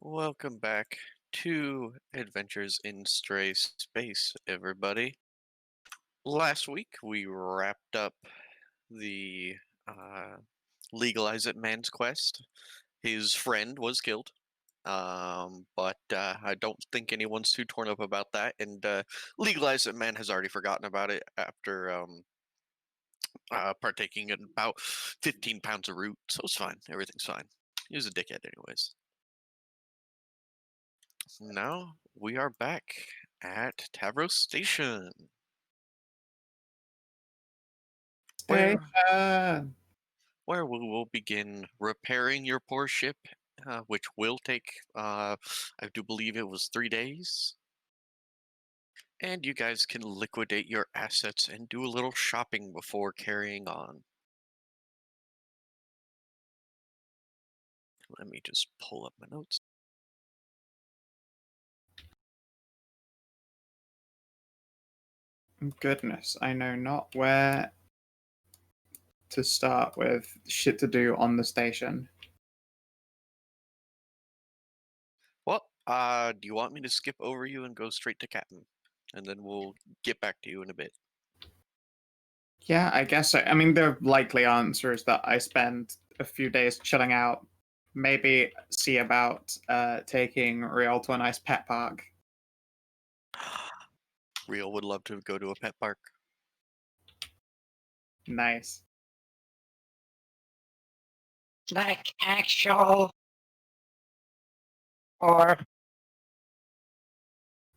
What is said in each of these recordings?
Welcome back to Adventures in Stray Space, everybody. Last week we wrapped up the uh, Legalize It Man's quest. His friend was killed, but I don't think anyone's too torn up about that. And Legalize It Man has already forgotten about it after partaking in about 15 pounds of root, so it's fine. Everything's fine. He was a dickhead, anyways. Now we are back at Tavros Station, where Station. where we will begin repairing your poor ship, which will take, I do believe it was 3 days. And you guys can liquidate your assets and do a little shopping before carrying on. Let me just pull up my notes. Goodness, I know not where to start with shit to do on the station. Well, do you want me to skip over you and go straight to Captain? And then we'll get back to you in a bit. Yeah, I guess so. I mean, the likely answer is that I spend a few days chilling out. Maybe see about taking Riel to a nice pet park. Real would love to go to a pet park. Nice. Like actual or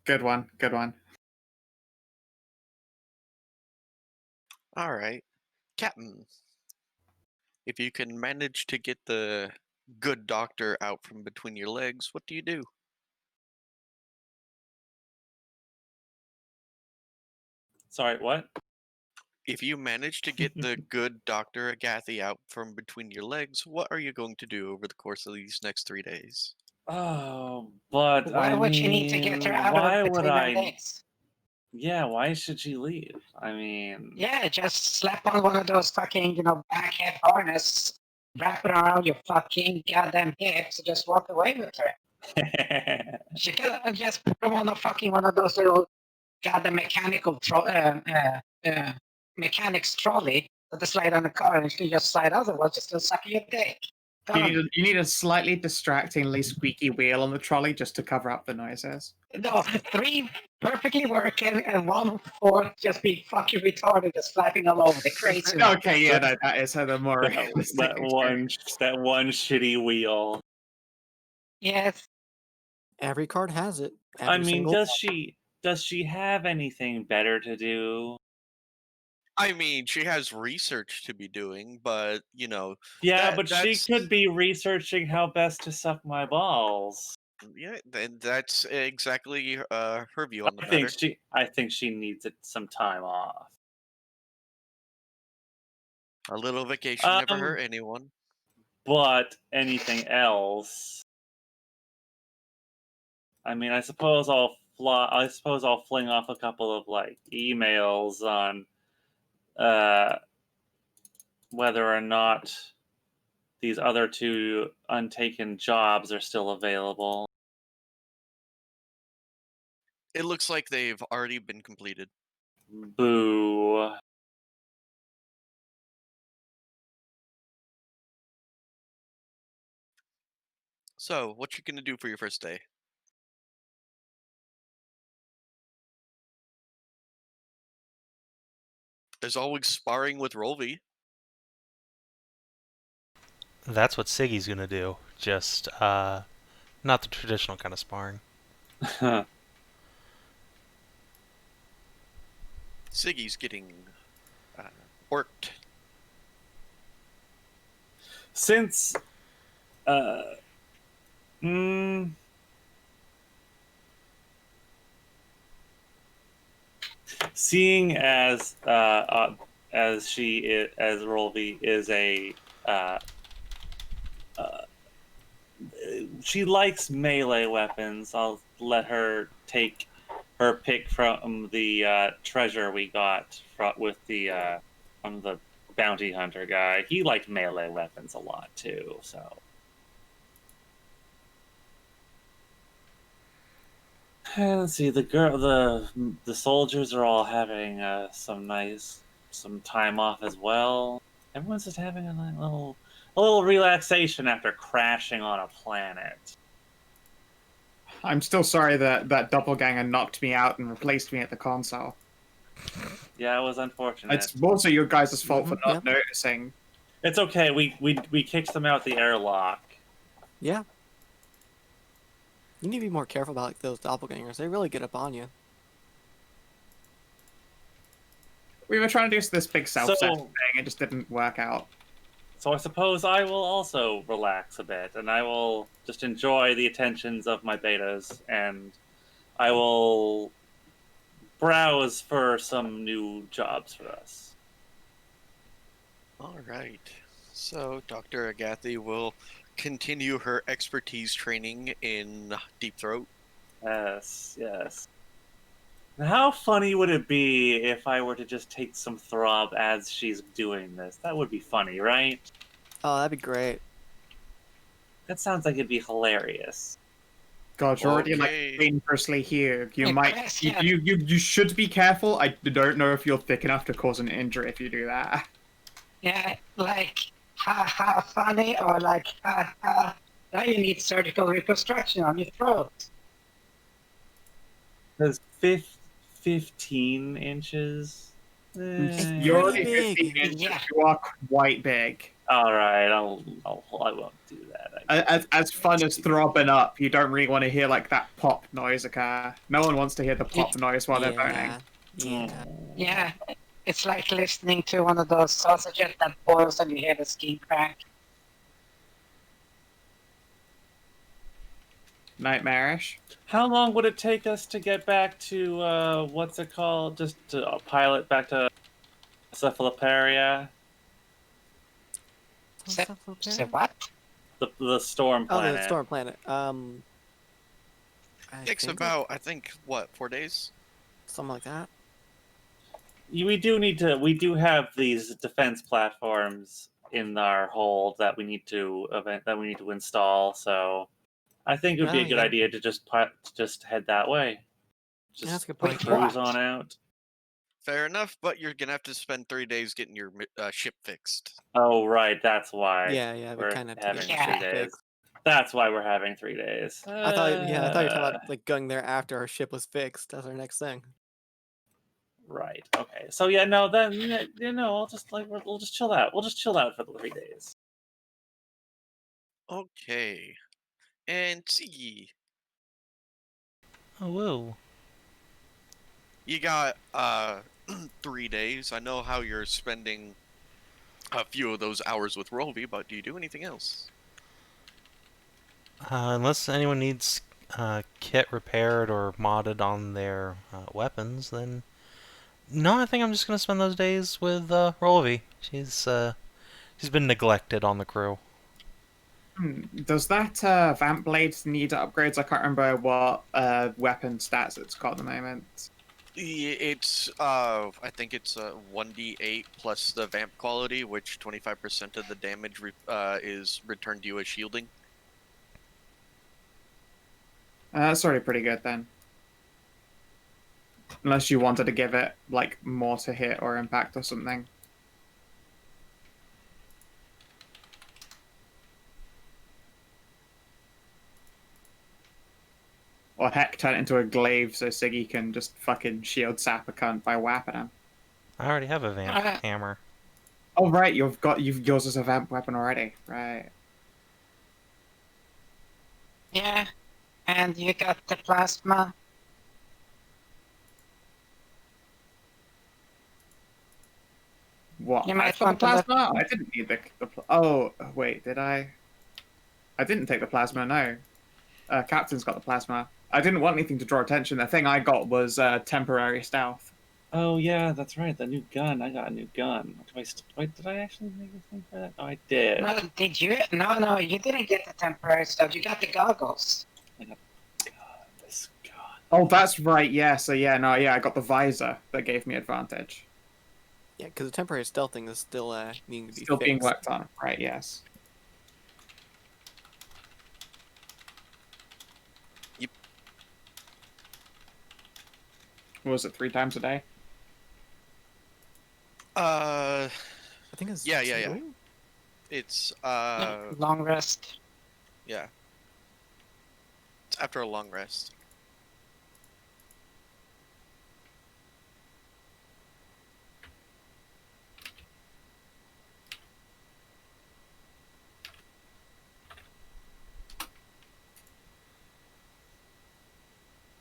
Good one. Good one. All right, Captain. If you can manage to get the good doctor out from between your legs, what do you do? Sorry, what? If you manage to get the good Dr. Adjatha out from between your legs, what are you going to do over the course of these next 3 days? Oh, but why would you need to get her out why of would between her I? legs? Yeah, why should she leave? I mean, Yeah, just slap on one of those fucking, backhead harness, wrap it around your fucking goddamn hips, and just walk away with her. She could have just put them on a fucking one of those little goddamn mechanics trolley that they slide on the car and she just slide otherwise just to suck your dick. You need a slightly distractingly squeaky wheel on the trolley just to cover up the noises. No, 3 perfectly working and 1/4 just being fucking retarded, just flapping all over the crazy one. Okay, yeah, that is the more that, realistic that one, experience. that one shitty wheel. Yes. Every card has it. I Every mean, single does she have anything better to do? I mean, she has research to be doing, but, Yeah, but she that's... could be researching how best to suck my balls. Yeah, and that's exactly her view on the matter. I think she needs some time off. A little vacation never hurt anyone. But anything else? I mean, I suppose I'll fling off a couple of emails on whether or not these other 2 untaken jobs are still available. It looks like they've already been completed. Boo. So, what you gonna do for your first day? There's always sparring with Rolvi. That's what Siggy's gonna do. Just, not the traditional kind of sparring. Siggy's getting worked. Since, seeing as Rolvi is a she likes melee weapons, I'll let her take her pick from the treasure we got from the bounty hunter guy. He liked melee weapons a lot too, so. Let's see. The soldiers are all having some time off as well. Everyone's just having a little relaxation after crashing on a planet. I'm still sorry that that doppelganger knocked me out and replaced me at the console. Yeah, it was unfortunate. It's also your guys' fault for not Yep. noticing. It's okay. We kicked them out the airlock. Yeah. You need to be more careful about like, those doppelgangers. They really get up on you. We were trying to do this big self-setting So- thing, it just didn't work out. So I suppose I will also relax a bit, and I will just enjoy the attentions of my betas, and I will browse for some new jobs for us. All right. So Dr. Adjatha will continue her expertise training in Deep Throat. Yes, yes. Now, how funny would it be if I were to just take some throb as she's doing this? That would be funny, right? Oh, that'd be great. That sounds like it'd be hilarious. God, you're already Okay. like dangerously here. You Hey, might, Chris, you, yeah. you should be careful. I don't know if you're thick enough to cause an injury if you do that. Yeah, like, ha funny, or like, ha, now you need surgical reconstruction on your throat. Because 15 inches? You're already Pretty 15 big. inches. Yeah. You are quite big. Alright, I won't do that. As fun as throbbing up, you don't really want to hear like that pop noise occur. No one wants to hear the pop noise while they're burning. Yeah. Yeah, it's like listening to one of those sausages that boils and you hear the skin crack. Nightmarish. How long would it take us to get back to, what's it called? Just to pilot back to Cephaloparia? Say what? The storm Oh, planet. the storm planet. I Takes think about, I think, what, 4 days? something like that. We do have these defense platforms in our hold that we need to install, so I think it would be a Oh, good yeah. idea to just head that way. Yeah, that's Just a good point. Wait, cruise what? on out. Fair enough, but you're gonna have to spend 3 days getting your ship fixed. Oh right, that's why Yeah, we we're kind of having Yeah. 3 days. That's why we're having 3 days. I thought you were talking about like going there after our ship was fixed. That's our next thing. Right. Okay. So yeah, no, then I'll just we'll just chill out. We'll just chill out for the 3 days. Okay. And see, Oh, whoa. you got 3 days. I know how you're spending a few of those hours with Rolvi, but do you do anything else? Unless anyone needs kit repaired or modded on their weapons, then no, I think I'm just gonna spend those days with Rolvi. She's been neglected on the crew. Does that vamp blade need upgrades? I can't remember what weapon stats it's got at the moment. It's I think it's 1d8 plus the vamp quality, which 25% of the damage is returned to you as shielding. That's already pretty good then. Unless you wanted to give it like more to hit or impact or something. Or heck, turn it into a glaive so Siggy can just fucking shield sap a cunt by whapping him. I already have a vamp hammer. Oh right, yours is a vamp weapon already, right? Yeah, and you got the plasma. What? You I might took the want to look- plasma? I didn't need the oh wait, did I? I didn't take the plasma. No, Captain's got the plasma. I didn't want anything to draw attention. The thing I got was temporary stealth. Oh yeah, that's right. The new gun. I got a new gun. Wait, did I actually make a thing for that? Oh, I did. No, did you? No, you didn't get the temporary stuff. You got the goggles. This gun. Oh, that's right. Yeah. So yeah, no, yeah, I got the visor that gave me advantage. Yeah, because the temporary stealth thing is still needing to be Still being fixed. worked on. Right. Yes. Was it 3 times a day? Uh, I think it's yeah. two? It's Long rest. yeah. It's after a long rest.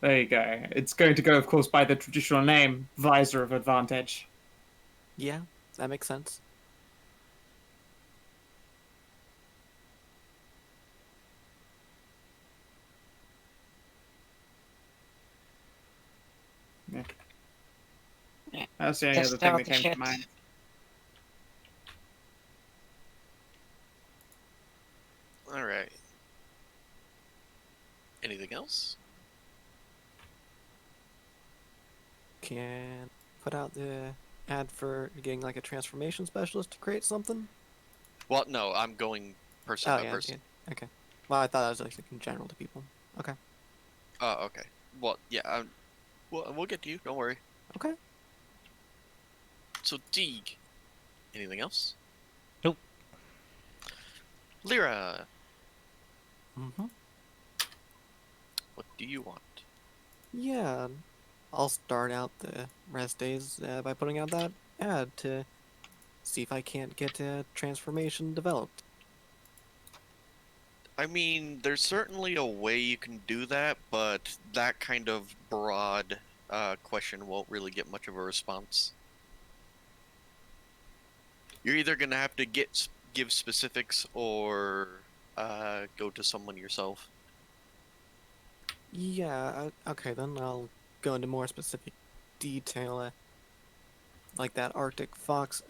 There you go. It's going to go, of course, by the traditional name, Visor of Advantage. Yeah, that makes sense. Yeah. Yeah. That's the only Just other thing out that the came shit. to mind. All right. Anything else? Can put out the ad for getting like a transformation specialist to create something. Well, no. I'm going person Oh by yeah, person. yeah. Okay. Well, I thought that was like in general to people. Okay. Oh, okay. Well, yeah. We'll get to you. Don't worry. Okay. So, Deeg. Anything else? Nope. Lyra. Mm-hmm. What do you want? Yeah, I'll start out the rest days by putting out that ad to see if I can't get a transformation developed. I mean, there's certainly a way you can do that, but that kind of broad question won't really get much of a response. You're either gonna have to give specifics or go to someone yourself. Yeah, okay, then I'll go into more specific detail, like that Arctic fox,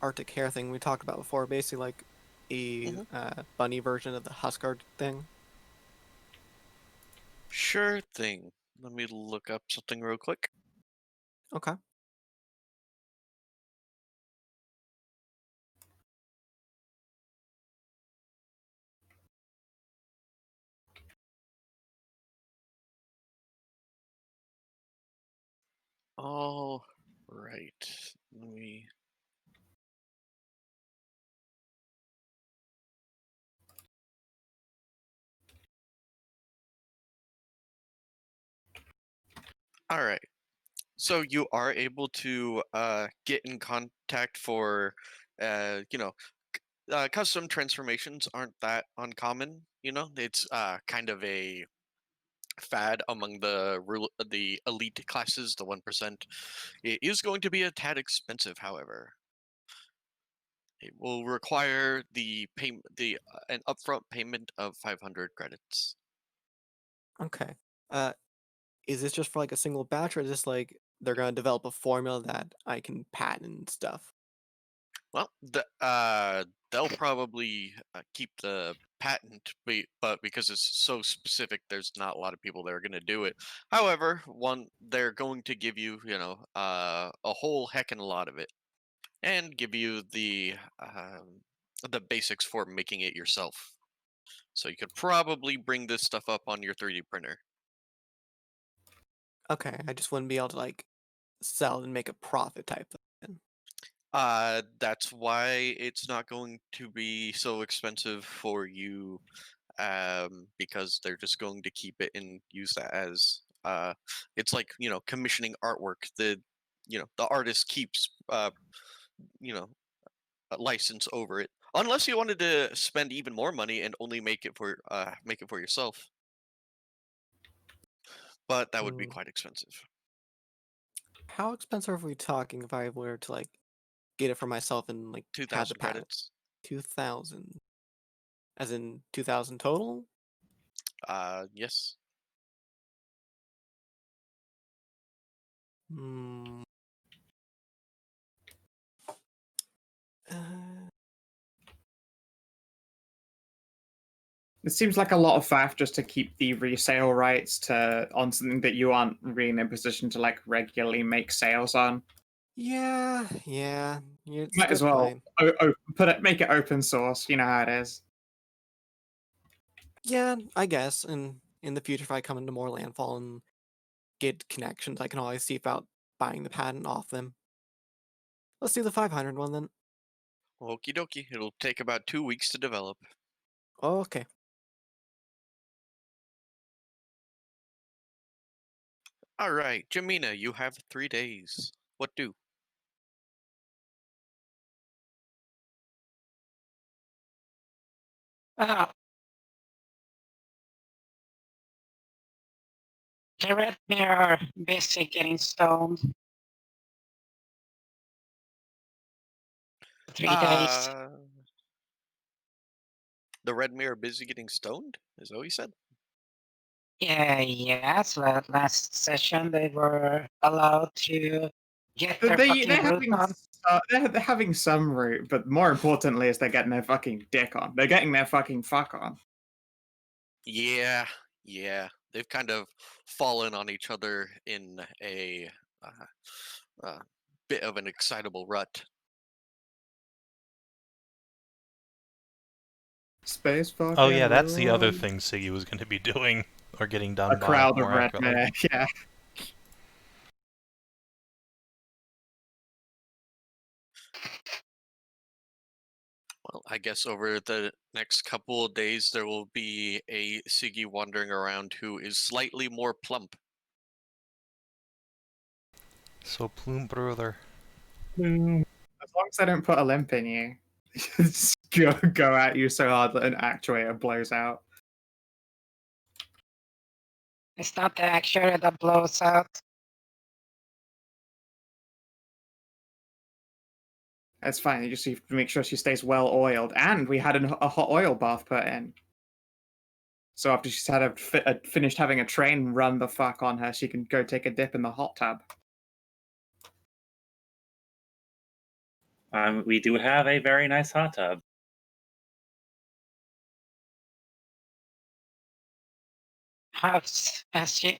Arctic hare thing we talked about before, basically like a bunny version of the Huskard thing. Sure thing. Let me look up something real quick. Okay. All right. Let me. All right. So you are able to get in contact for, you know, custom transformations aren't that uncommon. You know, it's kind of a fad among the elite classes, the 1%. It is going to be a tad expensive, however. It will require an upfront payment of 500 credits. Okay. Uh, is this just for like a single batch, or is this like they're gonna develop a formula that I can patent and stuff? Well, they'll probably keep the patent, but because it's so specific, there's not a lot of people that are going to do it. However, they're going to give you, a whole heckin' lot of it, and give you the basics for making it yourself. So you could probably bring this stuff up on your 3D printer. Okay, I just wouldn't be able to like sell and make a profit type thing. That's why it's not going to be so expensive for you, because they're just going to keep it and use that as it's like commissioning artwork. The artist keeps you know a license over it, unless you wanted to spend even more money and only make it for yourself. But that would be Hmm. quite expensive. How expensive are we talking if I were to like get it for myself and like have the 2,000 patent? credits. 2,000, as in 2,000 total. Yes. Hmm. Uh, It seems like a lot of faff just to keep the resale rights on something that you aren't really in a position to like regularly make sales on. yeah, it's a Might as good well point. make it open source. You know how it is. Yeah, I guess. And in the future, if I come into more landfall and good connections, I can always see about buying the patent off them. Let's do the 500 one then. Okie dokie. It'll take about 2 weeks to develop. Oh, okay. All right, Jamina, you have 3 days. What do? Uh, the Red Mirror basically getting stoned. 3 days. The Red Mirror busy getting stoned? Is that what you said? Yes, last session they were allowed to get their They're fucking root having on. they're having some root, but more importantly is they're getting their fucking dick on. They're getting their fucking fuck on. Yeah, yeah. They've kind of fallen on each other in a bit of an excitable rut. Space fucking. Oh yeah, that's the other run. thing Siggy was going to be doing, or getting done A by, crowd of more red accurately. men. Yeah. Well, I guess over the next couple of days there will be a Siggy wandering around who is slightly more plump. So plume brother. As long as I don't put a limp in you, just go at you so hard that an actuator blows out. It's not the actuator that blows out. That's fine. You just have to make sure she stays well oiled, and we had a hot oil bath put in. So after she's had finished having a train run the fuck on her, she can go take a dip in the hot tub. We do have a very nice hot tub. As she,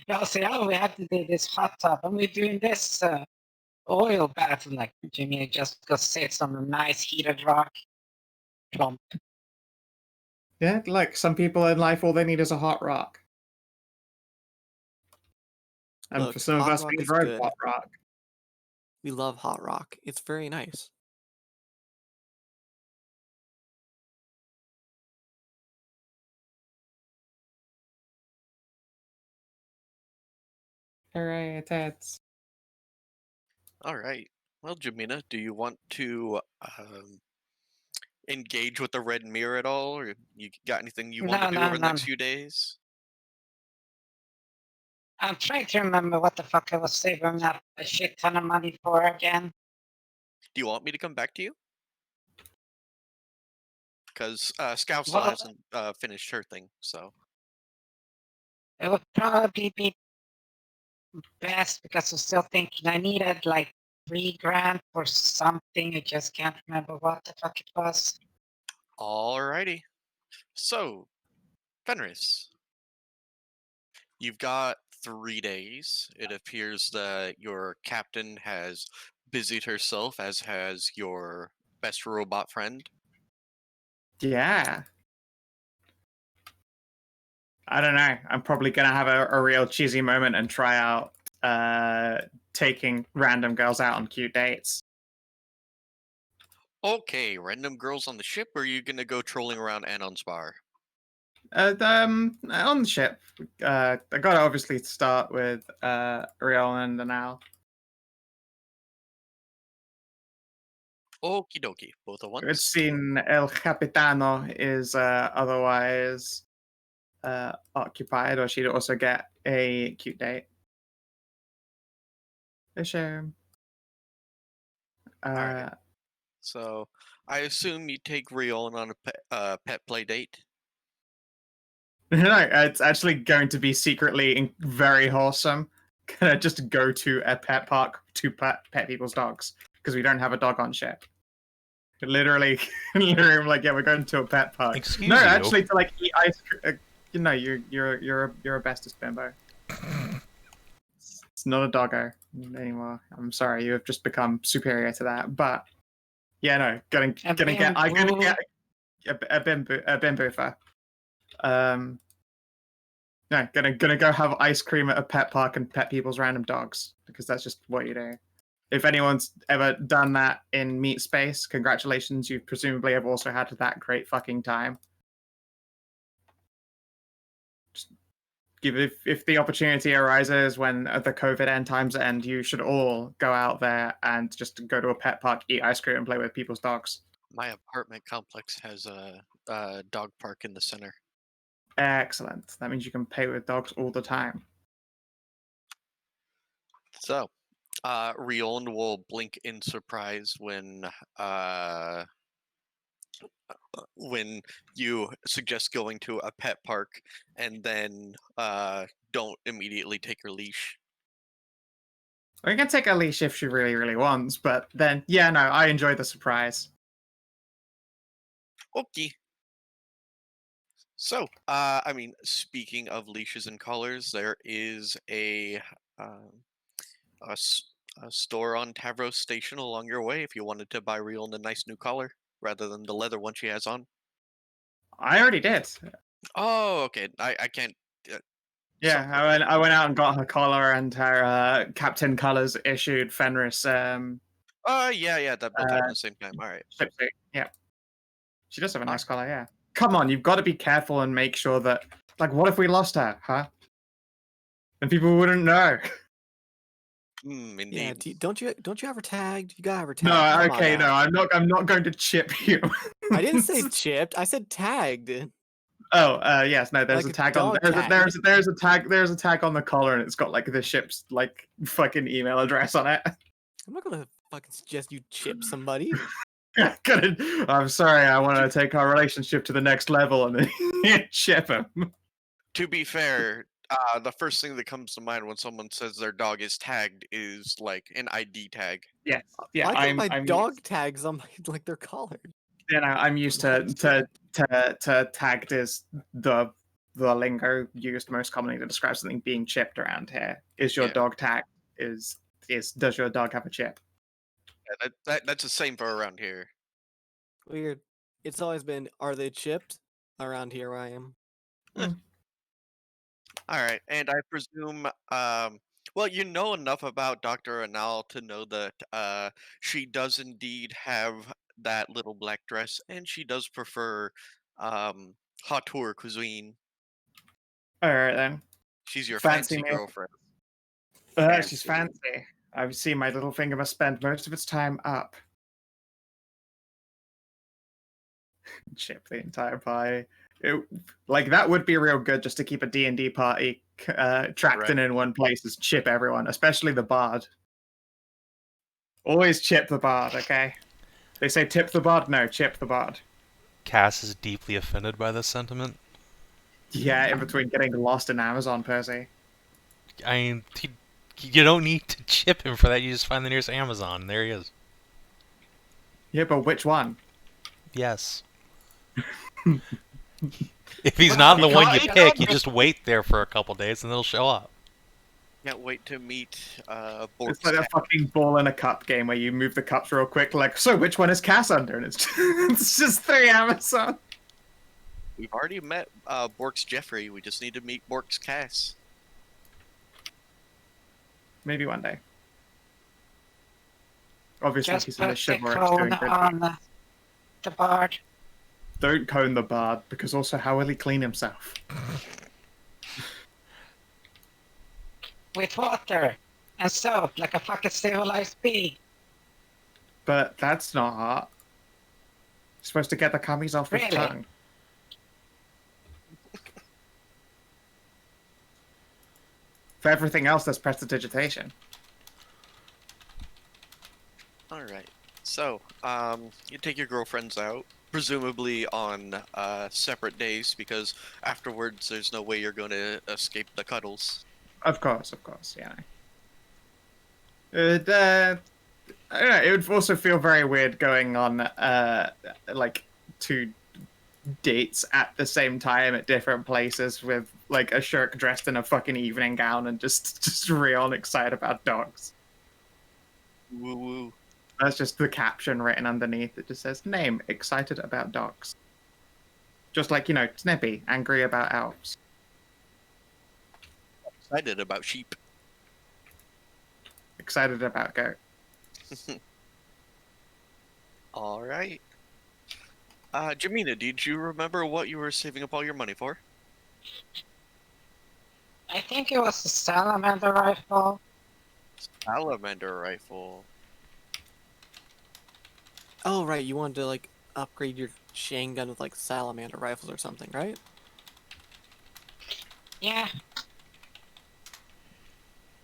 I'll say, oh, we have to do this hot tub, and we're doing this oil bath. And like Jimmy just go sits on a nice heated rock, plump. Yeah, like some people in life, all they need is a hot rock. And Look, for some of hot us, rock we is drove good. hot rock. We love hot rock. It's very nice. Hooray, tits. All right. Well, Jamina, do you want to engage with the Red Mirror at all, or you got anything you want to do over the next few days? I'm trying to remember what the fuck I was saving up a shit ton of money for again. Do you want me to come back to you? Because Scout still Well, hasn't finished her thing, so. it would probably be best because I'm still thinking I needed like $3,000 for something. I just can't remember what the fuck it was. Alrighty. So, Fenris, you've got 3 days. It appears that your captain has busied herself, as has your best robot friend. Yeah. I don't know. I'm probably gonna have a real cheesy moment and try out taking random girls out on cute dates. Okay, random girls on the ship, or are you gonna go trolling around Anon's bar? On the ship. I gotta obviously start with Riel and Anal. Okie dokie, both at once. It's seen El Capitano is otherwise occupied, or she'd also get a cute date. A shame. Alright. So, I assume you take Riolin on a pet play date? No, it's actually going to be secretly very wholesome. Gonna just go to a pet park to pet people's dogs because we don't have a dog on ship. Literally, I'm like, yeah, we're going to a pet park. Excuse no, you. actually, to like eat ice cream. You're a bestest bimbo. It's not a doggo anymore. I'm sorry, you have just become superior to that. But yeah, no, I'm gonna get a bimbo. Yeah, gonna go have ice cream at a pet park and pet people's random dogs because that's just what you do. If anyone's ever done that in Meat Space, congratulations, you presumably have also had that great fucking time. Just if the opportunity arises when the COVID end times end, you should all go out there and just go to a pet park, eat ice cream, and play with people's dogs. My apartment complex has a dog park in the center. Excellent. That means you can play with dogs all the time. So, Rion will blink in surprise when you suggest going to a pet park, and then don't immediately take your leash. We can take a leash if she really, really wants, but then, yeah, no, I enjoy the surprise. Okay. So, I mean, speaking of leashes and collars, there is a store on Tavros Station along your way if you wanted to buy Rion a nice new collar rather than the leather one she has on. I already did. Oh, okay. I can't. Yeah, I went out and got her collar and her Captain Colors issued Fenris Yeah, that both happened at the same time. All right. shipsuit. Yeah. She does have a nice collar, yeah. Come on, you've got to be careful and make sure that, like, what if we lost her, huh? And people wouldn't know. Indeed. Yeah, don't you have her tagged? You gotta have her tagged. No, Come on okay, no, now. I'm not going to chip you. I didn't say chipped. I said tagged. Oh, yes, no, there's Like a a tag on dog there's a tag on the collar and it's got like the ship's like fucking email address on it. I'm not gonna fucking suggest you chip somebody. I'm sorry, I want to take our relationship to the next level and then chip him. To be fair, the first thing that comes to mind when someone says their dog is tagged is like an ID tag. Yes, yeah, I think my I'm dog tags on my like they're collared. You know, I'm used to tagged as the lingo used most commonly to describe something being chipped around here. Is your Yeah. dog tagged? Does your dog have a chip? Yeah, that's the same for around here. Weird. It's always been, are they chipped? Around here where I am. All right, and I presume, well, you know enough about Dr. Anal to know that she does indeed have that little black dress, and she does prefer haute cuisine. All right then. She's your Fancy fancy me. girlfriend. She's fancy. I've seen my little finger must spend most of its time up. Chip the entire pie. Like that would be real good just to keep a D&D party trapped in one place. Is chip everyone, especially the bard. Always chip the bard, okay? They say tip the bard. No, chip the bard. Cass is deeply offended by this sentiment. Yeah, in between getting lost in Amazon, Percy. I mean, you don't need to chip him for that. You just find the nearest Amazon. There he is. Yeah, but which one? Yes. If he's not the one you pick, you just wait there for a couple days and it'll show up. Can't wait to meet It's like a fucking ball in a cup game where you move the cups real quick. Like, so which one is Cass under? And it's just 3 Amazon. We've already met Bork's Jeffrey. We just need to meet Bork's Cass. Maybe one day. Obviously, Just he's in a put the chivalrous cone doing good. on the bard. Don't cone the bard, because also how will he clean himself? With water and soap, like a fucking civilized pig. But that's not hot. You're supposed to get the cummies off his Really? tongue. For everything else, there's prestidigitation. All right. So, you take your girlfriends out, presumably on separate days, because afterwards there's no way you're going to escape the cuddles. Of course, yeah. I don't know, it would also feel very weird going on like 2 dates at the same time at different places with like a Shirk dressed in a fucking evening gown and just real excited about dogs. Woo woo. That's just the caption written underneath. It just says, name, excited about dogs. Just like, Snippy, angry about elves. excited about sheep. Excited about goat. All right. Jamina, did you remember what you were saving up all your money for? I think it was the salamander rifle. Salamander rifle. Oh, right, you wanted to, like, upgrade your chain gun with, like, salamander rifles or something, right? Yeah,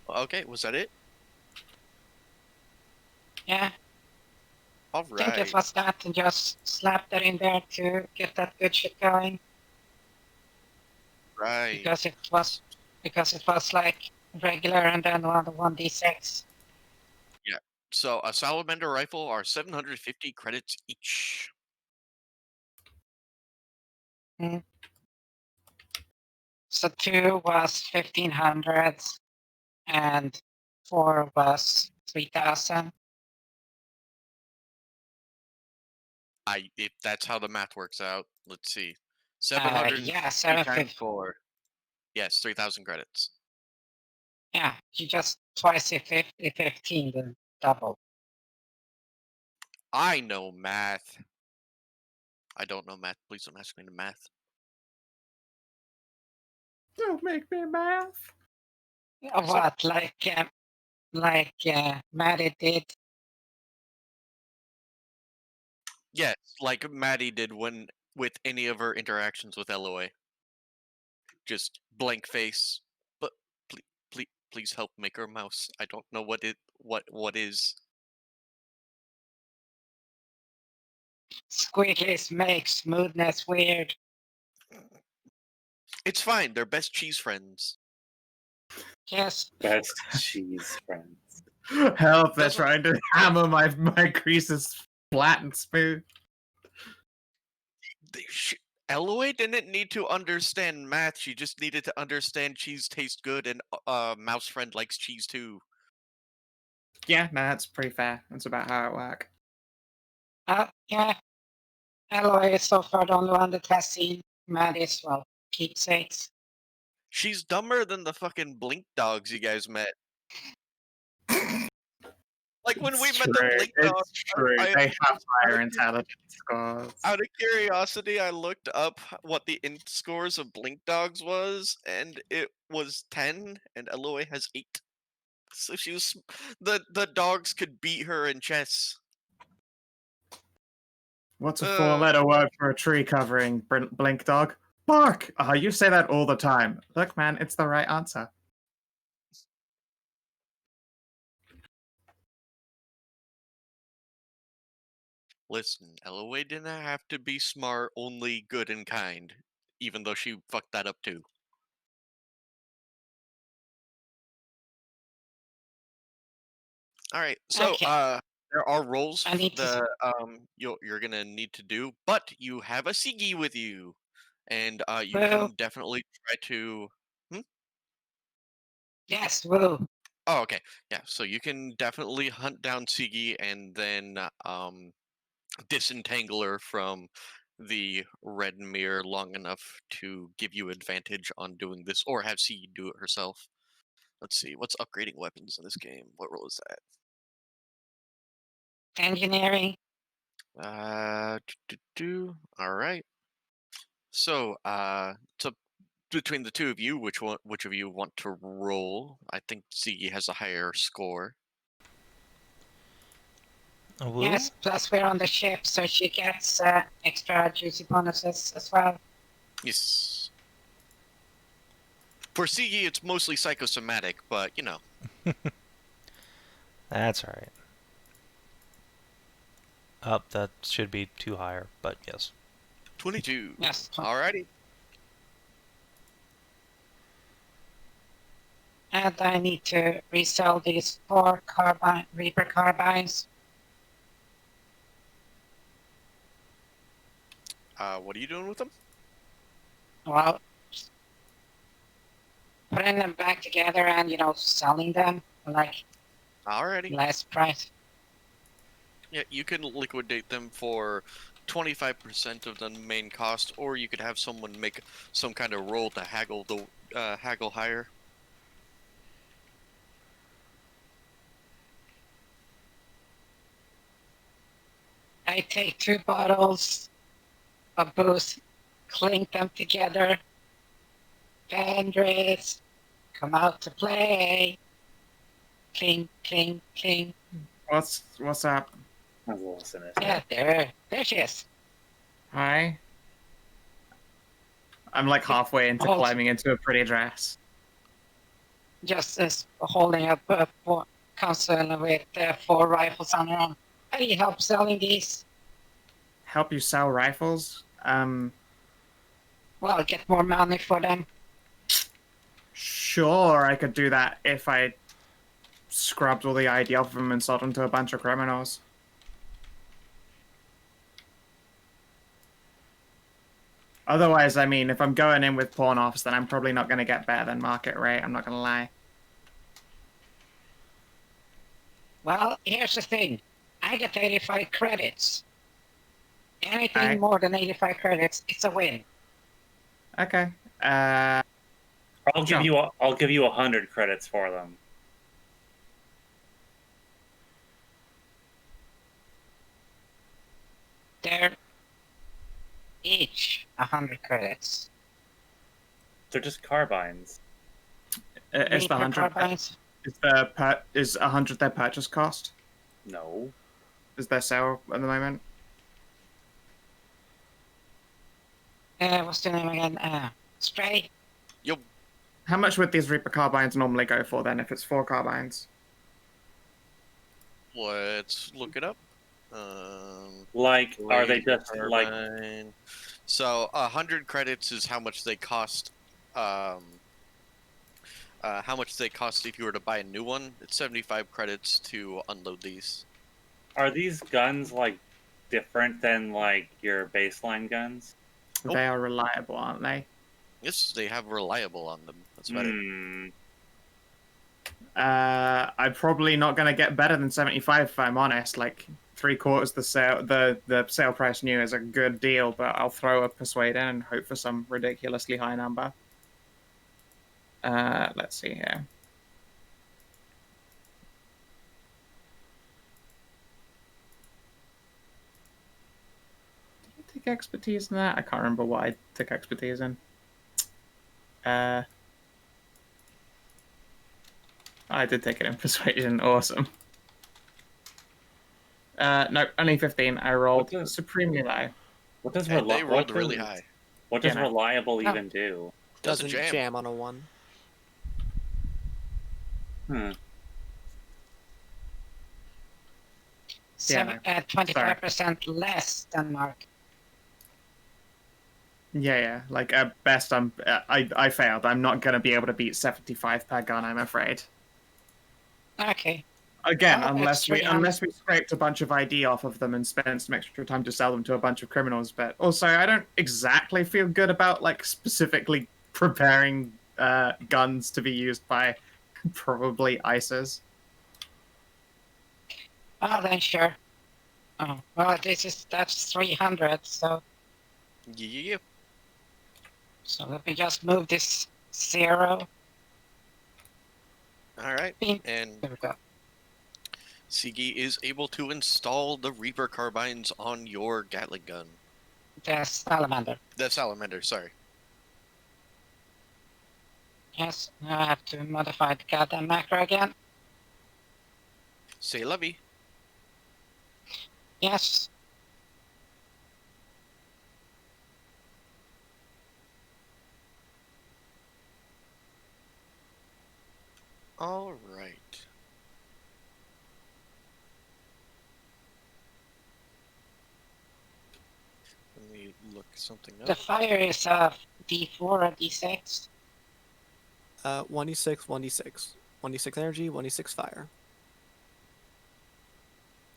Okay, was that it? yeah. All I think it right. was that, and just slap that in there to get that good shit going. Right. Because it was like regular and then on the 1d6. So a salamander rifle are 750 credits each. So 2 was 1500 and 4 was 3000. If that's how the math works out, let's see. 750 Yeah, times 750. 4. Yes, 3,000 credits. Yeah, you just twice it 50, 15, then double. I know math. I don't know math. Please don't ask me to math. Don't make me math. What, like Maddie did? Yes, like Maddie did when with any of her interactions with LOA. Just blank face. But please help make her mouse. I don't know what is. Squigglies make smoothness weird. It's fine. They're best cheese friends. Yes, Best cheese friends. Help, they're Doesn't- trying to hammer my creases flat and smooth. LOA didn't need to understand math. She just needed to understand cheese tastes good and mouse friend likes cheese too. Yeah, no, that's pretty fair. That's about how it works. yeah. Alloy is so far the only one that has seen Maddie's, well, keepsakes. She's dumber than the fucking blink dogs you guys met. Like when we It's met the true, blink dogs, it's true. I- They have higher I- intelligence scores. out of curiosity, I looked up what the int scores of blink dogs was, and it was 10, and LOA has 8. So she was the dogs could beat her in chess. What's a four-letter word for a tree covering, Blink Dog? Bark! You say that all the time. Look, man, it's the right answer. Listen, LOA didn't have to be smart, only good and kind, even though she fucked that up too. All right, so Okay. there are roles I need to- that you're gonna need to do, but you have a Sigi with you, and you Well- can definitely try to. Yes, woo. Oh, okay, yeah. So you can definitely hunt down Sigi and then disentangle her from the red mirror long enough to give you advantage on doing this, or have Sigi do it herself. Let's see, what's upgrading weapons in this game? What role is that? Engineering. All right. So, between the two of you, which of you want to roll? I think Sigi has a higher score. A woo? Yes, plus we're on the ship, so she gets extra juicy bonuses as well. Yes. For Sigi, it's mostly psychosomatic, but you know. That's alright. Up, that should be too higher, but yes. 22. Yes. Alrighty. And I need to resell these 4 Reaper carbines. What are you doing with them? Well, putting them back together and, selling them for like Alrighty. less price. Yeah, you can liquidate them for 25% of the main cost, or you could have someone make some kind of roll to haggle higher. I take 2 bottles of booze, clink them together. Fenris, come out to play. Clink, clink, clink. What's up? I was a little cynical. Yeah, there she is. Hi. I'm like halfway into Oh. climbing into a pretty dress. Just is holding up a console with 4 rifles on her own. I need help selling these. Help you sell rifles? Well, get more money for them. Sure, I could do that if I scrubbed all the ID off of them and sold them to a bunch of criminals. Otherwise, I mean, if I'm going in with pawn offs, then I'm probably not going to get better than market rate. I'm not going to lie. Well, here's the thing. I get 85 credits. Anything Aye. more than 85 credits, it's a win. Okay. I'll give Sure. you 100 credits for them. They're each 100 credits. They're just carbines. Is the Reaper 100 carbines? is 100 their purchase cost? No. Is their sale at the moment? What's the name again? Stray? Yo, How much would these Reaper carbines normally go for then if it's 4 carbines? let's look it up. Like, are they Laser just like? carbine. So 100 credits is how much they cost. How much they cost if you were to buy a new one? It's 75 credits to unload these. Are these guns like different than like your baseline guns? Nope. They are reliable, aren't they? Yes, they have reliable on them. That's better. Hmm. I'm probably not going to get better than 75 if I'm honest. Like 3/4 the sale price new is a good deal, but I'll throw a persuade in and hope for some ridiculously high number. Let's see here. Did I take expertise in that? I can't remember what I took expertise in. I did take it in persuasion. Awesome. No, only 15. I rolled What does- supremely low. What does And they rolled really high. What does Yeah, no. reliable even do? Doesn't jam. on a 1. Hmm. Yeah, no. 25% less than market. Yeah. Like at best, I failed. I'm not gonna be able to beat 75 per gun. I'm afraid. Okay. Again, Well, unless we that's scraped a bunch of ID off of them and spent some extra time to sell them to a bunch of criminals. But also, I don't exactly feel good about like specifically preparing guns to be used by probably ISIS. Well, then sure. Oh, well, that's 300, so Yeah. let me just move this 0. All right. Bing. And There we go. Sigi is able to install the Reaper carbines on your Gatling gun. The salamander. The Salamander, sorry. Yes, now I have to modify the goddamn macro again. Say lovey. Yes. All right. Let me look something The up. fire is a D4 or D6. 1d6, 1d6. 1d6 energy, 1d6 fire.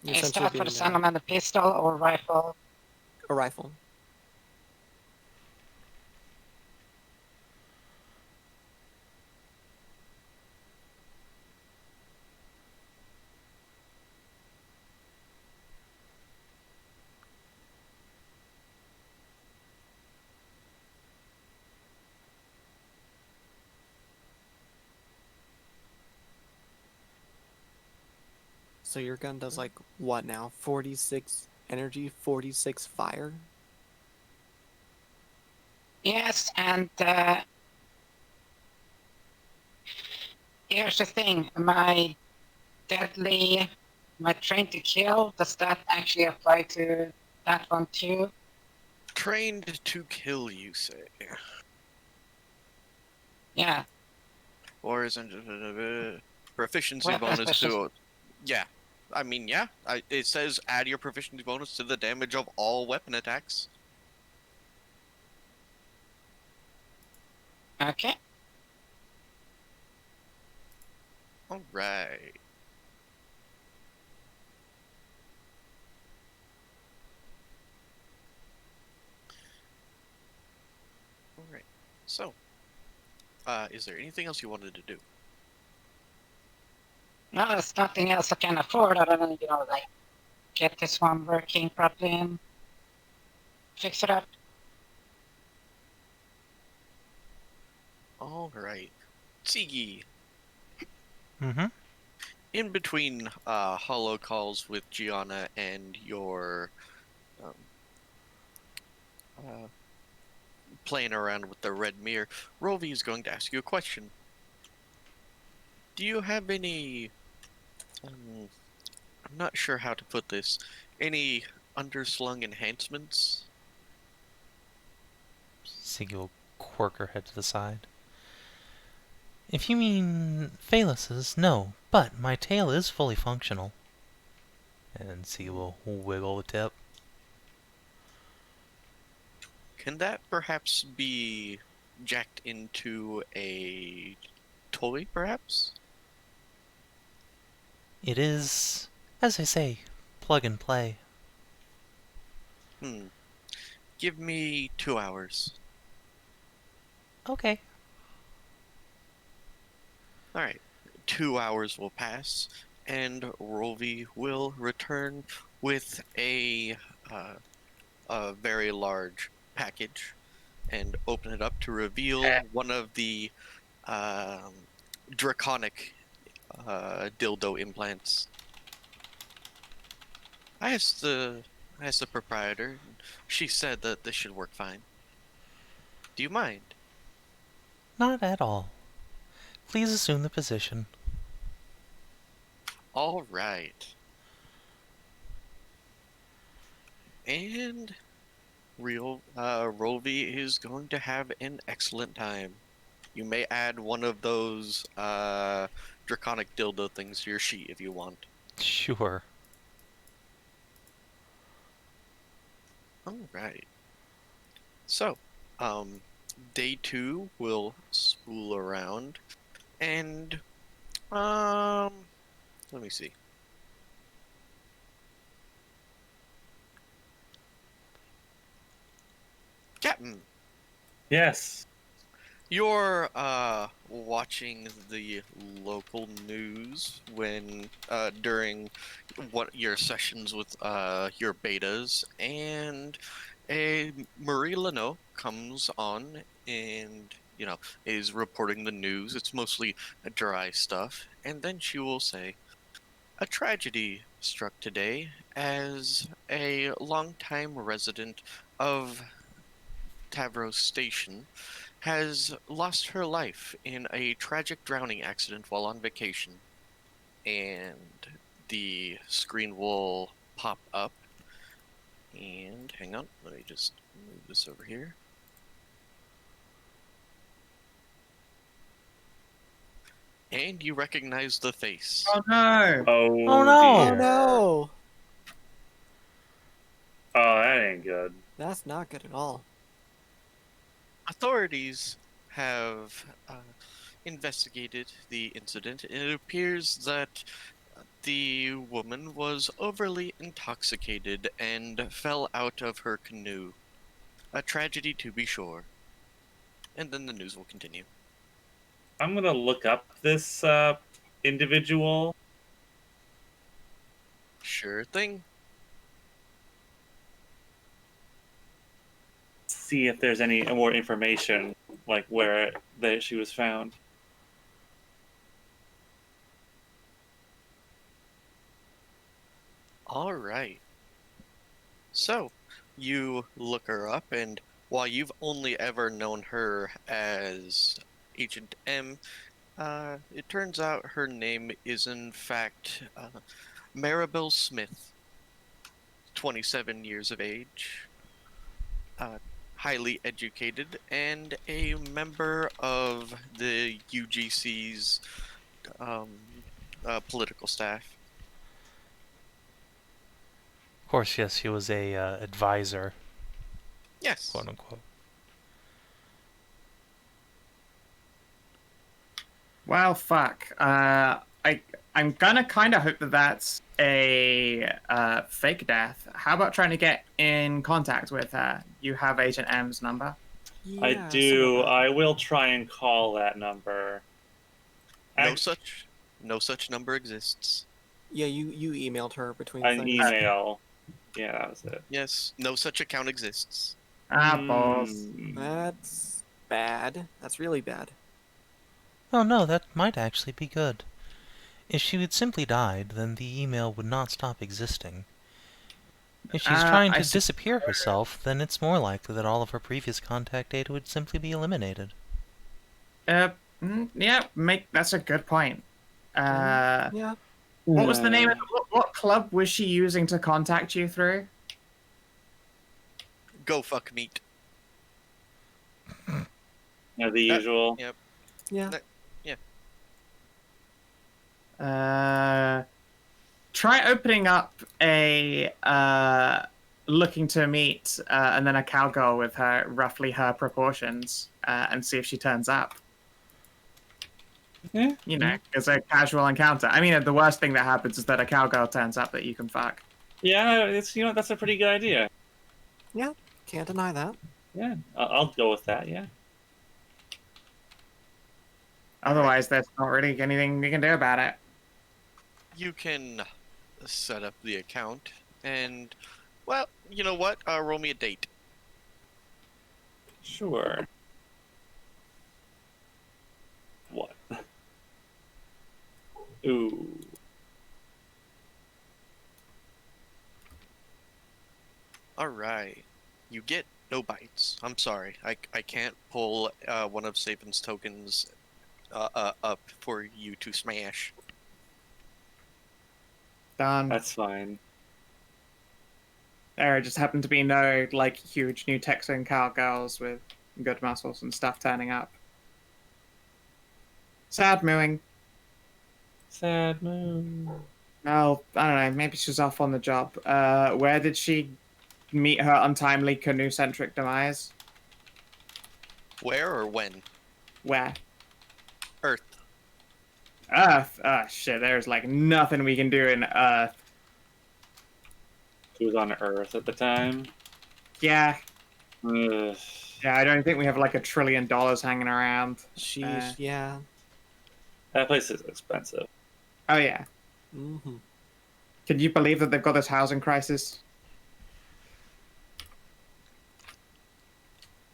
You're Is essentially that for the being, salamander pistol or rifle? a rifle. So your gun does like what now? 46 energy, 46 fire. Yes, and here's the thing. My trained to kill, does that actually apply to that one too? Trained to kill, you say? Yeah. Or isn't proficiency Weapons bonus versus- to? Yeah, I mean, yeah. It says add your proficiency bonus to the damage of all weapon attacks. Okay. All right. All right. So, is there anything else you wanted to do? No, there's nothing else I can afford other than, like, get this one working properly and fix it up. All right. Tsigi, Mm-hmm. in between hollow calls with Gianna and your um, uh, playing around with the red mirror, Rovi is going to ask you a question. Do you have any, I'm not sure how to put this, any underslung enhancements? Siggy will quirk her head to the side. If you mean Phalus's, no, but my tail is fully functional. And Siggy will wiggle the tip. Can that perhaps be jacked into a toy, perhaps? It is, as I say, plug and play. Give me 2 hours. Okay. Alright. 2 hours will pass, and Rovi will return with a very large package and open it up to reveal one of the draconic dildo implants. I asked the proprietor. She said that this should work fine. Do you mind? Not at all. Please assume the position. All right. And Rovi is going to have an excellent time. You may add one of those draconic dildo things to your sheet if you want. Sure. All right. So, day 2 will spool around, and let me see. Captain, Yes. you're watching the local news when during what your sessions with your betas, and a Marie Leno comes on and is reporting the news. It's mostly dry stuff, and then she will say, "A tragedy struck today as a longtime resident of Tavros Station has lost her life in a tragic drowning accident while on vacation." And the screen will pop up. And hang on, let me just move this over here. And you recognize the face. Oh no! Oh, Oh, no. Oh dear. no! Oh, that ain't good. That's not good at all. Authorities have investigated the incident, and it appears that the woman was overly intoxicated and fell out of her canoe. A tragedy to be sure. And then the news will continue. I'm gonna look up this individual. Sure thing. See if there's any more information, like where that she was found. All right. So, you look her up, and while you've only ever known her as Agent M, it turns out her name is in fact Maribel Smith, 27 years of age, uh, highly educated, and a member of the UGC's um, political staff. Of course, yes, he was a advisor, Yes. quote unquote. Well, fuck. I'm gonna kind of hope that that's a fake death. How about trying to get in contact with her? You have Agent M's number. Yeah, I sort do. of. I will try and call that number. No Ac- such number exists. Yeah, you emailed her between An things. email. Yeah, that was it. Yes, no such account exists. Balls. That's bad. That's really bad. Oh no, that might actually be good. If she had simply died, then the email would not stop existing. If she's trying to disappear herself, then it's more likely that all of her previous contact data would simply be eliminated. Yeah, that's a good point. Yeah. What was the name of what club was she using to contact you through? Go fuck meat. Yeah, the usual. Yep. Yeah. Try opening up a looking to meet and then a cowgirl with her roughly her proportions and see if she turns up. Yeah. You know, it's a casual encounter. I mean, the worst thing that happens is that a cowgirl turns up that you can fuck. Yeah, it's that's a pretty good idea. Can't deny that. Yeah, I'll go with that. Yeah. Otherwise, there's not really anything you can do about it. You can set up the account, and well, you know what? Roll me a date. Sure. What? Ooh. All right. You get no bites. I'm sorry. I can't pull one of Savin's tokens up for you to smash. Done. That's fine. There just happened to be no like huge new Texan cowgirls with good muscles and stuff turning up. Sad mooing. Sad moon. Well, I don't know. Maybe she's off on the job. Where did she meet her untimely canoe-centric demise? Where or when? Where? Earth. Earth. Oh shit. There's like nothing we can do in Earth. She was on Earth at the time. Yeah. Ugh. Yeah. I don't think we have like $1 trillion hanging around. Sheesh, yeah. That place is expensive. Oh yeah. Mm-hmm. Can you believe that they've got this housing crisis?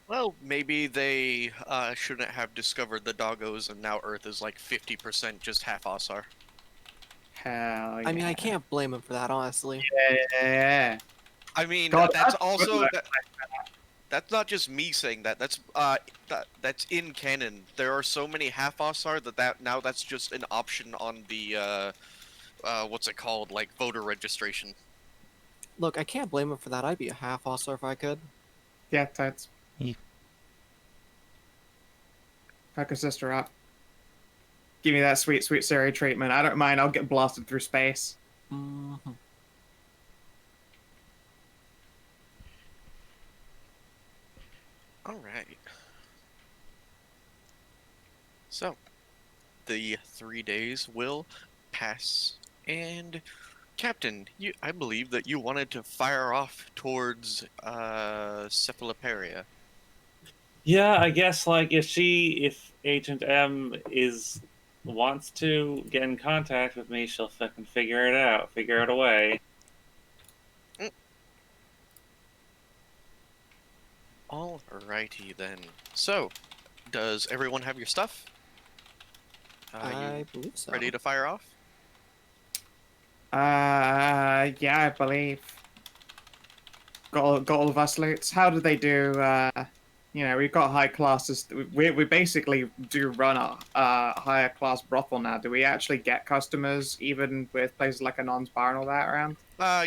Well, maybe they shouldn't have discovered the doggos, and now Earth is like 50% just Half-ausar. Hell yeah. I mean, I can't blame him for that, honestly. Yeah. I mean, God, that's that's also good. that's not just me saying that. That's in canon. There are so many Half-ausar that now that's just an option on the what's it called, like voter registration. Look, I can't blame him for that. I'd be a half-ausar if I could. Yeah, totes. Yeah. Hook her sister up. Give me that sweet, sweet Siri treatment. I don't mind. I'll get blasted through space. Mm-hmm. All right. So, the 3 days will pass, and Captain, I believe that you wanted to fire off towards Cephaloparia. Yeah, I guess like if Agent M wants to get in contact with me, she'll fucking figure it out. Figure out a way. Alrighty then. So, does everyone have your stuff? I You believe so. ready to fire off? Yeah, I believe. got all of our salutes. How do they do? We've got high classes. We basically do run a higher class brothel now. Do we actually get customers even with places like Anon's Bar and all that around?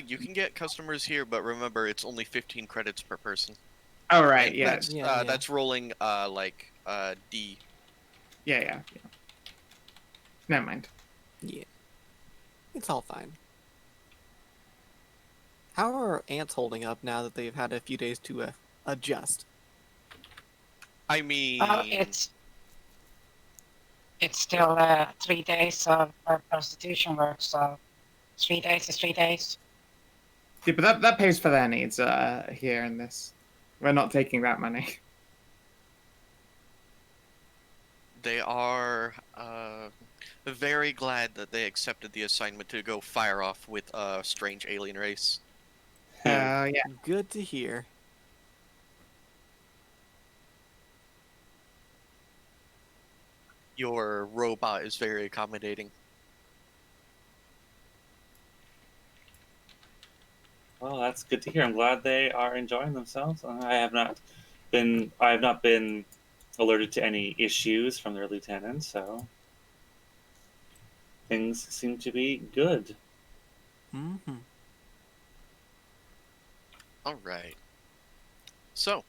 You can get customers here, but remember, it's only 15 credits per person. Oh right, And yeah, that's rolling D. yeah. Never mind. Yeah. It's all fine. How are ants holding up now that they've had a few days to adjust? I mean, It's still 3 days of prostitution work, so 3 days is 3 days. Yeah, but that pays for their needs here in this. We're not taking that money. they are very glad that they accepted the assignment to go fire off with a strange alien race. Yeah. Good to hear. Your robot is very accommodating. Well, that's good to hear. I'm glad they are enjoying themselves. I have not been alerted to any issues from their lieutenant, so things seem to be good. Mm-hmm. All right. So,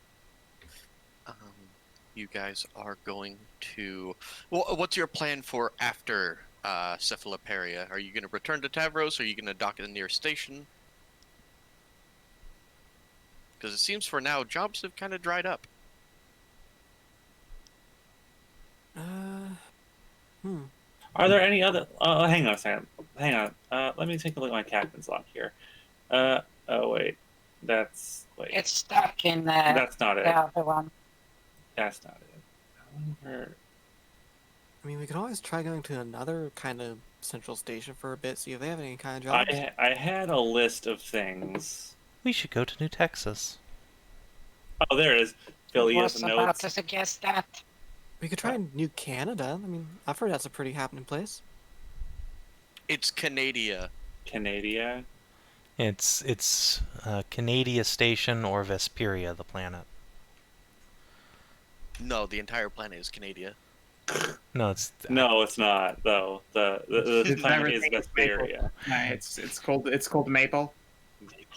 you guys are going to. Well, what's your plan for after Cephaloparia? Are you going to return to Tavros? Or are you going to dock at the nearest station? Because it seems for now jobs have kind of dried up. Are there any other? Hang on a second. Hang on. Let me take a look at my captain's log here. Oh wait, wait. It's stuck in That's not it. the other one. That's not it. However, I mean, we could always try going to another kind of central station for a bit, see if they have any kind of jobs. I had a list of things. We should go to New Texas. Oh, there it is. I Philia's was about notes. to suggest that. We could try New Canada. I mean, I've heard that's a pretty happening place. It's Canada. Canada. It's Canadia Station or Vesperia, the planet. No, the entire planet is Canada. No, it's No, it's not though. The planet is Everything is Vesperia. No, it's called Maple.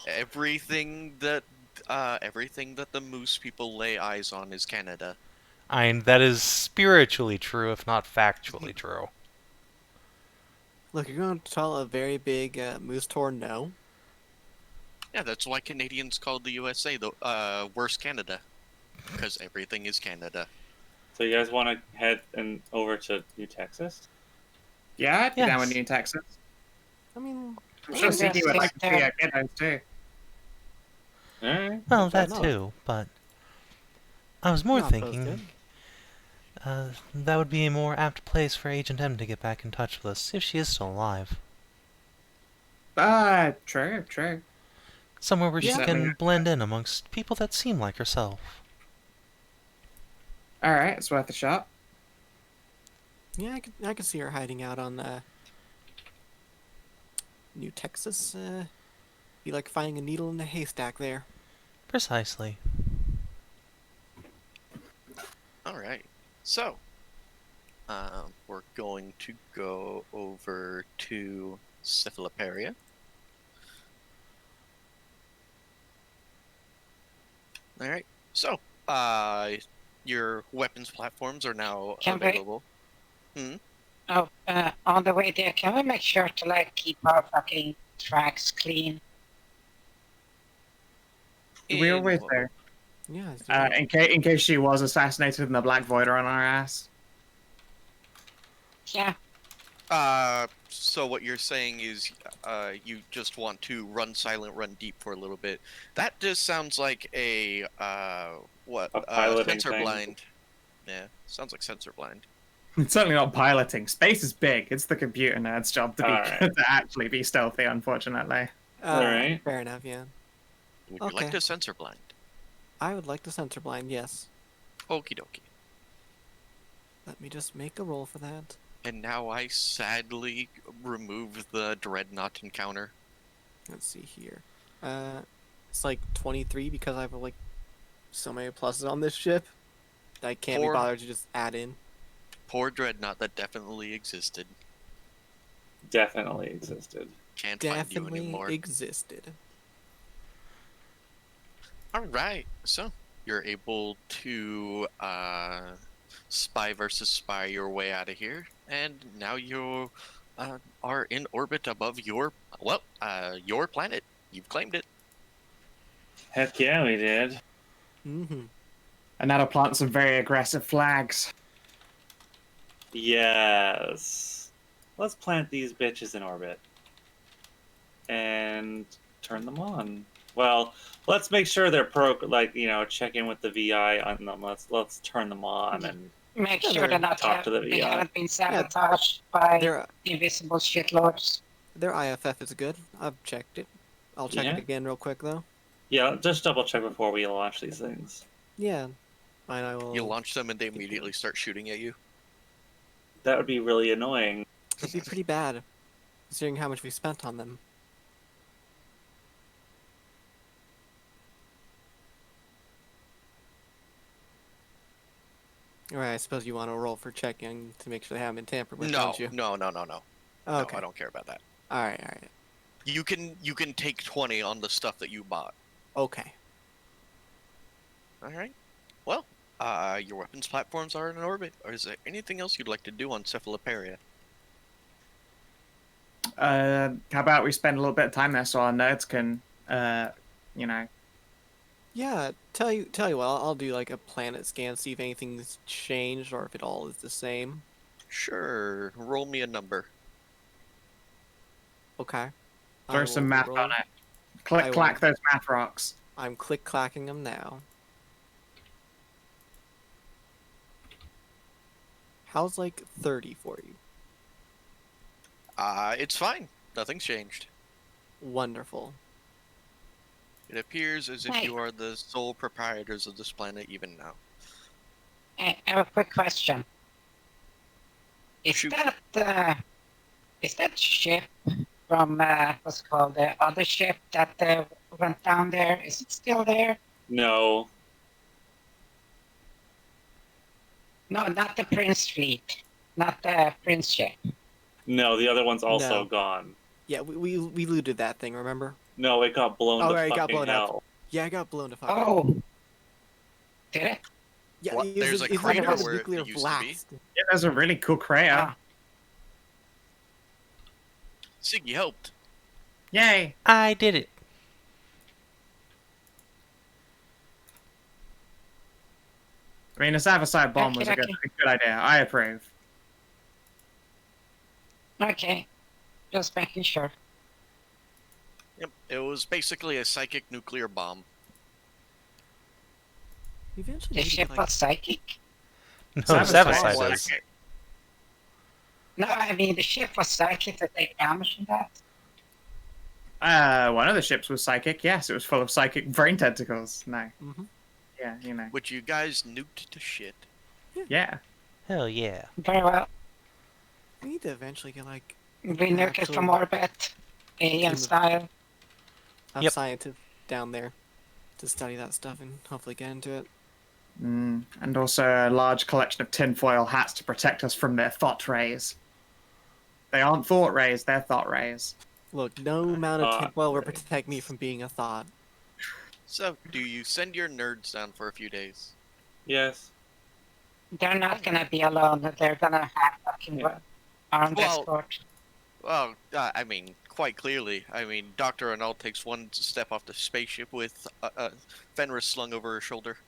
Everything that the moose people lay eyes on is Canada. that is spiritually true, if not factually true. Look, you're going to tell a very big moose tour no? Yeah, that's why Canadians called the USA the worst Canada, because everything is Canada. So you guys want to head over to New Texas? Yeah, I'd be down with Yes. New Texas. I mean, I'm sure Yeah, CD would like to see yeah. our kiddos too. All right. Well, Fair that enough. too, but I was more not opposed to it. thinking that would be a more apt place for Agent M to get back in touch with us, if she is still alive. True. Somewhere where she Yeah. can blend in amongst people that seem like herself. Alright, it's worth a shot. Yeah, I could see her hiding out on New Texas. Be like finding a needle in a haystack there. Precisely. All right. So, we're going to go over to Cephaloparia. All right. So, your weapons platforms are now Can we- available. Oh, on the way there, can we make sure to like keep our fucking tracks clean? We In always what- do. Yeah. it's doing In case she was assassinated and the Black Void are on our ass. Yeah, So what you're saying is, you just want to run silent, run deep for a little bit. That just sounds like a piloting sensor thing. blind. Yeah, sounds like sensor blind. It's certainly not piloting. Space is big. It's the computer nerd's job to be Alright. to actually be stealthy, unfortunately. Alright. Fair enough, yeah. Would you like Okay. to sensor blind? I would like to censor blind, yes. Okie dokie. Let me just make a roll for that. And now I sadly remove the dreadnought encounter. Let's see here. It's like 23 because I have like so many pluses on this ship. That I can't be Poor- bothered to just add in. Poor Dreadnought that definitely existed. Definitely existed. Can't find you Definitely anymore. existed. Alright, so you're able to spy versus spy your way out of here, and now you are in orbit above your planet. You've claimed it. Heck yeah, we did. Mm-hmm. And now to plant some very aggressive flags. Yes. Let's plant these bitches in orbit. And turn them on. Well, let's make sure they're check in with the VI on them. Let's turn them on and Make Yeah, sure they're- they're not talk to the they VI. haven't been sabotaged by Their invisible shitlords. IFF is good. I've checked it. I'll check Yeah. it again real quick though. Yeah, just double check before we launch these things. Yeah. And I will. You launch them and they immediately start shooting at you. That would be really annoying. It'd be pretty bad, considering how much we spent on them. Alright, I suppose you want to roll for checking to make sure they haven't been tampered with, No, don't you? no. Okay. No, I don't care about that. Alright. You can take 20 on the stuff that you bought. Okay. All right. Well, your weapons platforms are in orbit. Or is there anything else you'd like to do on Cephaloparia? How about we spend a little bit of time there so our nerds can, Yeah, tell you what, I'll do like a planet scan, see if anything's changed or if it all is the same. Sure. Roll me a number. Okay. I throw will some be math rolling. on it. I Click, will. clack those math rocks. I'm click-clacking them now. How's like 30 for you? It's fine. Nothing's changed. Wonderful. It appears as if Hey. you are the sole proprietors of this planet even now. I have a quick question. Is Shoot. that ship from what's it called, the other ship that went down there? Is it still there? No. No, not the Prince fleet, not the Prince ship. No, the other one's also No. gone. Yeah, we looted that thing, remember? No, it got blown Oh, to right, it got fucking blown up. hell. Yeah, I got blown to fuck. Oh, did it? Yeah, What? it was There's a it's crater like a where it nuclear used to be? blast. Yeah, there's a really cool crater. Ah. Siggy helped. Yay! I did it. I mean, a Savicide bomb was a good idea. I approve. Okay, just making sure. Yep. It was basically a psychic nuclear bomb. We eventually The needed, ship like, was psychic? No, Savicide Savicide was- was. No, I mean the ship was psychic to take damage from that. One of the ships was psychic. Yes, it was full of psychic brain tentacles. No. Mhm. Yeah, you know. Which you guys nuked to shit. Yeah. Hell yeah. Very well. we need to eventually get like We nuke it from Actual- orbit, alien Team of- style. a Yep. scientist down there to study that stuff and hopefully get into it. And also a large collection of tinfoil hats to protect us from their thought rays. They aren't thought rays, they're thought rays. Look, no amount of Thought tinfoil will rays. protect me from being a thought. So, do you send your nerds down for a few days? Yes. They're not gonna be alone. They're gonna have fucking Yeah. armed Well- escort. Well, I mean, quite clearly. I mean, Dr. Arnold takes one step off the spaceship with Fenris slung over her shoulder.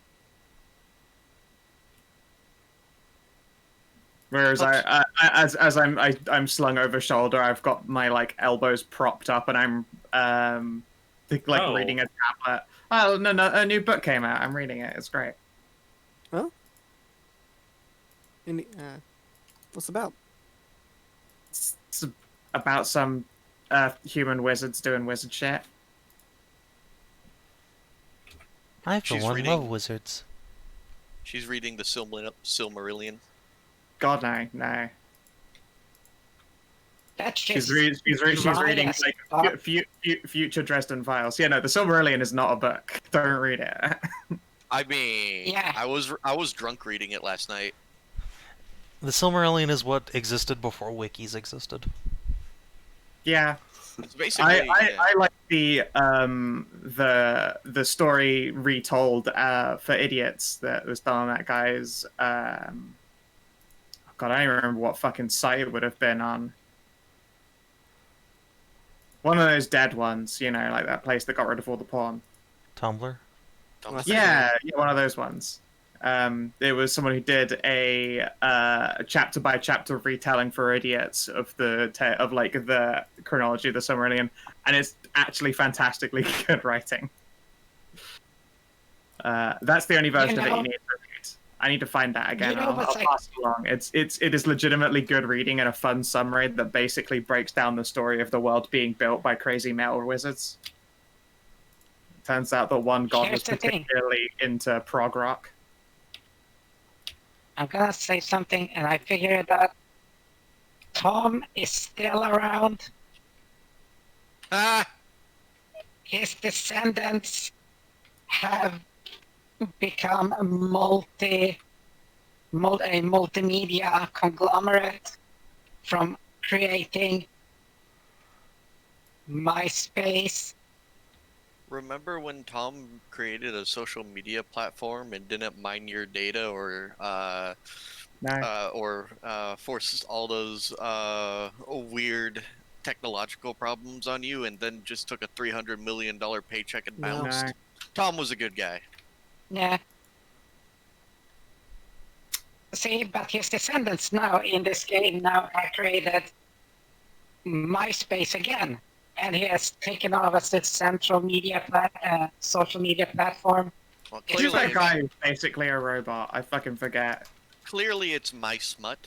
Whereas I'm slung over shoulder, I've got my like elbows propped up, and I'm Oh. reading a tablet. Oh no, a new book came out. I'm reading it. It's great. And, what's it about? It's about some human wizards doing wizard shit. I, for She's one, reading- love wizards. She's reading the Silmarillion. God no. That She's, shit's she's dry reading as like fuck. future Dresden Files. Yeah, no, the Silmarillion is not a book. Don't read it. I mean, Yeah. I was drunk reading it last night. The Silmarillion is what existed before wikis existed. Yeah, It's basically I like the story retold for idiots that was done on that guy's God, I don't remember what fucking site it would have been on. One of those dead ones, you know, like that place that got rid of all the porn. Tumblr. Yeah, one of those ones. It was someone who did a chapter by chapter retelling for idiots of the chronology of the Silmarillion, and it's actually fantastically good writing. That's the only version of it you need to read. I need to find that again. You know I'll what's pass it along. It is legitimately good reading and a fun summary that basically breaks down the story of the world being built by crazy metal wizards. Turns out that one god was Here's the thing. particularly into prog rock. I'm gonna say something, and I figured that Tom is still around. Ah, His descendants have become a multimedia conglomerate from creating MySpace. remember when Tom created a social media platform and didn't mine your data or forced all those weird technological problems on you, and then just took a $300 million paycheck and No. bounced? Tom was a good guy. Yeah. See, but his descendants now in this game now have created MySpace again, and he has taken over as the central media social media platform. Well, Who's clearly, that guy who's basically a robot? I fucking forget. clearly it's my smut.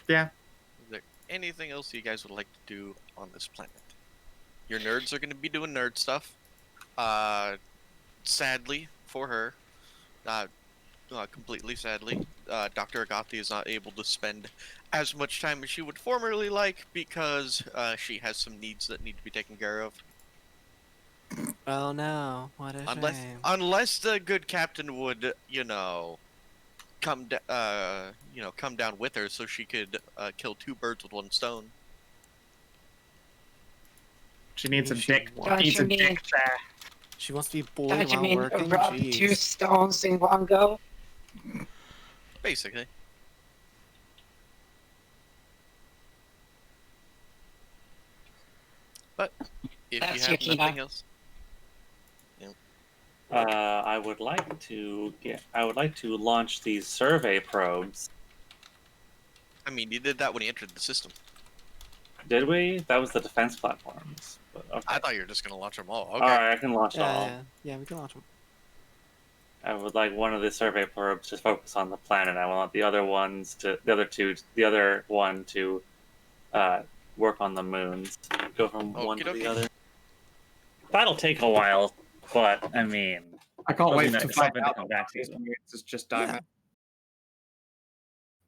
Yeah. Is there anything else you guys would like to do on this planet? Your nerds are going to be doing nerd stuff. Sadly for her, completely sadly, Dr. Adjatha is not able to spend as much time as she would formerly like because she has some needs that need to be taken care of. Oh no, what a shame. Unless the good captain would, come down with her so she could kill two birds with one stone. She needs a She dick. wants- Needs a dick there. She wants to be bullied Don't you while mean working? rub Jeez. 2 stones in one go? Basically. But if That's you have your nothing Kina. else, I would like to launch these survey probes. I mean, you did that when you entered the system. Did we? That was the defense platforms. But, okay. I thought you were just gonna launch them all. Okay. Alright, I can launch all. Yeah, we can launch them. I would like one of the survey probes to focus on the planet. I want the other one to work on the moons. Go from one to the Okey-dokey. other. That'll take a while, but I mean, I can't wait Something to to find come out back to. it's just diamond.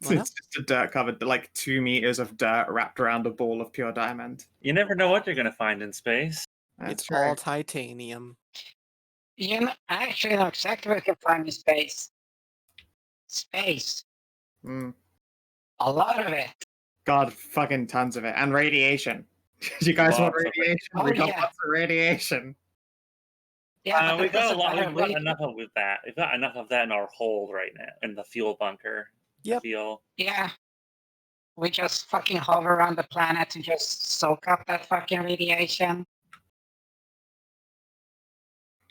Why not? It's just a dirt covered, like 2 meters of dirt wrapped around a ball of pure diamond. you never know what you're gonna find in space. That's It's true. all titanium. You know, I actually know exactly where you can find in space. Space. Mm. A lot of it. God, fucking tons of it. And radiation. Do you guys want Lots of it. radiation? Oh, We got yeah. lots of radiation. Yeah, We but got a it lot. doesn't We've got matter. enough of that. We've got enough of that in our hold right now in the fuel bunker. Yep. I feel. Yeah. We just fucking hover around the planet to just soak up that fucking radiation.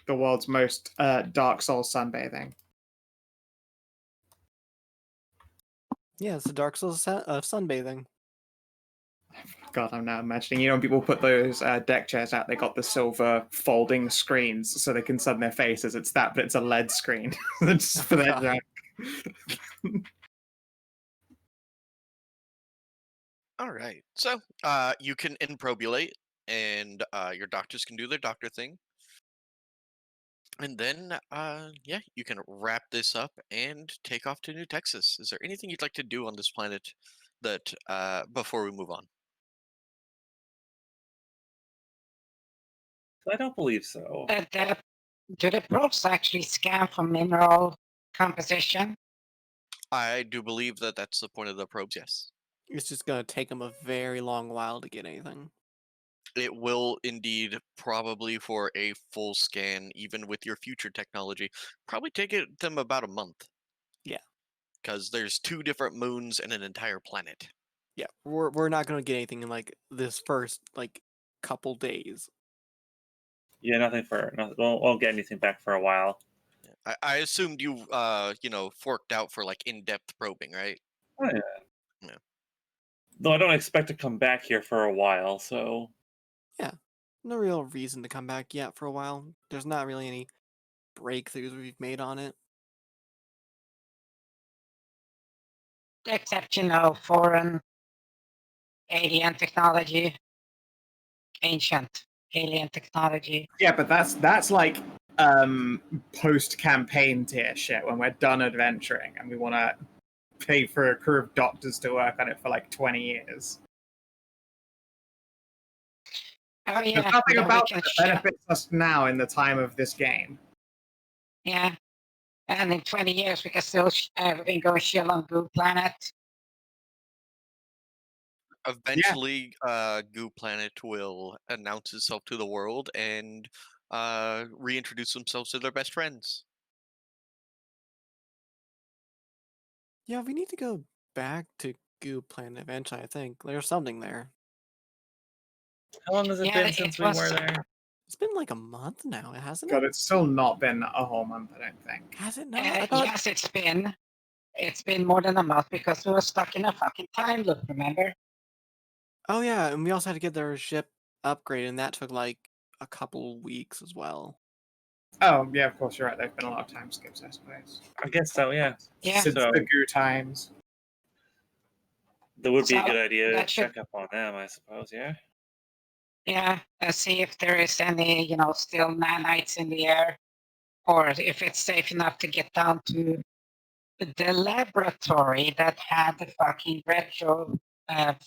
The world's most Dark Souls sunbathing. Yeah, it's the Dark Souls of sunbathing. God, I'm now imagining, when people put those deck chairs out, they got the silver folding screens so they can sun their faces. It's that, but it's a LED screen. Just for their God. junk. All right. So, you can improbulate, and your doctors can do their doctor thing. And then, yeah, you can wrap this up and take off to New Texas. Is there anything you'd like to do on this planet that, before we move on? I don't believe so. Do the probes actually scan for mineral composition? I do believe that that's the point of the probes, yes. It's just gonna take them a very long while to get anything. It will indeed, probably for a full scan, even with your future technology, probably take them about a month. Yeah. Because there's 2 different moons and an entire planet. Yeah, we're not gonna get anything in like this first like couple days. Yeah, nothing. Won't get anything back for a while. I assumed you, forked out for like in-depth probing, right? Oh, yeah. Yeah. Though I don't expect to come back here for a while, so No real reason to come back yet for a while. There's not really any breakthroughs we've made on it. Except, foreign alien technology, ancient alien technology. Yeah, but that's like post-campaign tier shit when we're done adventuring and we want to pay for a crew of doctors to work on it for like 20 years. Oh There's yeah, nothing then we about can it that benefits us now in the time of this game. yeah, and in 20 years we can still we can go chill on Goo Planet. Eventually, Goo Planet will announce itself to the world and reintroduce themselves to their best friends. Yeah, we need to go back to Goo Planet eventually, I think. There's something there. how long has it Yeah, been it since we was- were there? It's been like a month now, hasn't God, it? it's still not been a whole month, I don't think. Has it not? I thought... yes, it's been more than a month because we were stuck in a fucking time loop. Remember? Oh yeah, and we also had to get their ship upgraded, and that took like a couple weeks as well. Oh, yeah, of course, you're right. There's been a lot of time skips, I suppose. I guess so. Yeah. Yeah. Since So the Goo times. that would be a So, good idea to that should- check up on them, I suppose. Yeah. Yeah, see if there is any, still nanites in the air, or if it's safe enough to get down to the laboratory that had the fucking retro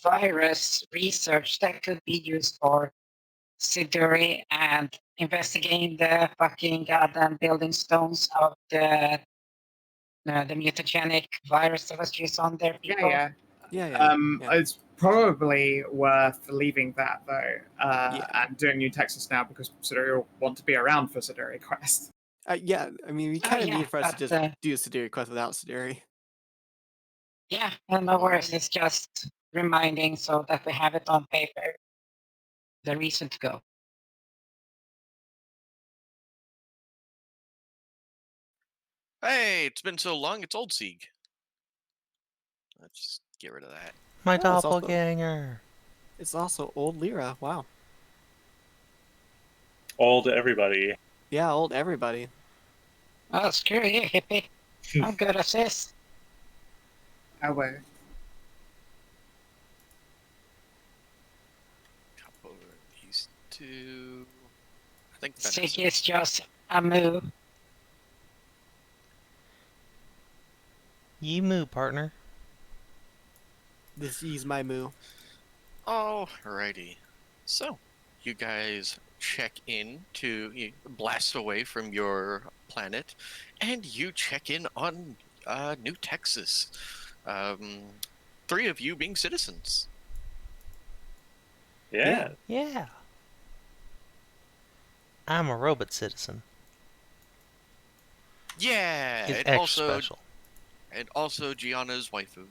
virus research that could be used for Siduri and investigating the fucking goddamn building stones of the mutagenic virus that was used on their people. Yeah. Yeah. It's probably worth leaving that, though, Yeah. and doing New Texas now because Siduri will want to be around for Siduri Quest. Yeah, I mean, we kind of yeah, need for us to but, just do a Siduri quest without Siduri. Yeah, and no worries. It's just reminding so that we have it on paper. The reason to go. Hey, it's been so long, it's old Sieg. Let's just get rid of that. My Oh, it's also- doppelganger. It's also old Lyra. Wow. Old everybody. Yeah, old everybody. Oh, screw you, hippie. I'm good at this. Oh, wait. Couple of these 2. I think Fenris. Sig is just a move. You move, partner. This is my moo. Alrighty. So, you guys check in to you blast away from your planet, and you check in on New Texas. 3 of you being citizens. Yeah. Yeah. I'm a robot citizen. Yeah, It's and extra also special. and also Gianna's waifu.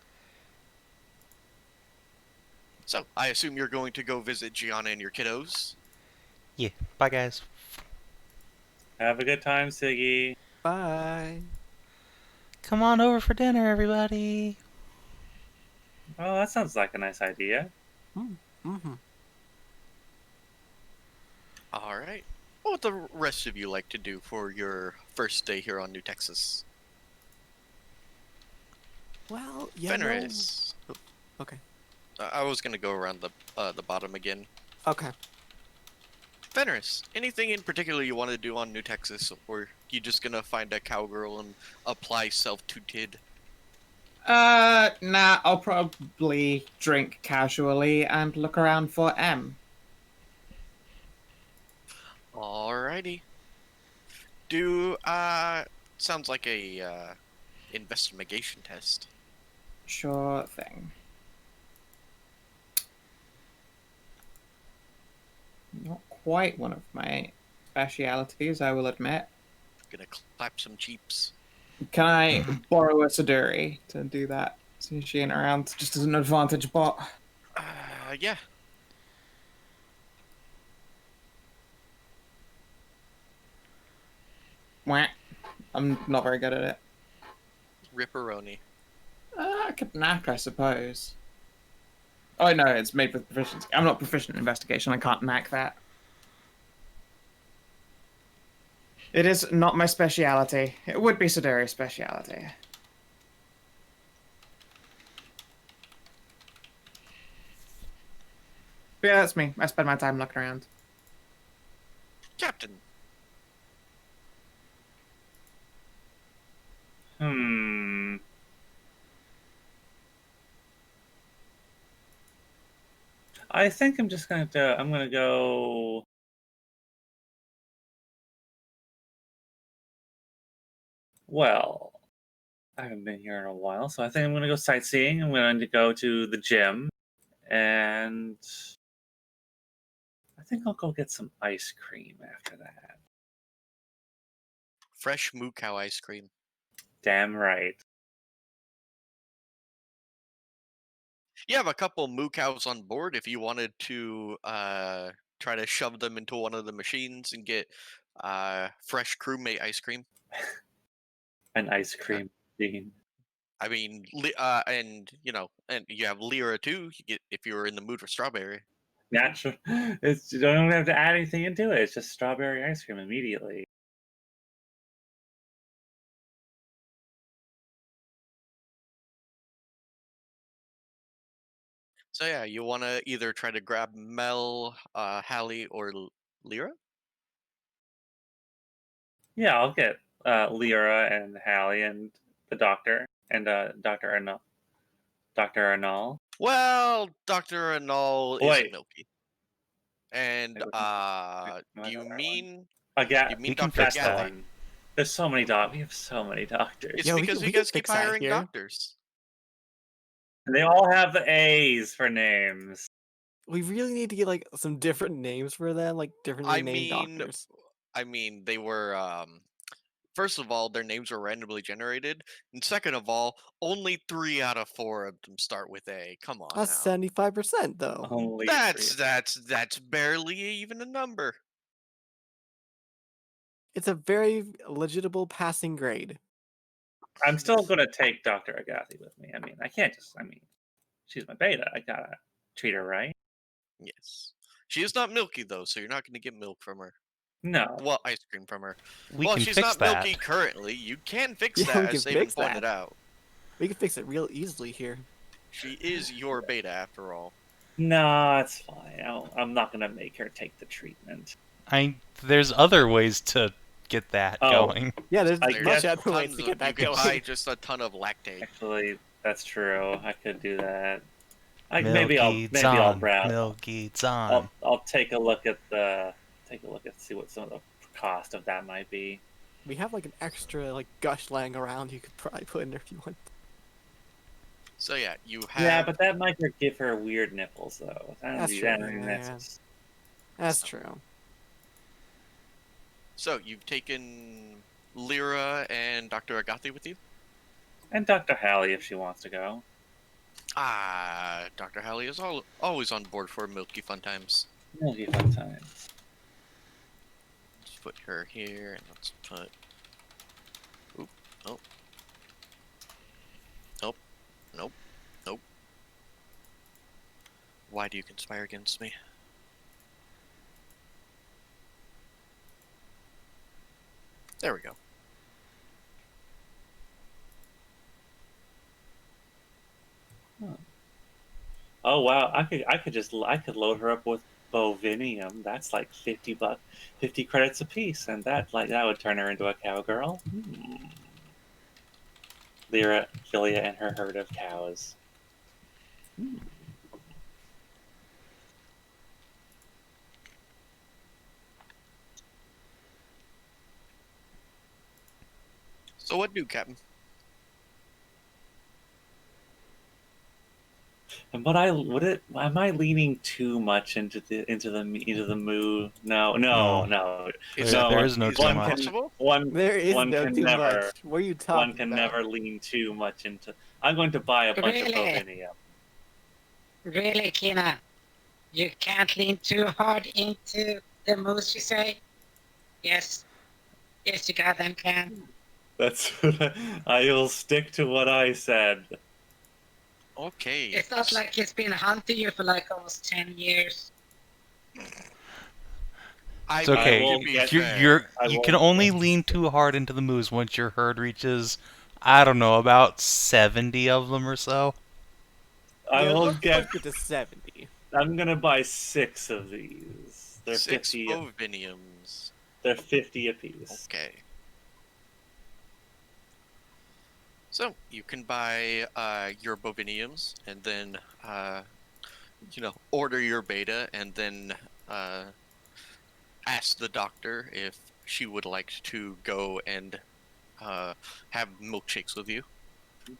So, I assume you're going to go visit Gianna and your kiddos. Yeah. Bye, guys. Have a good time, Siggy. Bye. Come on over for dinner, everybody. Oh, that sounds like a nice idea. Mm-hmm. Alright. What would the rest of you like to do for your first day here on New Texas? Well, yeah. Fenris. Okay. I was gonna go around the bottom again. Okay. Fenris, anything in particular you want to do on New Texas, or you just gonna find a cowgirl and apply self-tuted? Nah, I'll probably drink casually and look around for M. Alrighty. Sounds like a investigation test. Sure thing. Not quite one of my specialities, I will admit. Gonna clap some cheeps. Can I borrow a Siduri to do that? Since she ain't around, just as an advantage bot. Yeah. Wah. I'm not very good at it. Ripperoni. I could knack, I suppose. Oh no, it's made with proficiency. I'm not proficient in investigation. I can't knack that. It is not my speciality. It would be Siduri's speciality. But yeah, that's me. I spend my time looking around. Captain. I think I'm just I'm gonna go. Well, I haven't been here in a while, so I think I'm gonna go sightseeing. I'm going to go to the gym, and I think I'll go get some ice cream after that. Fresh moo cow ice cream. Damn right. You have a couple moo cows on board if you wanted to try to shove them into one of the machines and get fresh crewmate ice cream. An ice cream machine. I mean, and you have Lyra too. You get if you're in the mood for strawberry. Natural. You don't have to add anything into it. It's just strawberry ice cream immediately. So yeah, you want to either try to grab Mel, Hallie, or Lyra. Yeah, I'll get Lyra and Hallie and the doctor and Dr. Arnall. Dr. Arnall. Well, Dr. Anal isn't Wait. milky. And do you mean Agatha? We can Dr. fix that. Agatha? There's so many doctors. We have so many doctors. It's Yeah, we because can- you we can guys keep fix that hiring here. doctors. They all have the A's for names. We really need to get like some different names for them, like differently named doctors. I mean, they were first of all, their names were randomly generated, and second of all, only 3 out of 4 of them start with A. Come on That's now. 75% though. Only That's barely even a number. It's a very legitimate passing grade. I'm still gonna take Dr. Agatha with me. I mean, I can't just. I mean, she's my beta. I gotta treat her right. Yes. She is not milky though, so you're not going to get milk from her. No. Well, ice cream from her. We well, can she's fix not that. milky currently. You can fix Yeah, we that, can as Savin fix pointed that. out. We can fix it real easily here. She is your beta after all. No, it's fine. I'm not gonna make her take the treatment. There's other ways to get that Oh. going. Yeah, there's I much guess other ways Tons to of- get that you can buy going. just a ton of lactate. Actually, that's true. I could do that. Milky Maybe I'll browse. Milky Dzaan. I'll take a look at see what some of the cost of that might be. We have like an extra like gush laying around you could probably put in there if you want. So yeah, you have. Yeah, but that might give her weird nipples though. That's true, yeah. That's true. So you've taken Lyra and Dr. Agatha with you? And Dr. Hallie if she wants to go. Dr. Hallie is always on board for Milky Fun Times. Milky fun times. Let's put her here, and let's put. Oop! Nope. Nope. Nope. Nope. Why do you conspire against me? There we go. Oh wow, I could load her up with bovinium. That's like 50 credits a piece, and that would turn her into a cowgirl. Lyra, Philia, and her herd of cows. So what do, Captain? And am I leaning too much into the mood? No. Is There- that there one- is no is too that much. possible? There is one no can too never, much. What are you talking One can about? never lean too much into. I'm going to buy a bunch of Really? bovinium. Really, Kina? You can't lean too hard into the moose, you say? Yes. Yes, you goddamn can. That's I will stick to what I said. Okay. It's not like he's been hunting you for like almost 10 years. It's okay. will To be get- fair, You can only lean too hard into the moose once your herd reaches, I don't know, about 70 of them or so. I will let's get. push it to 70. I'm gonna buy 6 of these. They're 6 50. boviniums. They're 50 apiece. Okay. So you can buy your boviniums and then order your beta and then ask the doctor if she would like to go and have milkshakes with you.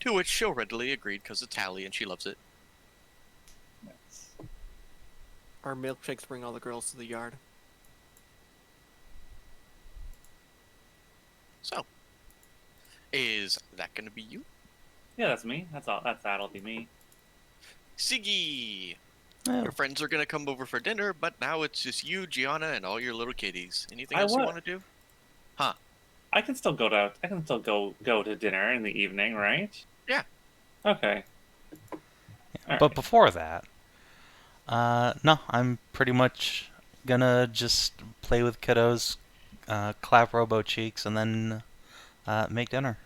To which she'll readily agree because it's Hallie and she loves it. Yes. Our milkshakes bring all the girls to the yard. So, is that going to be you? Yeah, that's me. That'll be me. Siggy! Oh. Your friends are going to come over for dinner, but now it's just you, Gianna, and all your little kitties. Anything I else you would. want to do? I can still go to dinner in the evening, right? Yeah. Okay. All But right. before that, no, I'm pretty much gonna just play with kiddos, clap robo cheeks, and then make dinner.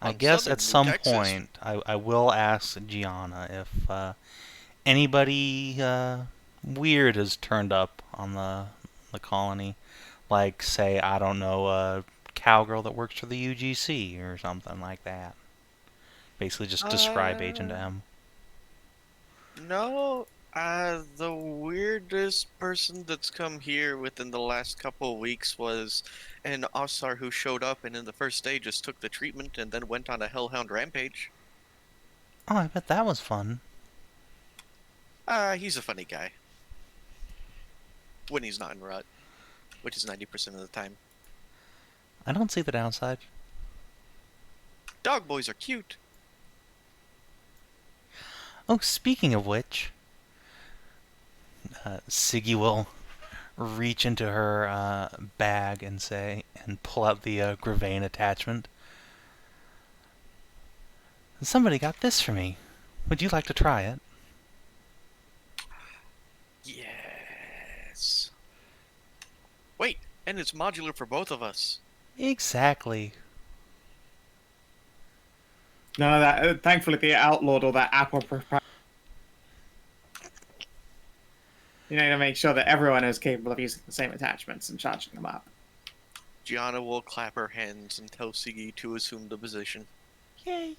I On guess Southern at New some Texas. point I will ask Gianna if anybody weird has turned up on the colony, like say I don't know a cowgirl that works for the UGC or something like that. Basically, just describe Agent M. No, the weirdest person that's come here within the last couple of weeks was an Osar who showed up and in the first day just took the treatment and then went on a Hellhound rampage. Oh, I bet that was fun. He's a funny guy. When he's not in rut, which is 90% of the time. I don't see the downside. Dog boys are cute. Oh, speaking of which, Siggy will reach into her bag and pull out the Gravane attachment. Somebody got this for me. Would you like to try it? Yes. Wait, and it's modular for both of us. Exactly. None of that. Thankfully, they outlawed all that Apple. You know, to make sure that everyone is capable of using the same attachments and charging them up. Gianna will clap her hands and tell Siggy to assume the position. Yay.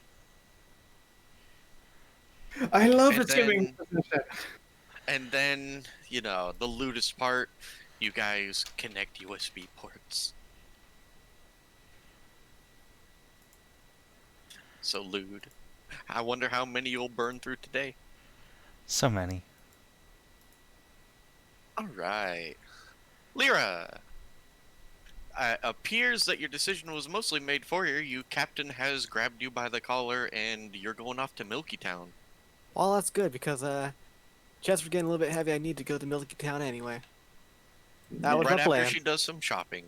I love And assuming position. And then, the lewdest part, you guys connect USB ports. So lewd. I wonder how many you'll burn through today. So many. Alright. Lyra! Appears that your decision was mostly made for you. Your captain has grabbed you by the collar and you're going off to Milky Town. Well, that's good because chests were getting a little bit heavy. I need to go to Milky Town anyway. That was Right my after plan. she does some shopping.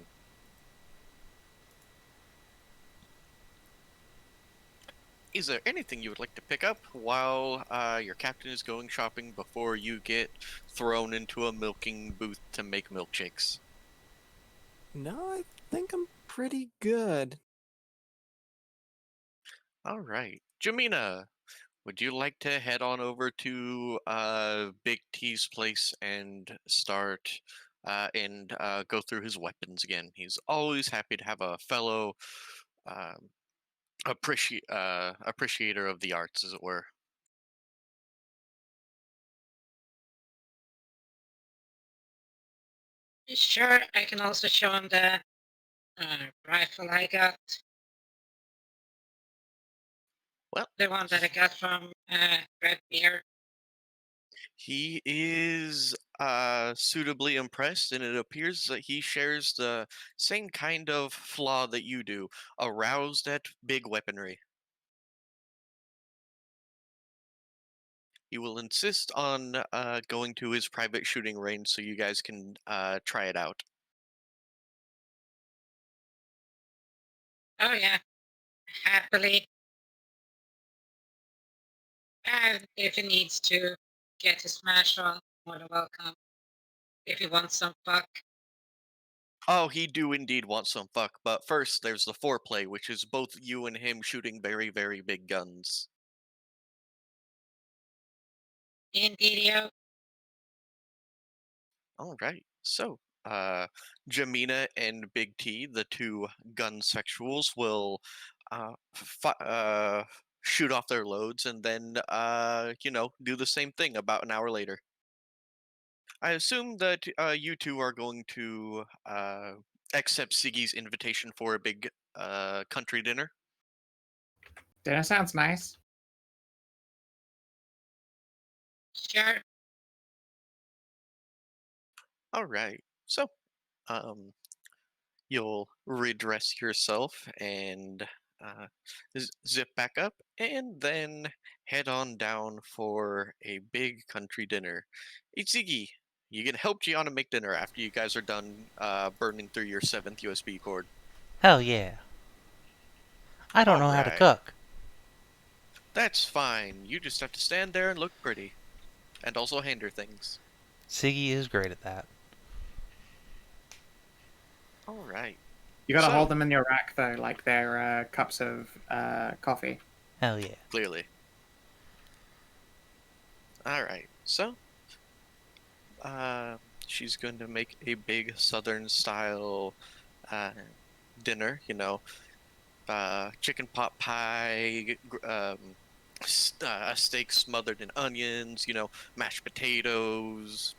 Is there anything you would like to pick up while your captain is going shopping before you get thrown into a milking booth to make milkshakes? No, I think I'm pretty good. Alright. Jamina, Would you like to head on over to Big T's place and start and go through his weapons again? He's always happy to have a fellow um, appreciator of the arts, as it were. Sure, I can also show him the rifle I got. Well, The one that I got from Red Bear. he is suitably impressed, and it appears that he shares the same kind of flaw that you do, aroused at big weaponry. He will insist on going to his private shooting range so you guys can try it out. Oh yeah, happily. And if he needs to get his smash on, more than welcome. If he wants some fuck. Oh, he do indeed want some fuck, but first there's the foreplay, which is both you and him shooting very, very big guns. Indeedio. All right, so Jamina and Big T, the two gun sexuals, will shoot off their loads and then do the same thing about an hour later. I assume that you two are going to accept Siggy's invitation for a big country dinner. Dinner sounds nice. Sure. All right, so um, you'll redress yourself and zip back up, and then head on down for a big country dinner. Hey, Ziggy, you can help Gianna make dinner after you guys are done burning through your 7th USB cord. Hell yeah. I don't know how to Alright. cook. That's fine. You just have to stand there and look pretty. And also hand her things. Siggy is great at that. You Alright. gotta So- hold them in your rack though, like they're cups of coffee. Hell yeah. Clearly. Alright, so she's going to make a big southern style dinner, chicken pot pie, a steak smothered in onions, mashed potatoes,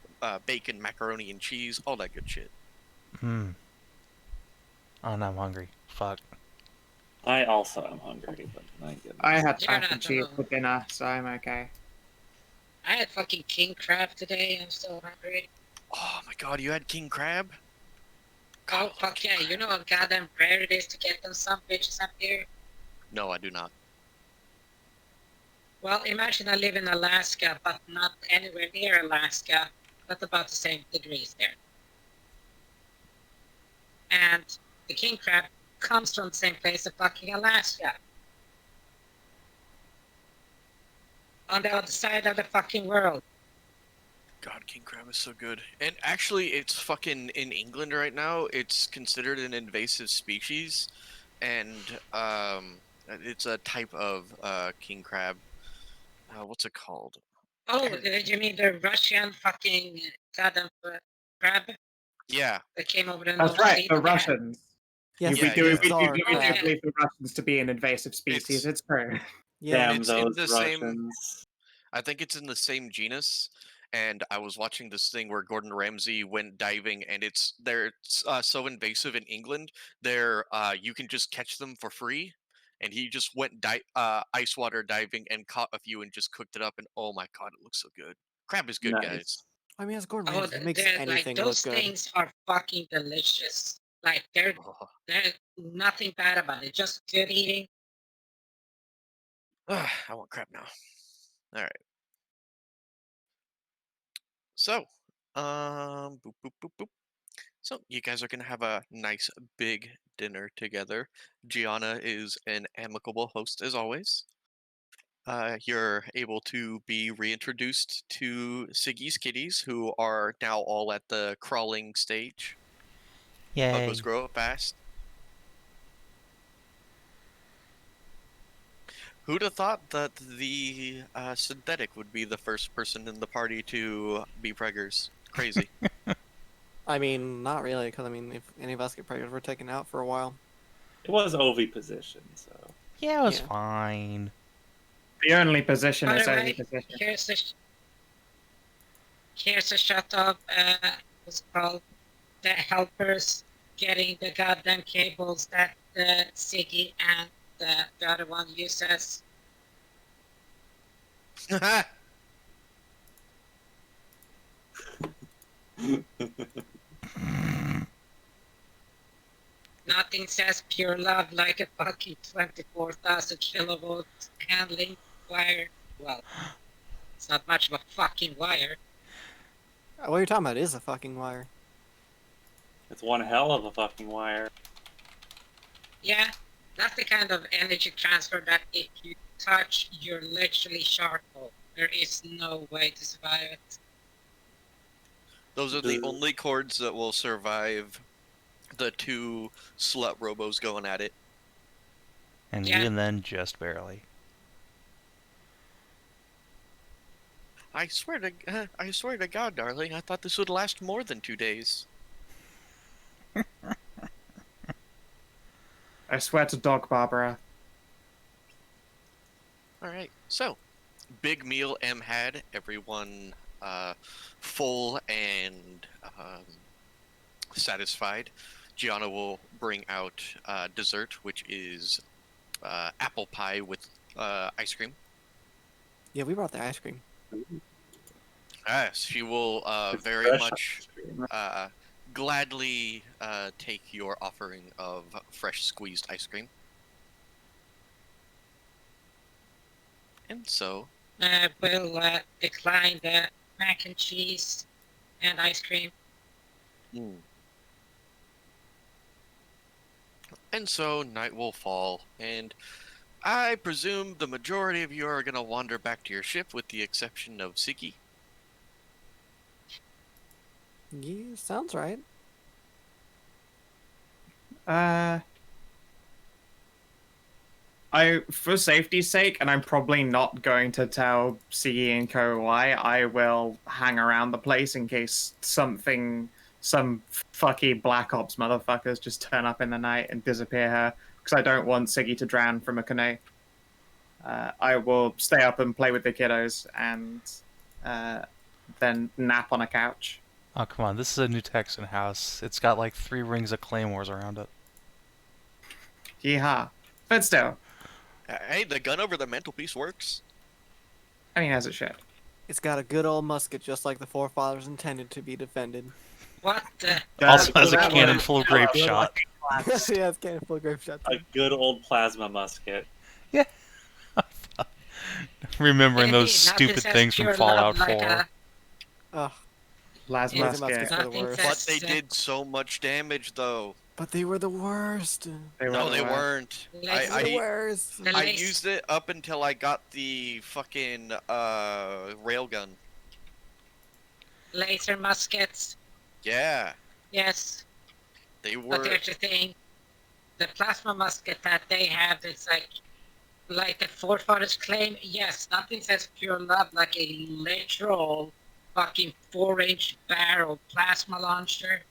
bacon, macaroni and cheese, all that good shit. Hmm. Oh, now I'm hungry. Fuck. I also am hungry, but my goodness. I had You're mac not and cheese alone. for dinner, so I'm okay. I had fucking king crab today. I'm so hungry. Oh my god, you had king crab? God, I Oh love fuck king yeah! crab. You know how goddamn rare it is to get them some bitches up here. No, I do not. Well, imagine I live in Alaska, but not anywhere near Alaska, but about the same degrees there. And the king crab comes from the same place as fucking Alaska. On the other side of the fucking world. God, king crab is so good. And actually, it's fucking in England right now. It's considered an invasive species, and it's a type of king crab. What's it called? Oh, you mean the Russian fucking goddamn crab Yeah, that came over the That's North right, Sea? the Yeah. Russians. Yes, Yeah, we do, yeah. we do, Czar we do crab. believe the Russians to be an invasive species. It's true. Yeah. Damn It's in those the same- Russians. I think it's in the same genus. And I was watching this thing where Gordon Ramsay went diving, and they're so invasive in England. You can just catch them for free, and he just went ice water diving and caught a few and just cooked it up. And oh my god, it looks so good. Crab is good, Nice. guys. I mean, as Gordon Oh, Ramsay, he makes they're like anything those look good. things are fucking delicious. Like there's Oh. nothing bad about it. Just good eating. I want crab now. All right. So, boop, boop, boop, boop. So you guys are gonna have a nice big dinner together. Gianna is an amicable host as always. You're able to be reintroduced to Siggy's kitties, who are now all at the crawling stage. Yay. Puggos grow up fast. Who'd have thought that the synthetic would be the first person in the party to be preggers? Crazy. I mean, not really, because I mean, if any of us get pregnant, we're taken out for a while. It was OV position, so. Yeah, it was Yeah. fine. The only position By is the only way, position. here's a shot of what's called the helpers getting the goddamn cables that Siggy and the other one uses. Nothing says pure love like a fucking 24,000 kilovolt handling wire. Well, it's not much of a fucking wire. What you're talking about is a fucking wire. It's one hell of a fucking wire. Yeah, that's the kind of energy transfer that if you touch, you're literally charcoal. There is no way to survive it. Those are the only cords that will survive the two slut robos going at it. And Yeah. even then, just barely. I swear to God, darling, I thought this would last more than 2 days. I swear to dog, Barbara. Alright, so, big meal M had, everyone full and satisfied. Gianna will bring out dessert, which is apple pie with ice cream. Yeah, we brought the ice cream. Yes, she will It's very fresh much ice cream. gladly take your offering of fresh squeezed ice cream. And so, Will decline the mac and cheese and ice cream. And so night will fall, and I presume the majority of you are going to wander back to your ship with the exception of Siki. Yeah, sounds right. For safety's sake, and I'm probably not going to tell CE and Co why, I will hang around the place in case some fucky Black Ops motherfuckers just turn up in the night and disappear her, because I don't want Siggy to drown from a canoe. I will stay up and play with the kiddos, and then nap on a couch. Oh, come on. This is a New Texan house. It's got like 3 rings of claymores around it. Yeehaw. But still, Hey, the gun over the mantelpiece works. I mean, as it should. It's got a good old musket, just like the forefathers intended to be defended. What the? Also has a that cannon was- full of grape good. shot. Yeah, it's kind of full grape shot. A good old plasma musket. Remembering those Nothing stupid says things from pure Fallout love like 4. Ugh, Laser Yeah, laser musket. muskets are the Nothing worst. says- But they did so much damage, though. But they were the worst. No, they were. weren't. Laser- The I worst. The I laser- used it up until I got the fucking railgun. Laser muskets. Yeah, Yes. they But were. here's the thing. The plasma musket that they have, it's like the forefathers claim, yes, nothing says pure love like a literal fucking 4-inch barrel plasma launcher.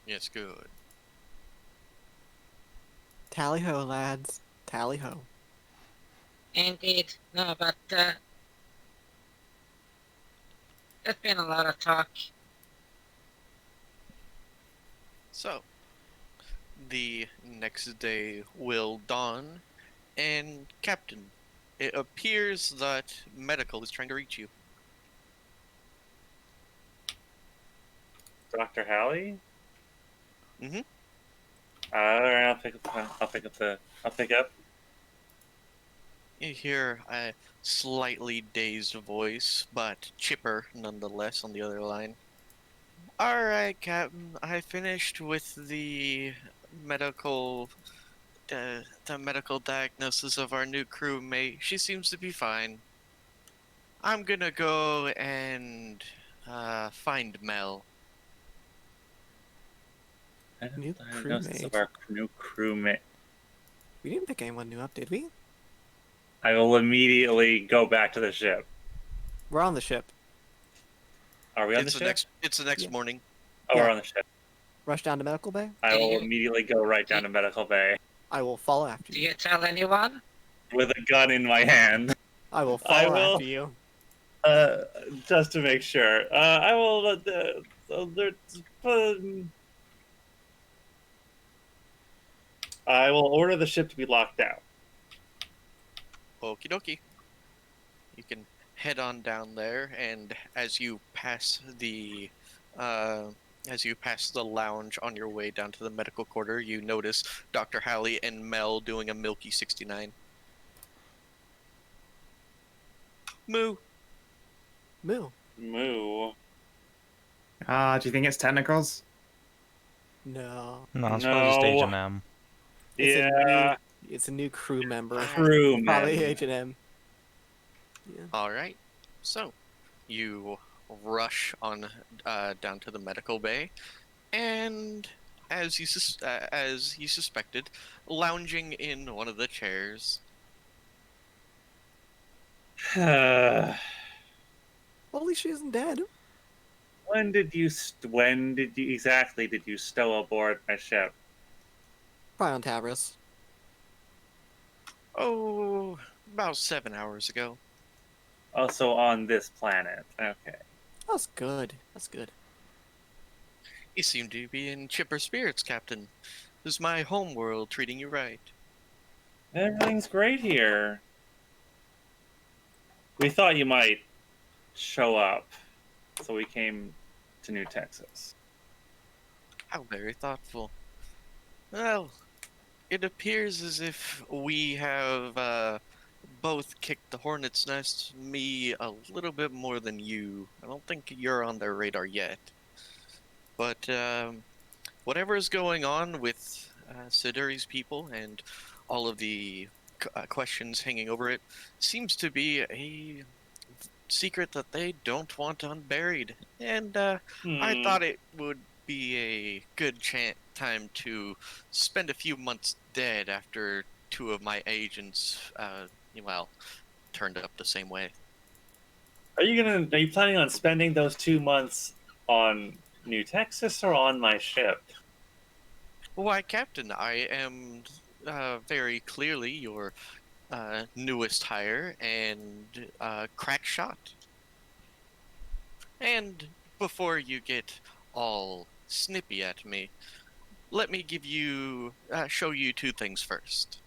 Yes, good. Tally ho, lads. Tally ho. Indeed. No, but there's been a lot of talk. So, the next day will dawn, and Captain, it appears that medical is trying to reach you. Dr. Hallie? Mhm. Alright, I'll pick up. You hear a slightly dazed voice, but chipper nonetheless on the other line. Alright, Captain, I finished with the medical diagnosis of our new crewmate. She seems to be fine. I'm gonna go and find Mel. New Diagnosis of crewmate. our new crewmate. We didn't pick anyone new up, did we? I will immediately go back to the ship. We're on the ship. Are we on It's the the ship? next. It's the next Yeah. morning. Oh, we're Yeah. on the ship. Rush down to medical bay. I will you- immediately go right down to medical bay I will follow after Do you. you tell anyone? with a gun in my hand. I will I follow will. after you. Just to make sure. I will. I will order the ship to be locked down. Okie dokie. You can head on down there, and as you pass the lounge on your way down to the medical quarter, you notice Dr. Hallie and Mel doing a Milky 69. Moo. Moo. Moo. Do you think it's tentacles? No. No, it's probably just No. H&M. Yeah. It's a new crew member. Crewman. Probably H&M. Yeah. All right. So, you rush on down to the medical bay, and as you suspected, lounging in one of the chairs. Hopefully she isn't dead. When did you exactly did you stow aboard my ship? Probably on Tavris. Oh, about 7 hours ago. Also on this planet. Okay. That's good. That's good. You seem to be in chipper spirits, Captain. Is my home world treating you right? Everything's great here. We thought you might show up, so we came to New Texas. How very thoughtful. Well, it appears as if we have both kicked the hornet's nest, me a little bit more than you. I don't think you're on their radar yet. But whatever is going on with Siduri's people and all of the questions hanging over it seems to be a secret that they don't want unburied. And I thought it would be a good time to spend a few months dead after two of my agents, turned up the same way. Are you planning on spending those 2 months on New Texas or on my ship? Why, Captain, I am very clearly your newest hire and crack shot. And before you get all snippy at me, let me show you two things first.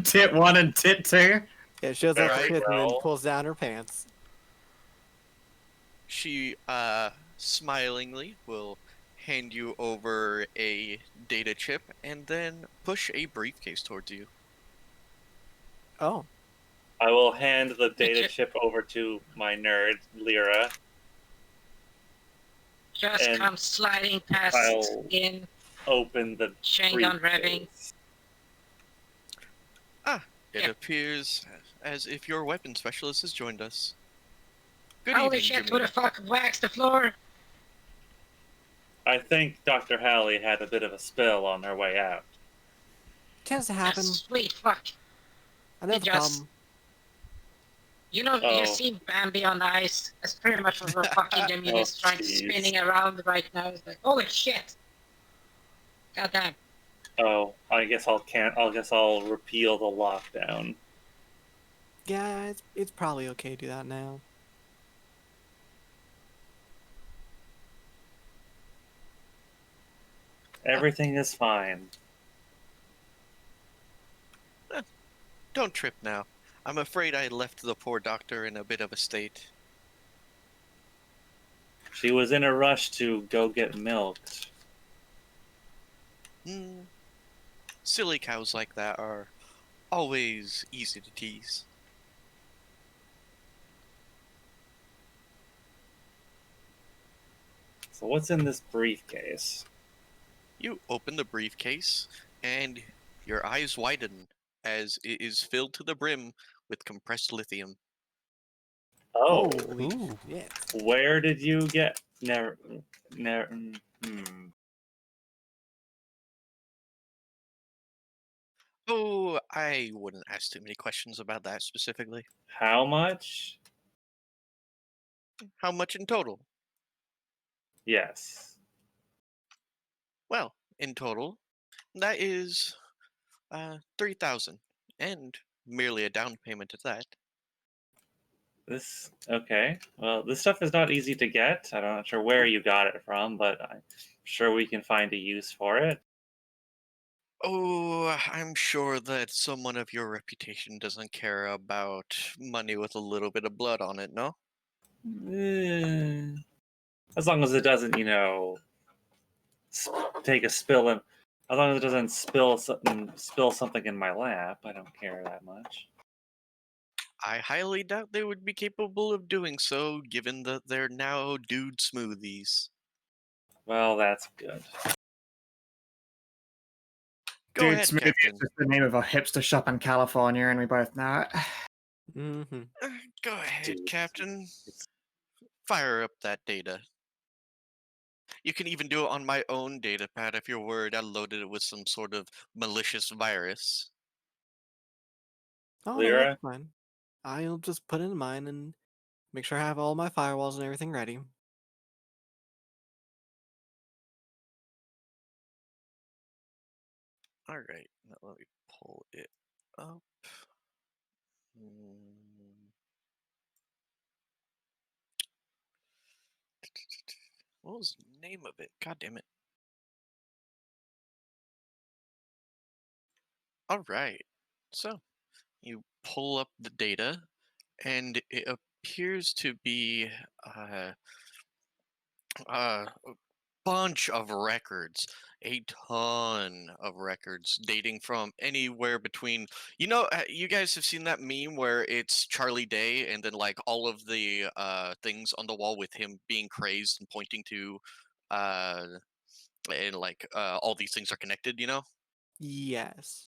Tit 1 and Tit 2? Yeah, she shows up Right, her tit and then well. pulls down her pants. She smilingly will hand you over a data chip and then push a briefcase towards you. Oh. I will hand the data chip- chip over to my nerd, Lyra. Just And come sliding past I'll in, open the chain gun revving. briefcase. It Yeah. appears as if your weapon specialist has joined us. Good Holy evening, shit, Jamina. who the fuck waxed the floor? I think Dr. Hallie had a bit of a spill on her way out. Tends to happen. Sweet fuck. I know It the just- problem. You know, Oh. you see Bambi on the ice. That's pretty much what we're fucking Jamina is trying to jeez. spinning around right now. It's like, holy shit. Goddamn. Oh, I guess I'll repeal the lockdown. Yeah, it's probably okay to do that now. Everything is fine. Don't trip now. I'm afraid I left the poor doctor in a bit of a state. She was in a rush to go get milked. Silly cows like that are always easy to tease. So what's in this briefcase? You open the briefcase, and your eyes widen as it is filled to the brim with compressed lithium. Oh, Holy Ooh. shit. where did you get? Never. Hmm. Oh, I wouldn't ask too many questions about that specifically. How much? How much in total? Yes. Well, in total, that is 3,000, and merely a down payment at that. This okay. Well, this stuff is not easy to get. I'm not sure where you got it from, but I'm sure we can find a use for it. Oh, I'm sure that someone of your reputation doesn't care about money with a little bit of blood on it, no? Eh, As long as it doesn't, take a spill in. As long as it doesn't spill something in my lap, I don't care that much. I highly doubt they would be capable of doing so, given that they're now dude smoothies. Well, that's good. Go Dude, ahead, Smoothie is Captain. just the name of a hipster shop in California, and we both know it. Mm-hmm. Go ahead, Dude. Captain. Fire up that data. You can even do it on my own data pad if you're worried I loaded it with some sort of malicious virus. Oh, no, Lyra? that's fine. I'll just put it in mine and make sure I have all my firewalls and everything ready. Alright, now let me pull it up. Hmm. What was the name of it? God damn it. Alright, so you pull up the data, and it appears to be uh, a bunch of records, a ton of records dating from anywhere between, you guys have seen that meme where it's Charlie Day and then like all of the things on the wall with him being crazed and pointing to uh and like all these things are connected, you know? Yes.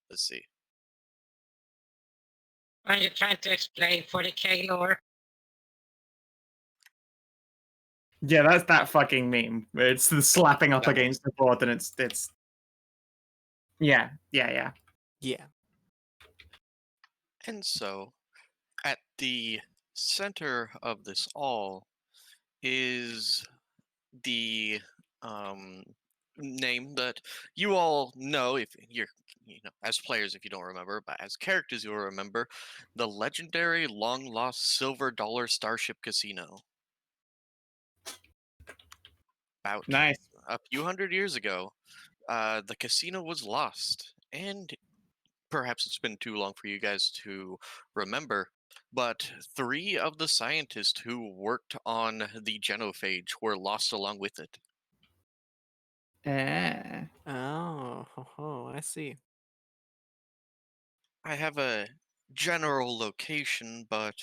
Let's see. Are you trying to explain 40k lore? Yeah, that's that fucking meme. It's the slapping up That one. against the board, and it's. Yeah. Yeah. And so at the center of this all is the um, name that you all know if you're, as players, if you don't remember, but as characters, you'll remember the legendary long lost silver dollar starship casino. About Nice. a few hundred years ago, the casino was lost, and perhaps it's been too long for you guys to remember, but three of the scientists who worked on the genophage were lost along with it. Oh, I see. I have a general location, but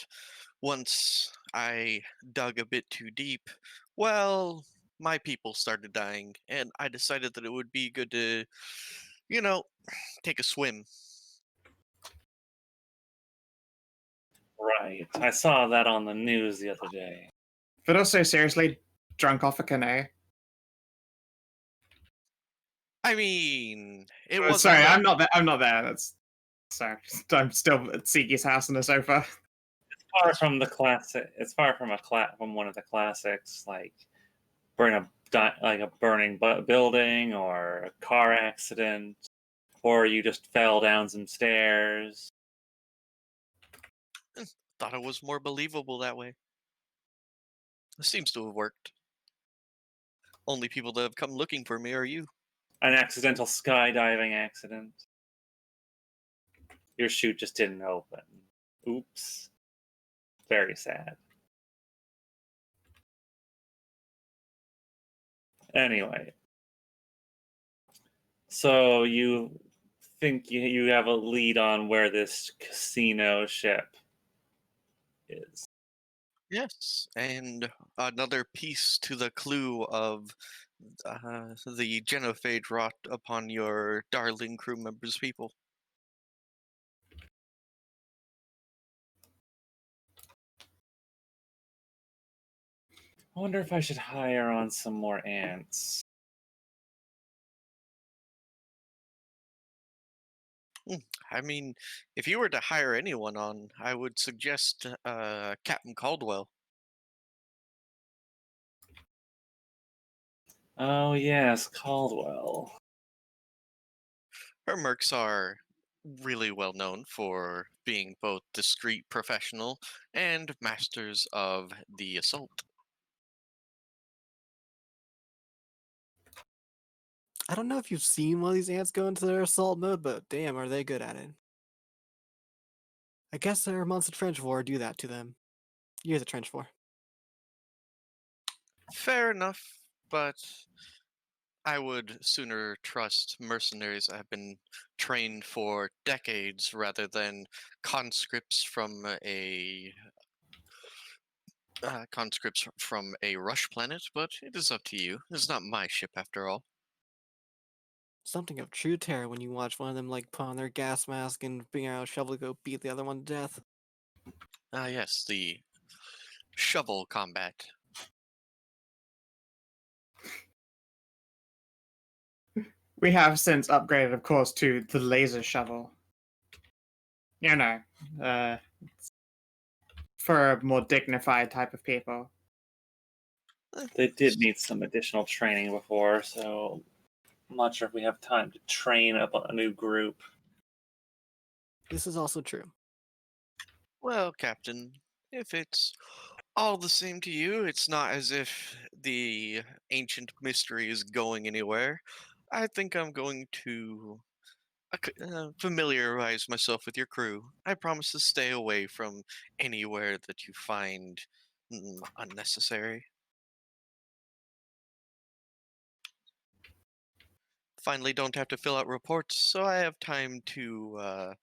once I dug a bit too deep, well, my people started dying, and I decided that it would be good to, you know, take a swim. Right. I saw that on the news the other day. But also, seriously, drunk off a canoe. I mean, it Oh, wasn't sorry, like I'm not there. I'm not there. That's sorry. I'm still at Sigi's house on the sofa. Far from the classic. It's far from from one of the classics, like like a burning building or a car accident, or you just fell down some stairs. thought it was more believable that way. It seems to have worked. Only people that have come looking for me are you. An accidental skydiving accident. Your chute just didn't open. Oops. Very sad. Anyway, so you think you have a lead on where this casino ship is? Yes, and another piece to the clue of the genophage wrought upon your darling crew members' people. I wonder if I should hire on some more ants. I mean, if you were to hire anyone on, I would suggest Captain Caldwell. Oh yes, Caldwell. Her mercs are really well known for being both discreet professional and masters of the assault. I don't know if you've seen one of these ants go into their assault mode, but damn, are they good at it. I guess their months of trench war do that to them. Years of trench war. Fair enough, but I would sooner trust mercenaries that have been trained for decades rather than conscripts from a rush planet. But it is up to you. It's not my ship after all. Something of true terror when you watch one of them like put on their gas mask and bring out a shovel to go beat the other one to death. Ah, yes, the shovel combat. We have since upgraded, of course, to the laser shovel. You know, uh, for a more dignified type of people. They did need some additional training before, so I'm not sure if we have time to train up a new group. This is also true. Well, Captain, if it's all the same to you, it's not as if the ancient mystery is going anywhere. I think I'm going to familiarize myself with your crew. I promise to stay away from anywhere that you find unnecessary. Finally, don't have to fill out reports, so I have time to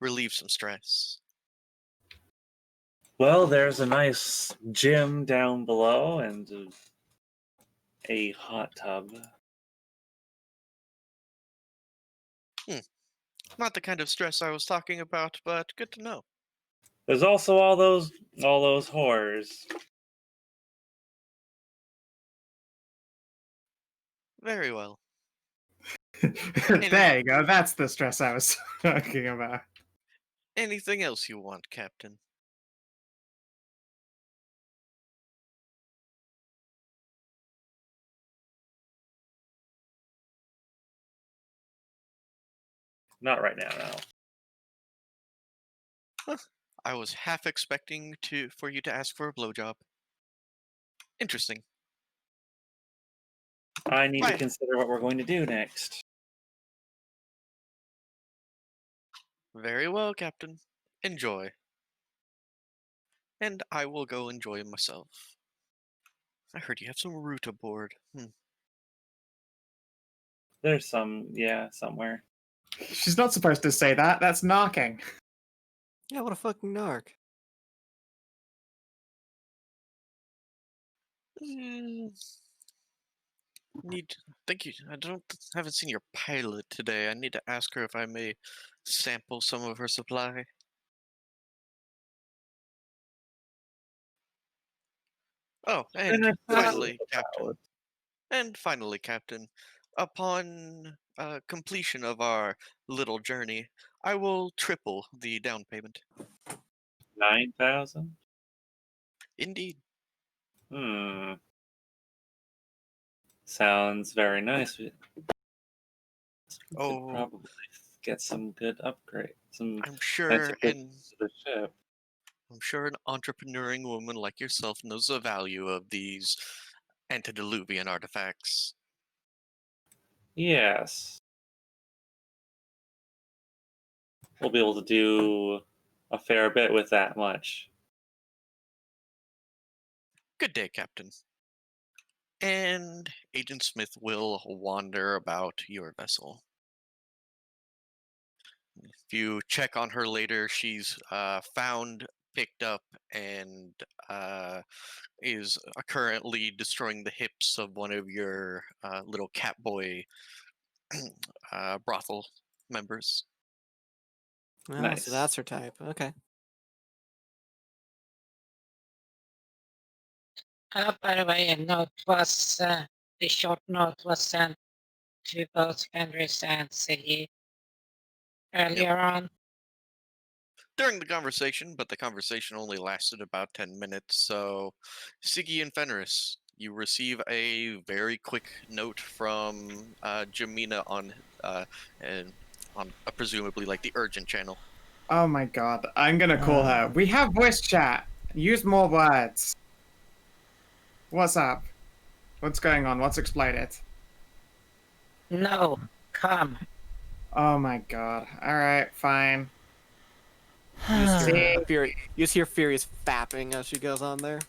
relieve some stress. Well, there's a nice gym down below and a hot tub. Not the kind of stress I was talking about, but good to know. There's also all those horrors. Very well. There you go. That's the stress I was talking about. Anything else you want, Captain? Not right now, no. I was half expecting for you to ask for a blowjob. Interesting. I need to Bye. consider what we're going to do next. Very well, Captain. Enjoy. And I will go enjoy myself. I heard you have some root aboard. There's some, yeah, somewhere. She's not supposed to say that. That's knocking. Yeah, what a fucking narc. Thank you. Haven't seen your pilot today. I need to ask her if I may sample some of her supply. Oh, And and I finally, Captain. And finally, Captain, upon completion of our little journey, I will triple the down payment. 9,000? Indeed. Sounds very nice. We could Oh, probably get some good upgrade. Some I'm nice sure, upgrades to the ship. I'm sure an entrepreneuring woman like yourself knows the value of these antediluvian artifacts. Yes. We'll be able to do a fair bit with that much. Good day, Captain. And Agent Smith will wander about your vessel. If you check on her later, she's found, picked up, and is currently destroying the hips of one of your little catboy brothel members. Oh, Nice. so that's her type. Okay. By the way, the short note was sent to both Fenris and Siggy earlier on. During the conversation, but the conversation only lasted about 10 minutes, so Siggy and Fenris, you receive a very quick note from Jamina and on presumably like the urgent channel. Oh my god, I'm gonna call her. We have voice chat. Use more words. What's up? What's going on? What's exploded? No, come. Oh my god. Alright, fine. You just hear, See? Fury, you just hear Furious fapping as she goes on there.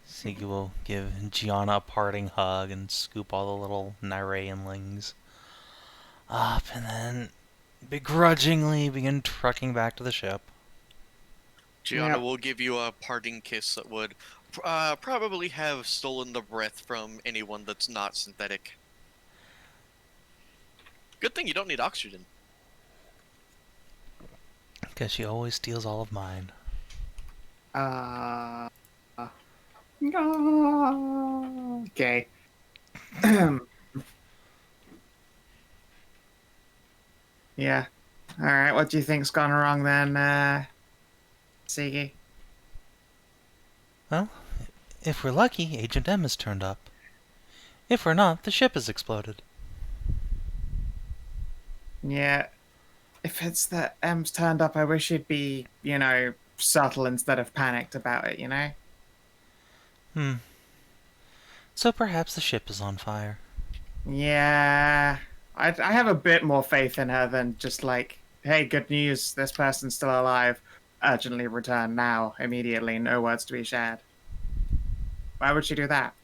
Siggy will give Gianna a parting hug and scoop all the little Nyraeanlings up, and then begrudgingly begin trucking back to the ship. Gianna Yep. will give you a parting kiss that would probably have stolen the breath from anyone that's not synthetic. Good thing you don't need oxygen. Because she always steals all of mine. Okay. Yeah. Alright, what do you think's gone wrong then, Siggy? Well, if we're lucky, Agent M has turned up. If we're not, the ship has exploded. Yeah. If it's that M's turned up, I wish he'd be, subtle instead of panicked about it, you know? So perhaps the ship is on fire. Yeah. I have a bit more faith in her than just like, hey, good news, this person's still alive. Urgently return now, immediately, no words to be shared. Why would she do that?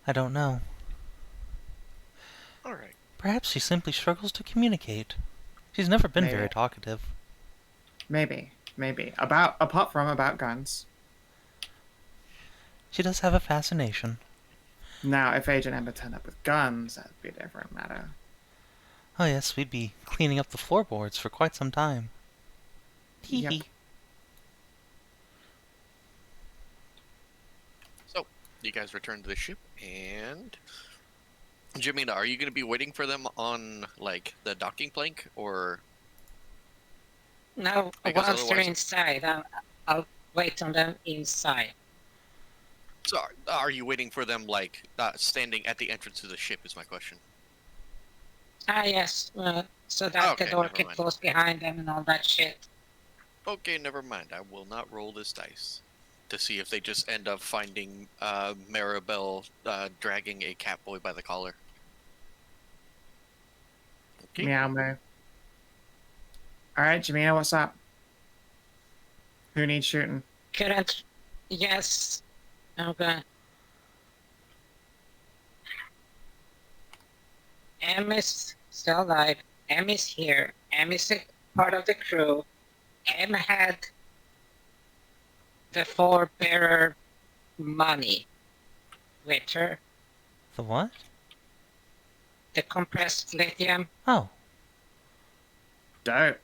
I don't know. Alright. Perhaps she simply struggles to communicate. She's never been Maybe. very talkative. Maybe. Apart from about guns. She does have a fascination. Now, if Agent Ember turned up with guns, that'd be a different matter. Oh yes, we'd be cleaning up the floorboards for quite some time. Hee hee. Yep. So, you guys return to the ship, and Jamina, are you going to be waiting for them on, like, the docking plank, or... No, Because once they're otherwise- inside, I'll wait on them inside. So, are you waiting for them, like, standing at the entrance to the ship, is my question. Yes, so that Okay, the door never can mind. close behind them and all that shit. Okay, never mind. I will not roll this dice to see if they just end up finding Maribel dragging a catboy by the collar. Okay. Meow moo. Alright, Jamina, what's up? Who needs shooting? Yes. Okay. M is still alive. M is here. M is a part of the crew. M had the forebearer money with her. The what? The compressed lithium. Oh, Dope.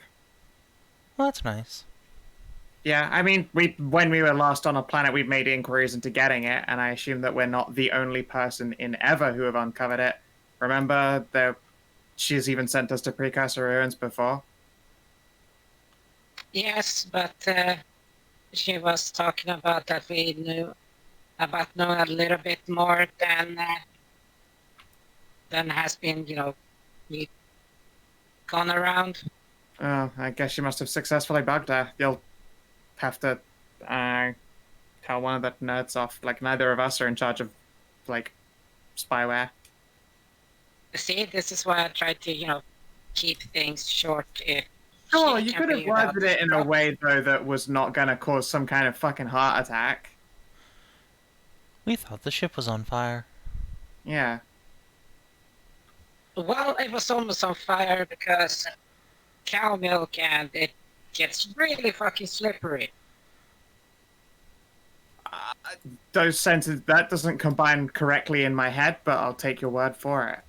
well that's nice. Yeah, I mean, when we were last on a planet, we made inquiries into getting it, and I assume that we're not the only person in ever who have uncovered it. Remember, she's even sent us to Precursor Ruins before? Yes, but she was talking about that we knew about knowing a little bit more than has been, we gone around. Oh, I guess she must have successfully bugged her. You'll have to tell one of the nerds off. Like, neither of us are in charge of, like, spyware. See, this is why I try to, keep things short. If Oh, she you can could have figure out worded it in a stuff. way, though, that was not going to cause some kind of fucking heart attack. We thought the ship was on fire. Yeah. Well, it was almost on fire because cow milk and it gets really fucking slippery. Those sentences, that doesn't combine correctly in my head, but I'll take your word for it.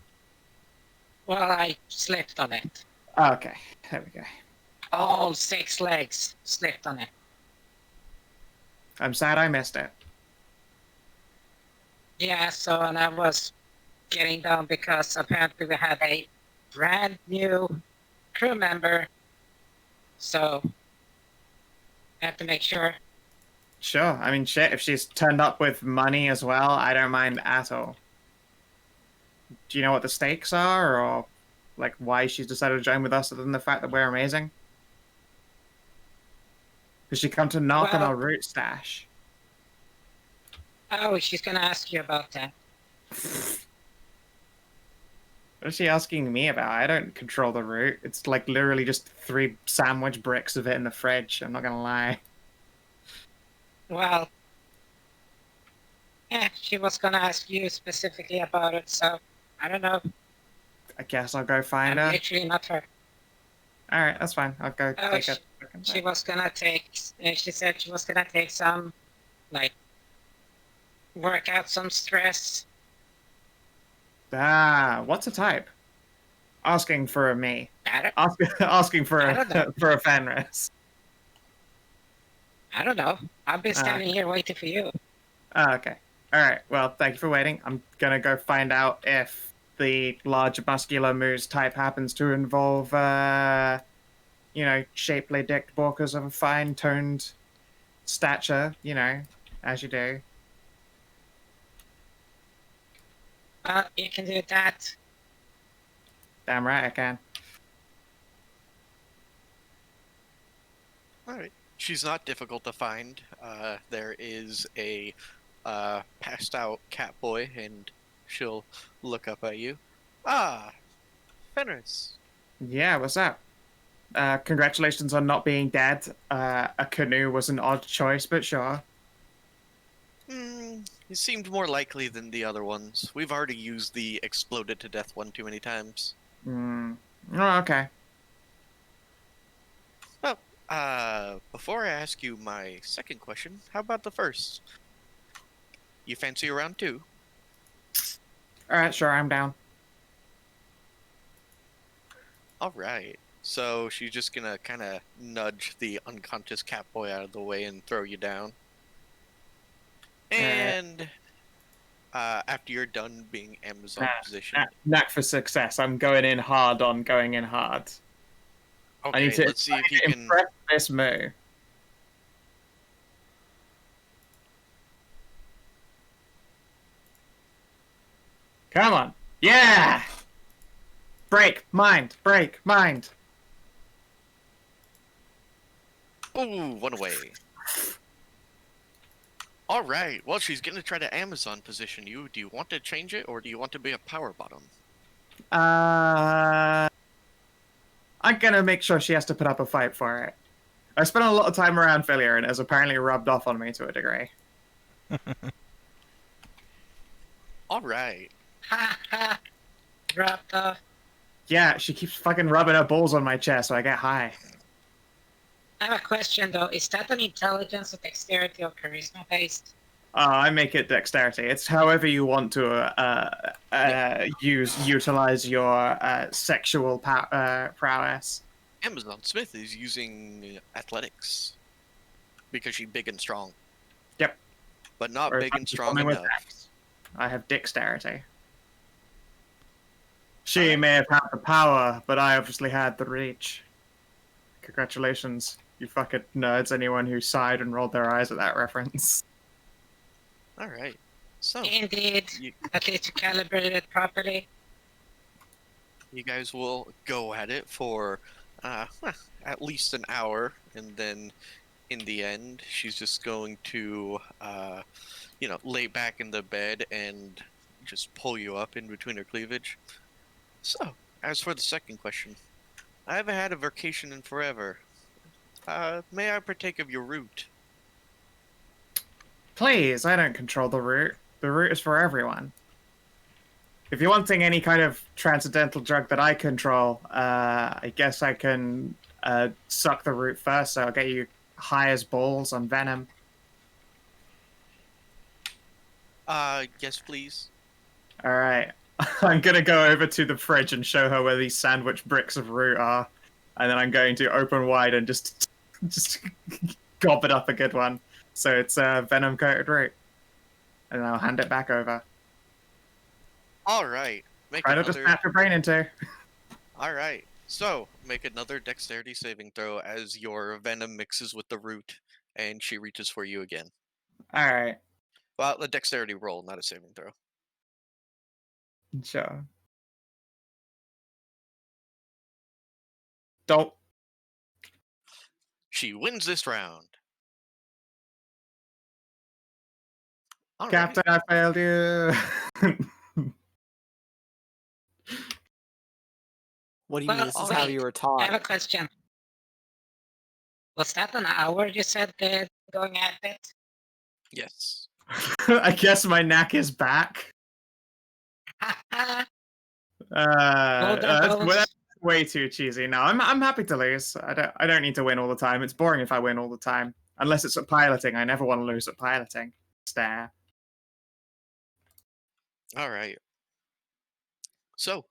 Well, I slipped on it. Okay, there we go. All 6 legs slipped on it. I'm sad I missed it. Yeah, so and I was getting down because apparently we had a brand new crew member. So I have to make sure. Sure. I mean, shit, if she's turned up with money as well, I don't mind at all. Do you know what the stakes are, or like why she's decided to join with us other than the fact that we're amazing? Does she come to knock on Well- our root stash? Oh, she's gonna ask you about that. What is she asking me about? I don't control the root. It's like literally just 3 sandwich bricks of it in the fridge. I'm not gonna lie. Well, yeah, she was gonna ask you specifically about it, so I don't know. I guess I'll go find I'm her. literally not her. All right, that's fine. I'll go Oh, take a. She was gonna take. She said she was gonna take some, like, work out some stress. Ah, what's a type? Asking for a me. Asking for I don't a know. for a Fenris. I don't know. I've been Ah. standing here waiting for you. Oh, okay. All right. Well, thank you for waiting. I'm gonna go find out if the large muscular moose type happens to involve, shapely dicked walkers of a fine-toned stature. As you do. You can do that. Damn right I can. All right. She's not difficult to find. There is a passed out cat boy, and she'll look up at you. Ah, Fenris. Yeah. What's up? Congratulations on not being dead. A canoe was an odd choice, but sure. It seemed more likely than the other ones. We've already used the exploded to death one too many times. Oh, okay. Well, before I ask you my second question, how about the first? You fancy a round 2? All right, sure, I'm down. All right. So she's just gonna kind of nudge the unconscious cat boy out of the way and throw you down. And after you're done being Amazon position, Knack for success. I'm going in hard on going in hard. I okay, need to, let's see if you can. impress this moo. Come on. Yeah! Break, mind, break, mind. Ooh, one away. All right. Well, she's gonna try to Amazon position you. Do you want to change it, or do you want to be a power bottom? I'm gonna make sure she has to put up a fight for it. I spent a lot of time around Philia, and it has apparently rubbed off on me to a degree. All right. Ha ha. Dropped off. Yeah, she keeps fucking rubbing her balls on my chest, so I get high. I have a question though. Is that an intelligence or dexterity or charisma based? I make it dexterity. It's however you want to utilize your sexual prowess. Amazon Smith is using athletics because she's big and strong. Yep. But not Whereas big I'm and strong performing with enough. dex. I have dexterity. She may have had the power, but I obviously had the reach. Congratulations, you fucking nerds, anyone who sighed and rolled their eyes at that reference. All right. So Indeed. you, At least you calibrated it properly. you guys will go at it for at least an hour, and then in the end, she's just going to, lay back in the bed and just pull you up in between her cleavage. So, as for the second question, I haven't had a vacation in forever. May I partake of your root? Please, I don't control the root. The root is for everyone. If you're wanting any kind of transcendental drug that I control, I guess I can suck the root first, so I'll get you high as balls on venom. Yes, please. Alright. I'm gonna go over to the fridge and show her where these sandwich bricks of root are. And then I'm going to open wide and just gob it up a good one. So it's a venom coated root. And I'll hand it back over. All right. Make Try not to another. snap your brain into. All right. So make another dexterity saving throw as your venom mixes with the root, and she reaches for you again. Alright. Well, a dexterity roll, not a saving throw. Sure. Don't. She wins this round. All right. Captain, I failed you. What do you Well, mean? This is alright. how you were I have a taught. question. Was that an hour you said they're going at it? Yes. I guess my knack is back. That's way too cheesy. No, I'm happy to lose. I don't need to win all the time. It's boring if I win all the time. Unless it's at piloting. I never want to lose at piloting. Stare. All right. So,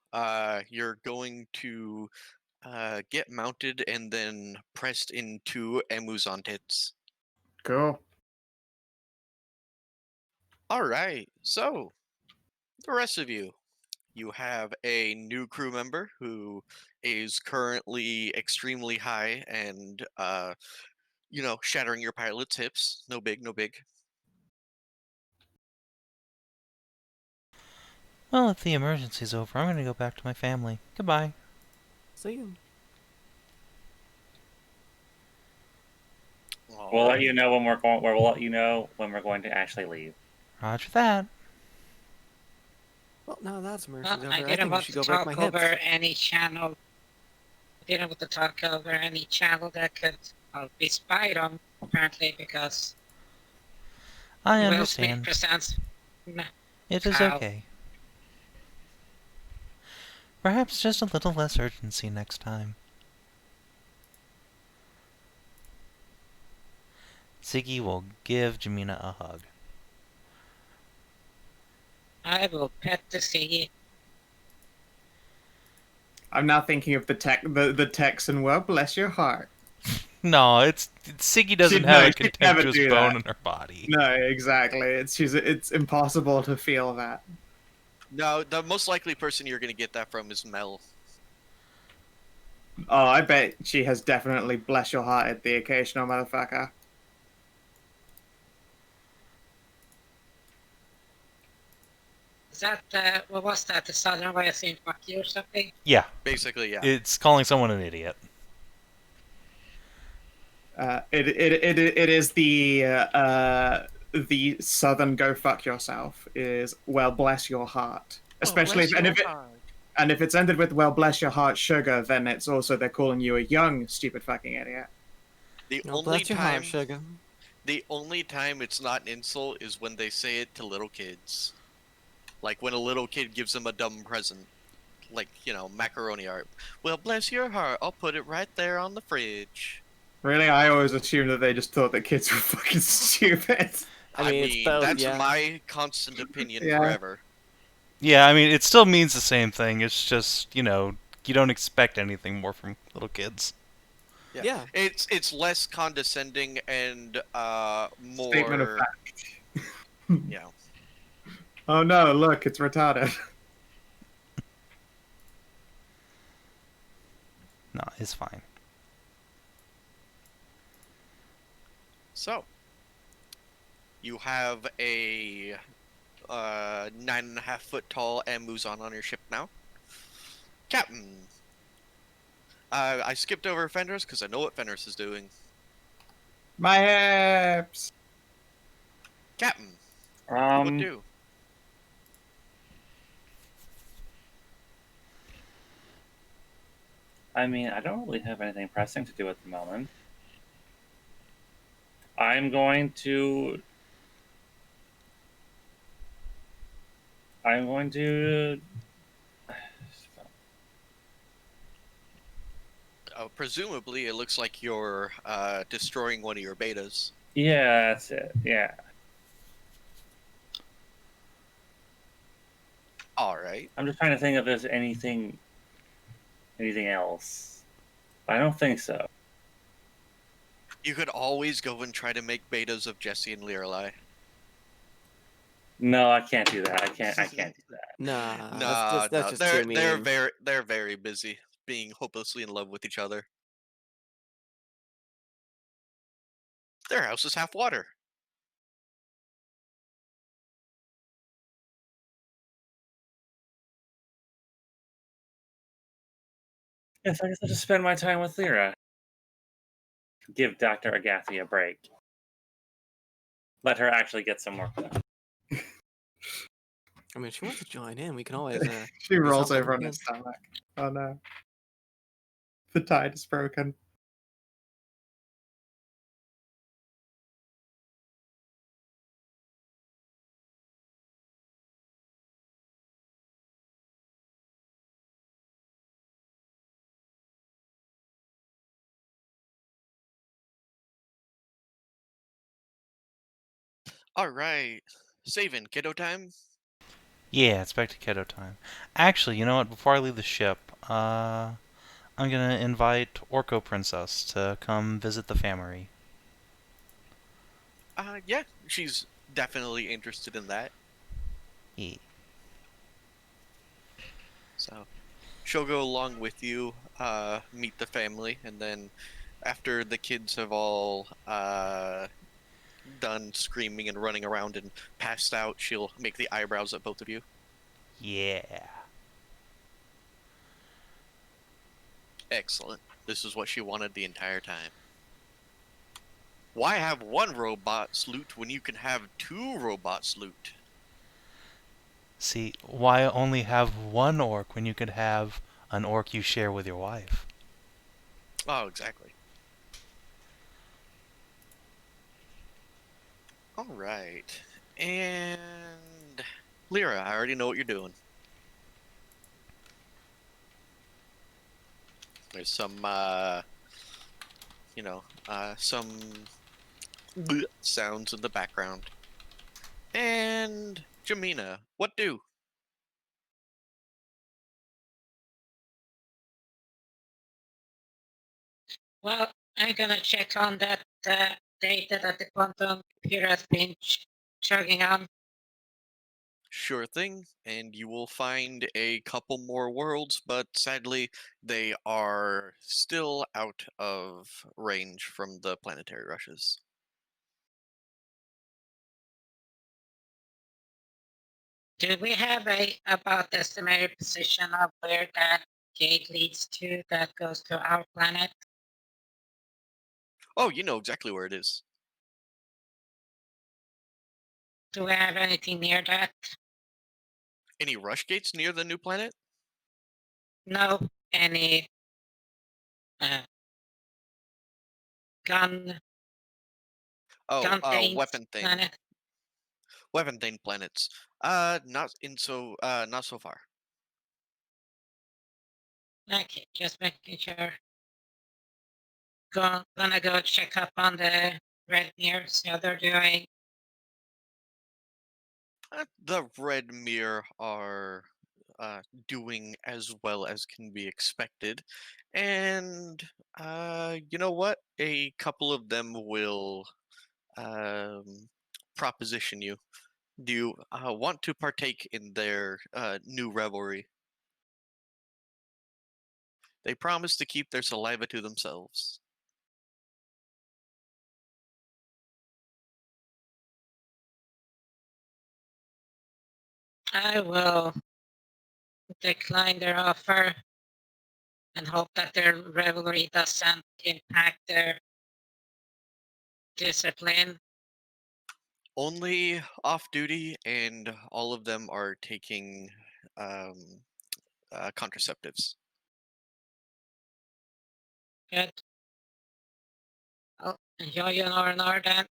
you're going to get mounted and then pressed into Amuzantits. Cool. All right. So, the rest of you, you have a new crew member who is currently extremely high and, shattering your pilot's hips. No big, no big. Well, if the emergency's over, I'm gonna go back to my family. Goodbye. See you. We'll let you know when we're going. We'll let you know when we're going to actually leave. Roger that. Well, now that's mercy Well, over. I I didn't think we want should to go break talk my over hips. any channel. I didn't want to talk over any channel that could be spied on, apparently, because I Will Smith understand. presents. It is How? okay. Perhaps just a little less urgency next time. Ziggy will give Jamina a hug. I will pet the sea. I'm now thinking of the Texan. Well, bless your heart. No, Ziggy doesn't She'd have know, a she'd never contemptuous do bone that. in her body. No, exactly. It's impossible to feel that. No, the most likely person you're going to get that from is Mel. Oh, I bet she has definitely bless your hearted the occasional motherfucker. Is that, what was that? The southern way of saying fuck you or something? Yeah. Basically, yeah. It's calling someone an idiot. It is the southern go fuck yourself is well bless your heart. Especially if it's ended with well bless your heart sugar, then it's also they're calling you a young stupid fucking idiot. The No, only bless your time heart, sugar. the only time it's not an insult is when they say it to little kids. Like when a little kid gives them a dumb present. Like, macaroni art. Well, bless your heart, I'll put it right there on the fridge. Really, I always assumed that they just thought that kids were fucking stupid. I mean, it's both, that's yeah. my constant opinion Yeah. forever. Yeah, I mean, it still means the same thing. It's just, you don't expect anything more from little kids. Yeah. It's less condescending and more Statement of fact. Yeah. Oh no, look, it's retarded. No, it's fine. So you have a 9.5 foot tall Amuzon on your ship now. Captain. I skipped over Fenris because I know what Fenris is doing. My hips. Captain, what do? I mean, I don't really have anything pressing to do at the moment. I'm going to Presumably, it looks like you're destroying one of your betas. Yeah, that's it. Yeah. All right. I'm just trying to think if there's anything else. I don't think so. You could always go and try to make betas of Jesse and Lirelai. No, I can't do that. I can't do that. Nah, Nah, that's just too mean. they're very busy being hopelessly in love with each other. Their house is half water. Yes, I guess I'll just spend my time with Lyra. Give Dr. Adjatha a break. Let her actually get some work done. I mean, if she wants to join in, we can always. She rolls something over on good. his stomach. Oh no. The tide is broken. Alright. Savin, kiddo time? Yeah, it's back to kiddo time. Actually, you know what? Before I leave the ship, I'm gonna invite Orko Princess to come visit the family. Yeah, she's definitely interested in that. Yeah. So she'll go along with you, meet the family, and then after the kids have all done screaming and running around and passed out, she'll make the eyebrows at both of you. Yeah. Excellent. This is what she wanted the entire time. Why have one robot's loot when you can have two robots' loot? See, why only have one orc when you could have an orc you share with your wife? Oh, exactly. Alright. And Lyra, I already know what you're doing. There's some, some sounds in the background. And Jamina, what do? Well, I'm gonna check on that data that the quantum computer has been chugging on. Sure thing, and you will find a couple more worlds, but sadly, they are still out of range from the planetary rushes. Do we have a about estimated position of where that gate leads to that goes to our planet? Oh, you know exactly where it is. Do we have anything near that? Any rush gates near the new planet? No, any gun Oh, gun-tained weapon thing. planet? Weapon thing planets. Not so far. Okay, just making sure. Gonna go check up on the red mirror, see how they're doing. The Red Mirror are doing as well as can be expected. And you know what? A couple of them will proposition you. Do you want to partake in their new revelry? They promise to keep their saliva to themselves. I will decline their offer and hope that their revelry doesn't impact their discipline. Only off duty, and all of them are taking um, contraceptives. Good. Well, enjoy your R&R then.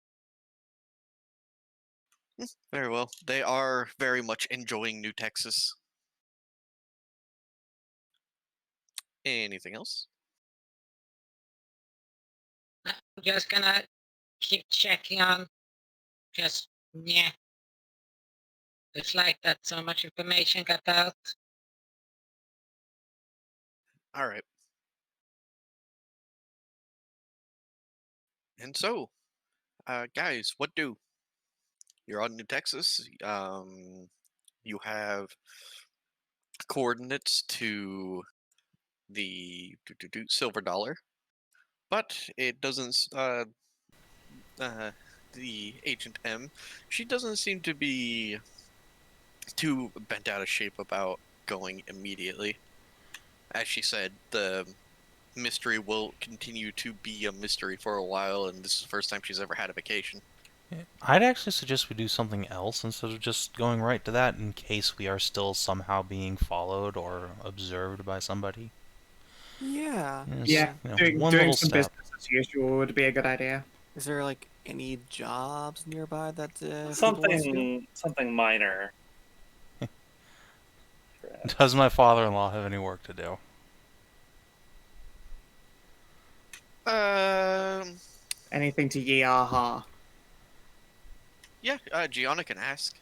Very well. They are very much enjoying New Texas. Anything else? I'm just gonna keep checking on, because, yeah. Looks like that so much information got out. All right. And so, guys, what do? You're on New Texas. You have coordinates to the silver dollar, but it doesn't. The Agent M, she doesn't seem to be too bent out of shape about going immediately. As she said, the mystery will continue to be a mystery for a while, and this is the first time she's ever had a vacation. I'd actually suggest we do something else instead of just going right to that in case we are still somehow being followed or observed by somebody. Yeah. Yeah, One doing little some step. business as usual would be a good idea. Is there like any jobs nearby that people want to do? Something minor. Does my father-in-law have any work to do? Anything to ye aha. Yeah, Gianna can ask.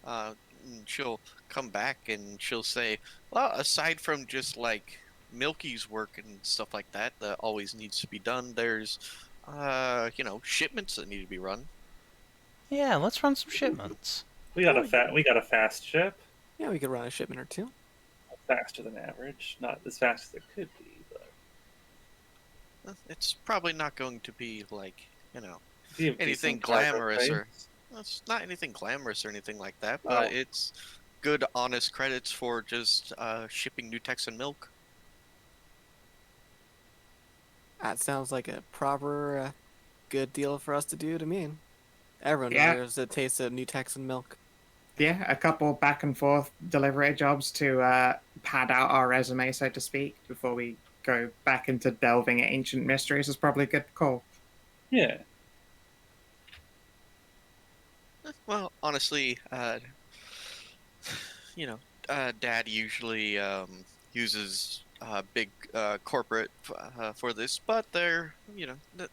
And she'll come back and she'll say, well, aside from just like Milky's work and stuff like that always needs to be done, there's, shipments that need to be run. Yeah, let's run some shipments. We got a fast ship. Yeah, we could run a shipment or two. Faster than average. Not as fast as it could be, but It's probably not going to be like, be a anything decent cargo glamorous or price. it's not anything glamorous or anything like that, but it's good, honest credits for just shipping New Texan milk. That sounds like a proper good deal for us to do to me. Everyone Yeah. deserves a taste of New Texan milk. Yeah, a couple back and forth delivery jobs to pad out our resume, so to speak, before we go back into delving at ancient mysteries is probably a good call. Yeah. Well, honestly, Dad usually uses big corporate for this, but they're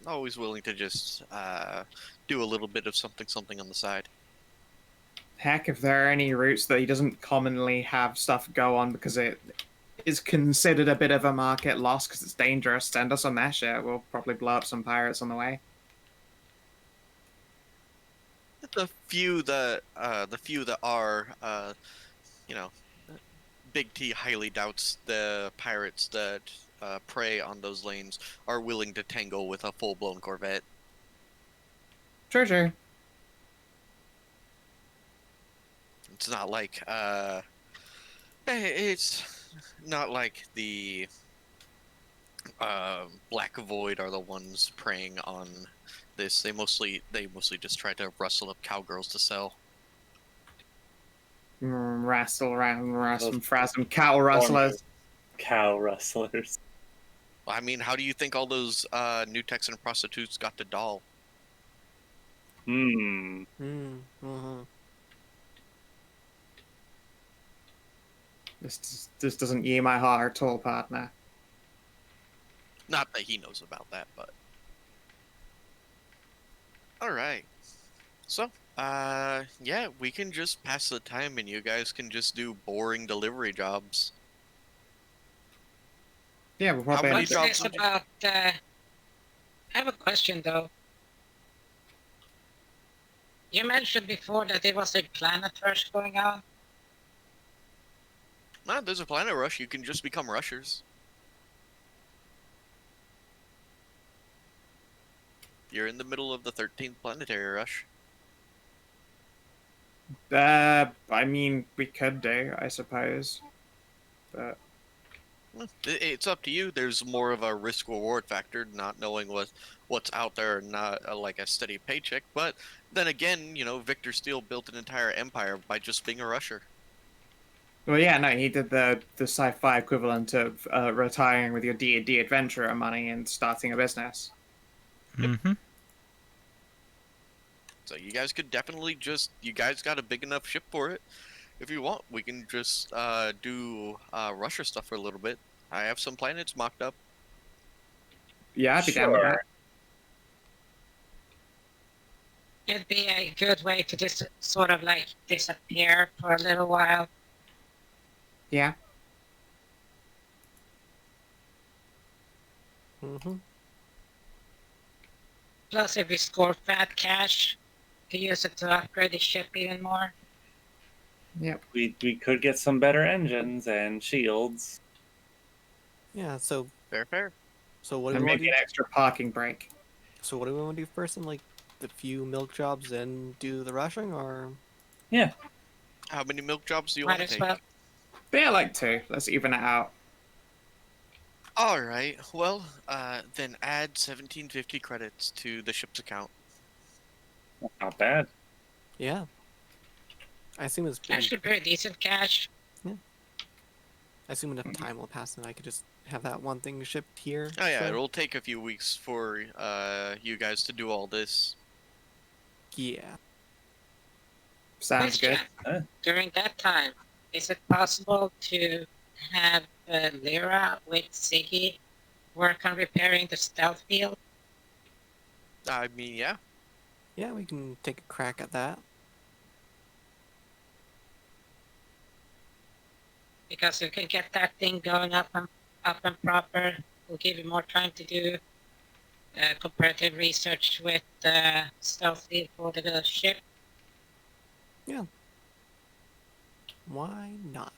always willing to just do a little bit of something on the side. Heck, if there are any routes that he doesn't commonly have stuff go on because it is considered a bit of a market loss because it's dangerous, send us on that shit. We'll probably blow up some pirates on the way. The few that are Big T highly doubts the pirates that prey on those lanes are willing to tangle with a full-blown corvette. Sure. It's not like the Black Void are the ones preying on this. They mostly just try to rustle up cowgirls to sell. Wrestle around, some cattle rustlers. Cow rustlers. I mean, how do you think all those New Texan prostitutes got to doll? This doesn't ye my heart at all, partner. Not that he knows about that, but all right. So, yeah, we can just pass the time, and you guys can just do boring delivery jobs. Yeah, we'll probably. How many What's jobs this about? I have a question though. You mentioned before that there was a planet rush going on. No, there's a planet rush. You can just become rushers. You're in the middle of the 13th planetary rush. I mean, we could do, I suppose. But It's up to you. There's more of a risk-reward factor, not knowing what's out there, not like a steady paycheck. But then again, Victor Steele built an entire empire by just being a rusher. well, yeah, no, he did the sci-fi equivalent of retiring with your D&D adventurer money and starting a business. Mm-hmm. So you guys could definitely you guys got a big enough ship for it. If you want, we can just do rusher stuff for a little bit. I have some planets mocked up. Yeah, I'd be down with that. It'd be a good way to just sort of like disappear for a little while. Yeah. Plus, if we score fat cash, to use it to upgrade the ship even more. Yep. We could get some better engines and shields. Yeah. So Fair. what do And we want maybe to an do? extra parking brake. So what do we want to do first? And like the few milk jobs and do the rushing, or Yeah. How many milk jobs do you Might want to as take? well. Yeah, like 2. Let's even it out. All right. Well, then add 1750 credits to the ship's account. Not bad. yeah? I assume it's been. Actually, pretty decent cash. I assume enough time will pass, and I could just have that one thing shipped here. Oh yeah, so- it'll take a few weeks for you guys to do all this. Yeah. Sounds good. Question. During that time, is it possible to have Lyra with Siggy work on repairing the stealth field? I mean, yeah. Yeah, we can take a crack at that. Because if we can get that thing going up and proper, we'll give you more time to do comparative research with the stealth field for the ship. Why not?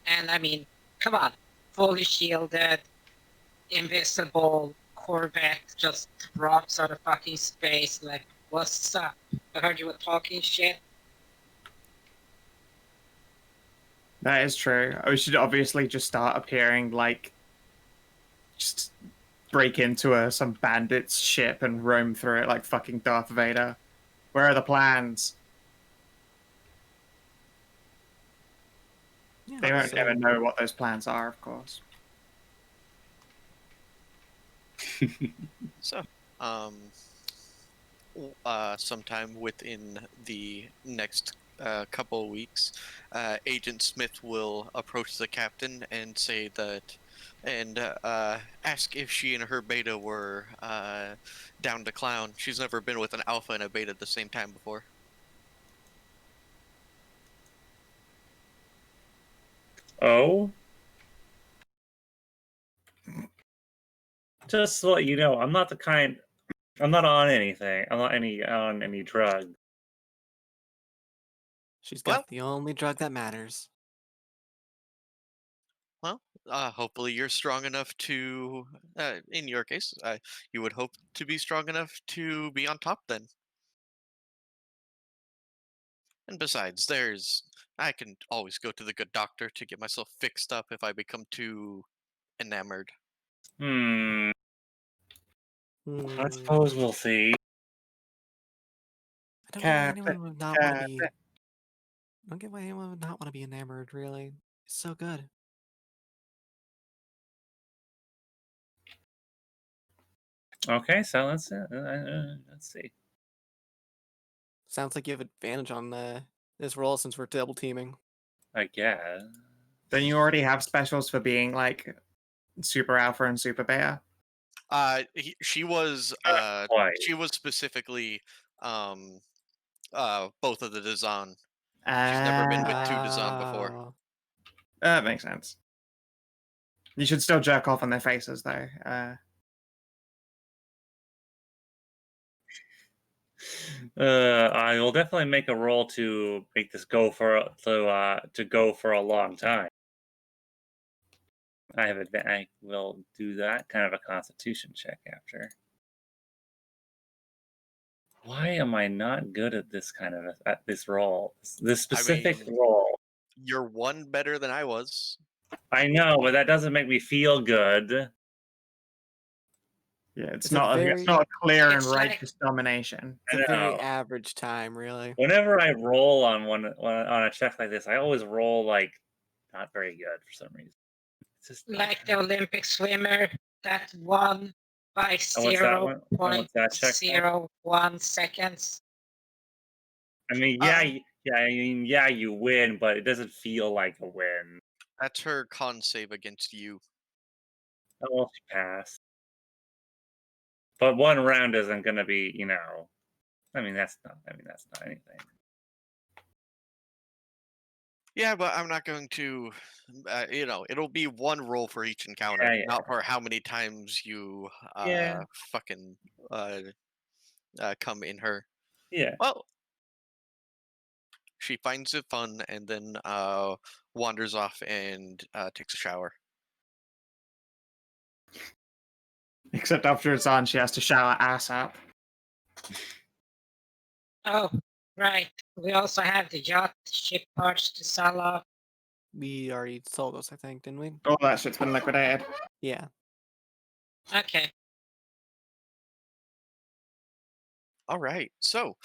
And I mean, come on, fully shielded, invisible Corvette just drops out of fucking space. Like, what's up? I heard you were talking shit. That is true. We should obviously just start appearing like, just break into some bandit's ship and roam through it like fucking Darth Vader. Where are the plans? Yeah, They won't so- never know what those plans are, of course. So, sometime within the next couple of weeks, Agent Smith will approach the captain and say that, and ask if she and her beta were down to clown. She's never been with an alpha and a beta at the same time before. Oh? Just to let you know, I'm not the kind. I'm not on anything. I'm not on any drug. She's got Well- the only drug that matters. Hopefully you're strong enough to, in your case, you would hope to be strong enough to be on top then. And besides, I can always go to the good doctor to get myself fixed up if I become too enamored. I Hmm. suppose we'll see. I don't get why Cap anyone it, would not want to cap be. it. I don't get why anyone would not want to be enamored. Really, it's so good. Okay, so let's see. Sounds like you have advantage on this roll since we're double teaming. I guess. Don't you already have specials for being like super alpha and super beta? She was Quite. she was specifically both of the Dzaan. She's never been with two Dzaan before. Oh. That makes sense. You should still jerk off on their faces, though. I will definitely make a roll to make this go for a long time. I will do that kind of a Constitution check after. Why am I not good at this kind of at this roll? This specific mean- roll. You're one better than I was. I know, but that doesn't make me feel good. Yeah, it's It's a not very- it's not a clear and It's like- righteous domination. It's I a very know. average time, really. Whenever I roll on on a check like this, I always roll like not very good for some reason. It's just Like the Olympic swimmer that won by And what's that one? And what's that check for? 0.01 seconds. I mean, yeah, you win, but it doesn't feel like a win. That's her con save against you. Oh, well, she passed. But one round isn't going to be, I mean, that's not anything. Yeah, but I'm not going to. It'll be one roll for each encounter, Yeah, yeah. not for how many times you Yeah. fucking come in her. Yeah. Well, she finds it fun and then wanders off and takes a shower. Except after it's on, she has to shower ass up. Oh, right. We also have the yacht ship parts to sell off. We already sold those, I think, didn't we? All that shit's been liquidated. Yeah. Okay. All right. So,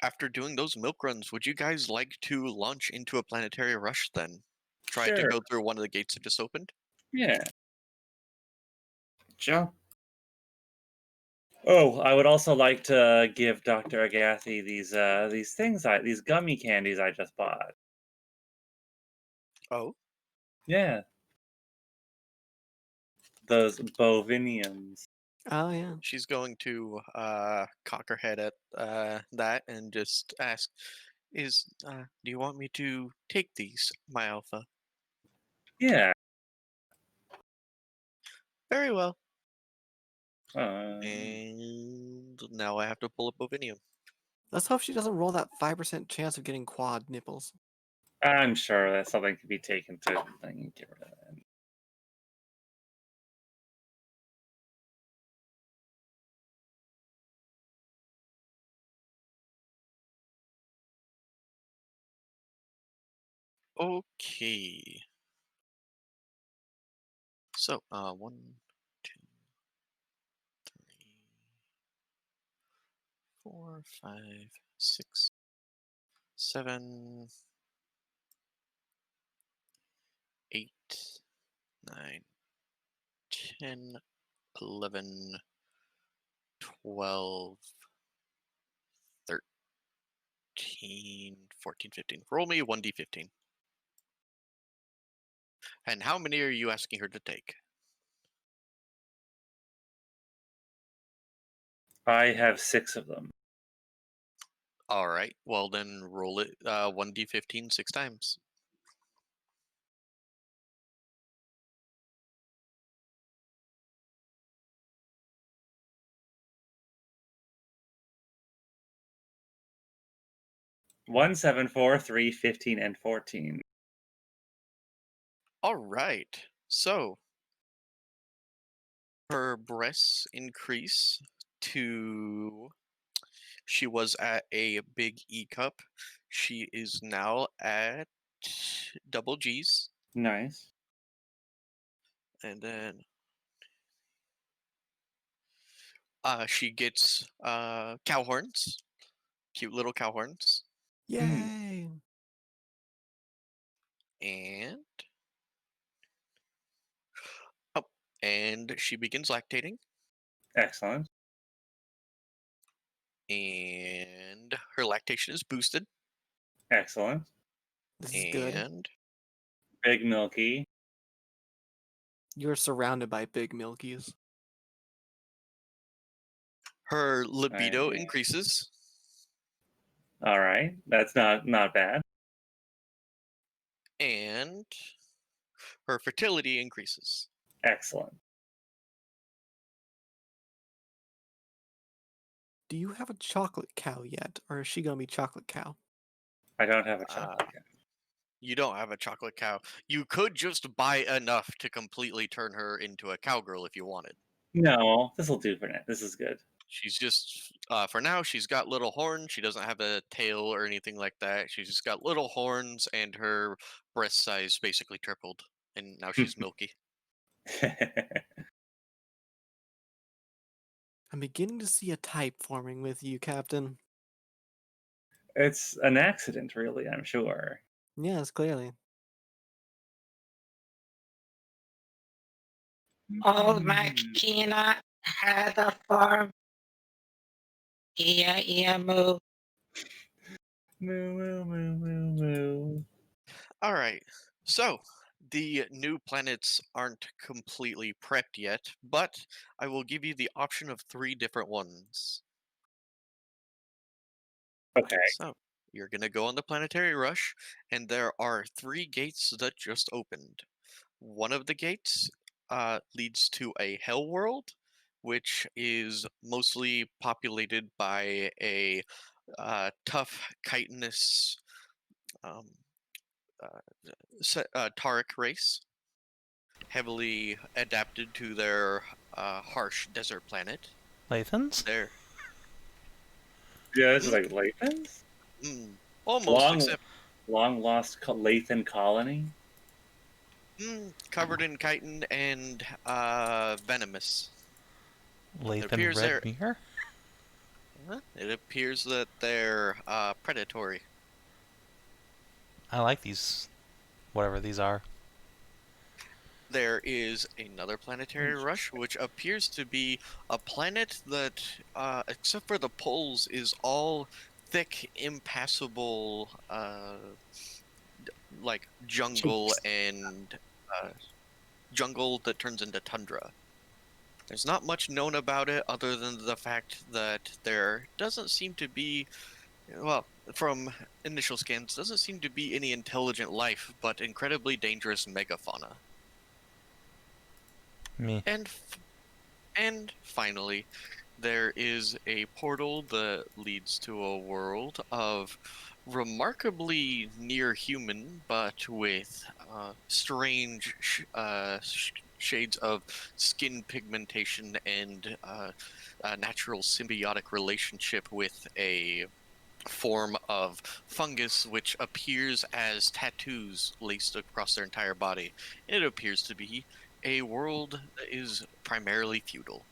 after doing those milk runs, would you guys like to launch into a planetary rush then? Try to Sure. go through one of the gates that just opened? Yeah. Sure. Oh, I would also like to give Dr. Agathi these things these gummy candies I just bought. Oh. Yeah. Those boviniums. Oh, yeah. She's going to cock her head at that and just ask, do you want me to take these, my alpha? Yeah. Very well. Uh, And now I have to pull up Bovinium. Let's hope she doesn't roll that 5% chance of getting quad nipples. I'm sure that something could be taken to get rid of that. Okay. So, 1, 2, 3, 4, 5, 6, 7, 8, 9, 10, 11, 12, 13, 14, 15. Roll me 1d15. And how many are you asking her to take? I have 6 of them. All right. Well, then roll it 1d15 6 times. One, 7, 4, 3, 15, and 14. All right. So her breasts increase to. She was at a big E cup. She is now at double G's. Nice. And then she gets cow horns. Cute little cow horns. Yay! And oh, and she begins lactating. Excellent. And her lactation is boosted. Excellent. This is good. And Big Milky. You're surrounded by big milkies. her libido Okay. increases. All right. That's not bad. And her fertility increases. Excellent. Do you have a chocolate cow yet, or is she gonna be chocolate cow? I don't have a chocolate yet. You don't have a chocolate cow. You could just buy enough to completely turn her into a cowgirl if you wanted. No, this will do for now. This is good. She's just, for now, she's got little horns. She doesn't have a tail or anything like that. She's just got little horns, and her breast size basically tripled. And now she's milky. I'm beginning to see a type forming with you, Captain. It's an accident, really, I'm sure. Yes, clearly. Old Mac Kina had a farm. Moo. Moo, moo, moo, moo, moo. All right. So the new planets aren't completely prepped yet, but I will give you the option of 3 different ones. Okay. So You're gonna go on the planetary rush, and there are 3 gates that just opened. One of the gates leads to a hell world, which is mostly populated by a tough, chitinous um, Taric race, heavily adapted to their harsh desert planet. Leithans? They're Yeah, this is like Leithan's? almost, except Long lost Leithan colony? covered in chitin and venomous. Leithan appears Red they're- Mirror? It appears that they're predatory. I like these, whatever these are. There is another planetary rush, which appears to be a planet that, except for the poles, is all thick, impassable, like jungle and jungle that turns into tundra. There's not much known about it other than the fact that there doesn't seem to be, well, from initial scans, doesn't seem to be any intelligent life, but incredibly dangerous megafauna. Me. And finally, there is a portal that leads to a world of remarkably near human, but with strange shades of skin pigmentation and a natural symbiotic relationship with a form of fungus which appears as tattoos laced across their entire body. It appears to be a world that is primarily feudal.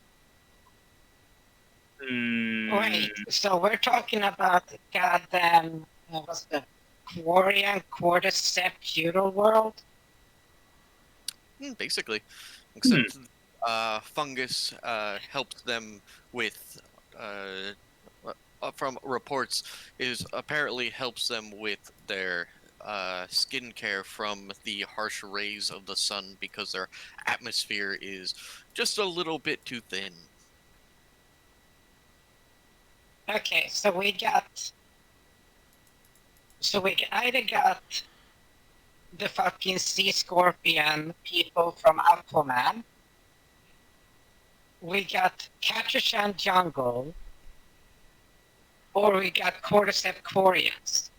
Wait, so we're talking about the goddamn, what's the Quarian Cordyceps feudal world? Basically, except fungus helps them with from reports is apparently helps them with their skin care from the harsh rays of the sun because their atmosphere is just a little bit too thin. Okay, so we either got the fucking sea scorpion people from Aquaman, we got Katrushan jungle, or we got Cordyceps Quarians.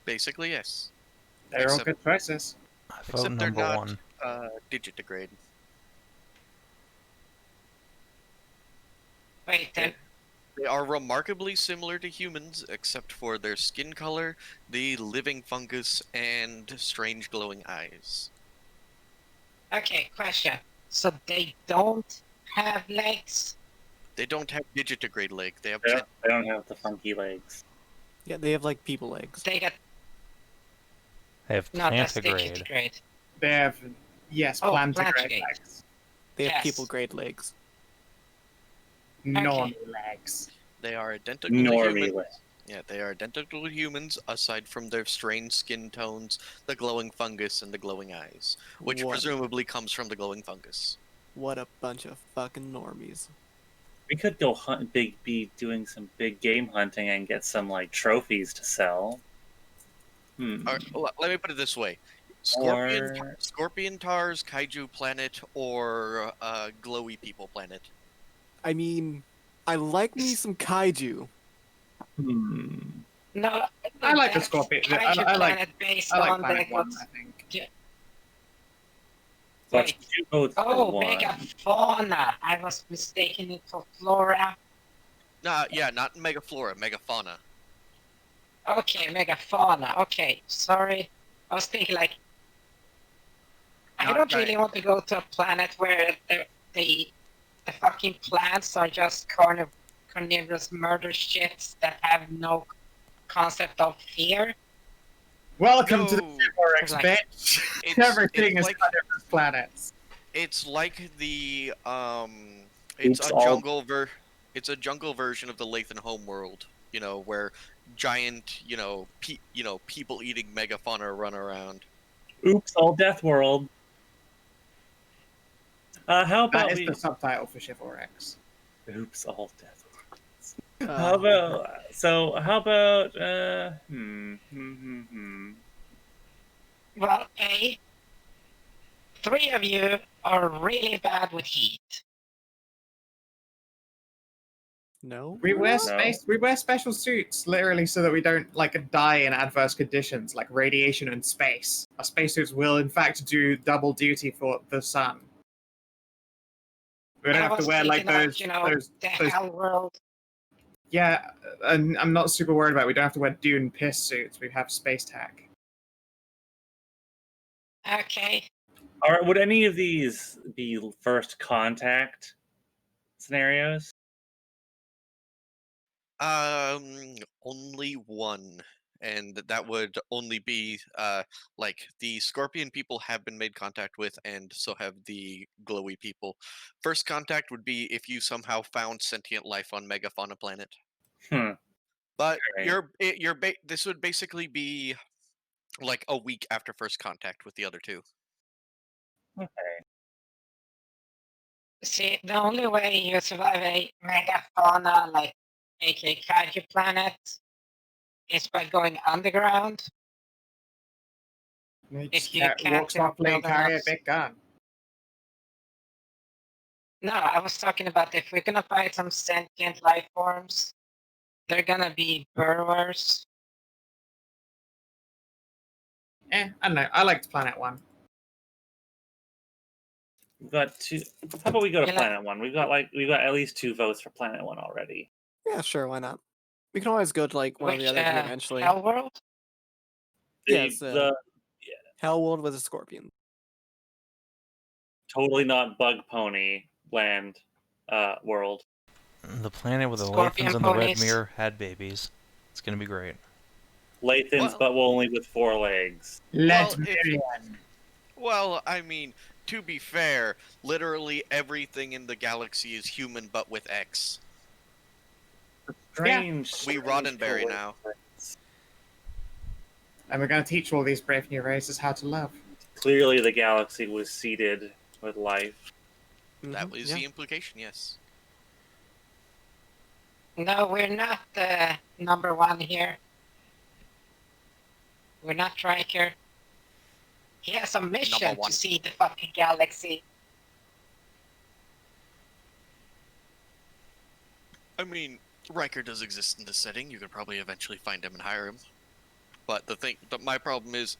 Basically, yes. They're all Except- good choices. I vote Except they're number not 1. digitigrade. Wait, then They are remarkably similar to humans, except for their skin color, the living fungus, and strange glowing eyes. okay, question. So they don't have legs? They don't have digitigrade leg. They have They don't have the funky legs. Yeah, they have like people legs. They got They have no, that's plantigrade. digitigrade. They have, yes, Oh, plantigrade plantigrade. legs. They have Yes. people grade legs. Normal legs. They are identical to Normie humans. legs. Yeah, they are identical to humans, aside from their strange skin tones, the glowing fungus, and the glowing eyes, which What? presumably comes from the glowing fungus. What a bunch of fucking normies. We could go be doing some big game hunting and get some like trophies to sell. Let me put it this way: Scorpion Tars, Kaiju Planet, or Glowy People Planet. I mean, I like me some kaiju. No, I like the that's scorpion. Kaiju I like Planet based I like on Planet the 1, I think. But Wait. you vote for Oh, one. megafauna. I was mistaken it for flora. Yeah, not Megaflora, Megafauna. Okay, megafauna. Okay, sorry. I was thinking like I Not don't really giant. want to go to a planet where the fucking plants are just carnivorous murder shits that have no concept of fear. Welcome to the No. Forex, Like- bitch! It's- Everything it's is like- carnivorous planets. It's like the Oops, it's a jungle version of the Leithan homeworld. You know, where giant, people eating megafauna run around. Oops, all Death World. How That about is we? the subtitle for Chivalrex. Oops, all Death World. How about Well, A, three of you are really bad with heat. No. We wear No. we wear special suits literally so that we don't like die in adverse conditions like radiation and space. Our spacesuits will in fact do double duty for the sun. We don't I have to was wear like thinking of, those you know, the hell world. Yeah, and I'm not super worried about it. We don't have to wear Dune piss suits. We have space tech. Okay. would any of these be first contact scenarios? Only one. And that would only be like the scorpion people have been made contact with, and so have the glowy people. First contact would be if you somehow found sentient life on Megafauna Planet. But Right. this would basically be like a week after first contact with the other two. Okay. See, the only way you survive a megafauna, like aka kaiju planet, is by going underground. You If just you can't walk softly and build carry a enough. big gun. No, I was talking about if we're gonna fight some sentient life forms, they're gonna be burrowers. I don't know. I liked Planet One. We've got two. How about we go to You know- Planet One? We've got at least 2 votes for Planet One already. Yeah, sure. Why not? We can always go to like one of the Which, other two eventually. hell world? Yes, The Hellworld with a scorpion. totally not bug pony land world. The planet where the Scorpion Leithans and the Red ponies. Mirror had babies. It's gonna be great. Leithans, Well- but only with 4 legs. Let Well, if- Miriam. Well, I mean, to be fair, literally everything in the galaxy is human but with X. Strange. We Roddenberry now. And we're going to teach all these brave new races how to love. Clearly, the galaxy was seeded with life. That Mhm, was yeah. the implication, yes. No, we're not number one here. We're not Striker. He has a mission Number one. to see the fucking galaxy. I mean, Riker does exist in this setting. You could probably eventually find him and hire him. But my problem is,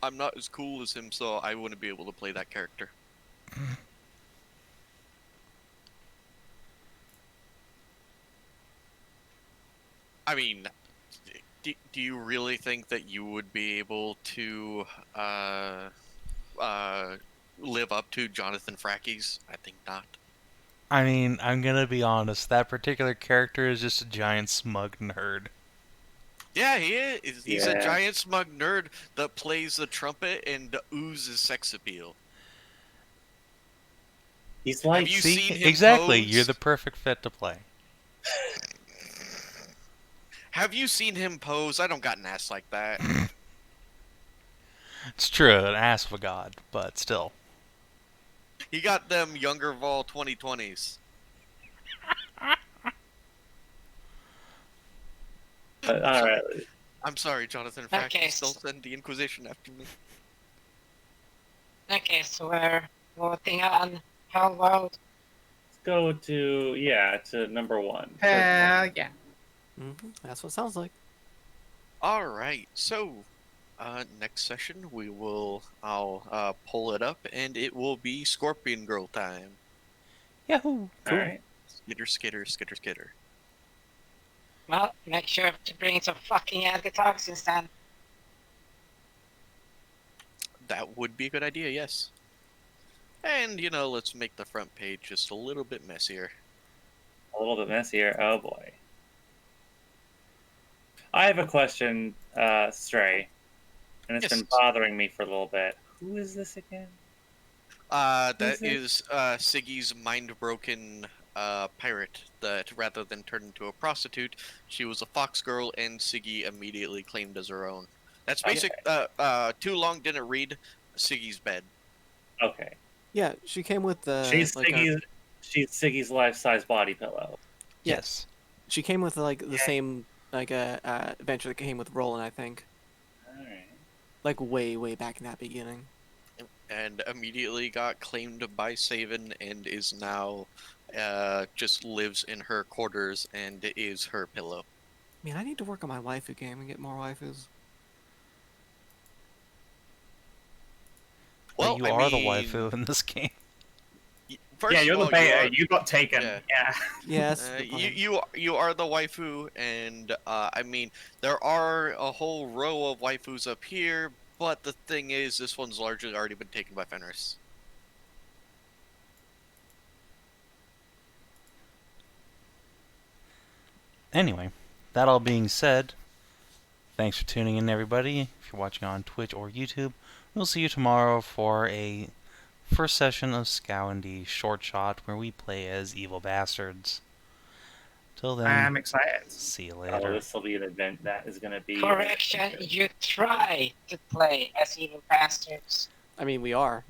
I'm not as cool as him, so I wouldn't be able to play that character. I mean, do you really think that you would be able to live up to Jonathan Frackie's? I think not. I mean, I'm gonna be honest. That particular character is just a giant smug nerd. Yeah, he is. He's a Yeah. giant smug nerd that plays the trumpet and oozes sex appeal. He's like, you See, seen him exactly. pose? You're the perfect fit to play. Have you seen him pose? I don't got an ass like that. It's true, an ass of a god, but still. He got them younger Vol 2020s. all right. I'm sorry, Jonathan Okay, Frackie. Don't send the Inquisition after me. Okay, so we're voting on Hell World. Let's go to number 1. Hell yeah. That's what it sounds like. Alright, so next session I'll pull it up and it will be Scorpion Girl time. Yahoo! All right. Skitter, skitter, skitter, skitter. Well, make sure to bring some fucking antitoxins then. That would be a good idea, yes. And, let's make the front page just a little bit messier. A little bit messier. Oh boy. I have a question, Stray, and it's Yes. been bothering me for a little bit. Who is this again? That is Siggy's mind-broken pirate that rather than turn into a prostitute, she was a fox girl and Siggy immediately claimed as her own. That's basic. Too long didn't read Siggy's bed. Okay. Yeah, she came with the. She's like, Siggy's life-size body pillow. Yes. She came with like the same like adventure that came with Roland, I think. Alright. Like way back in that beginning. And immediately got claimed by Savin and is now just lives in her quarters and is her pillow. Man, I need to work on my waifu game and get more waifus. Well, you I are the mean, waifu in this game. First Yeah, of you're the all, beta. You got taken. yeah. Yeah. Yes. You are the waifu, and I mean there are a whole row of waifus up here, but the thing is, this one's largely already been taken by Fenris. Anyway, that all being said, thanks for tuning in, everybody. If you're watching on Twitch or YouTube, we'll see you tomorrow for a first session of Scoundrel Short Shot, where we play as evil bastards. Till then, I am excited. see you Oh, later. this will be an event that is going to be... Correction, you try to play as evil bastards. I mean, we are.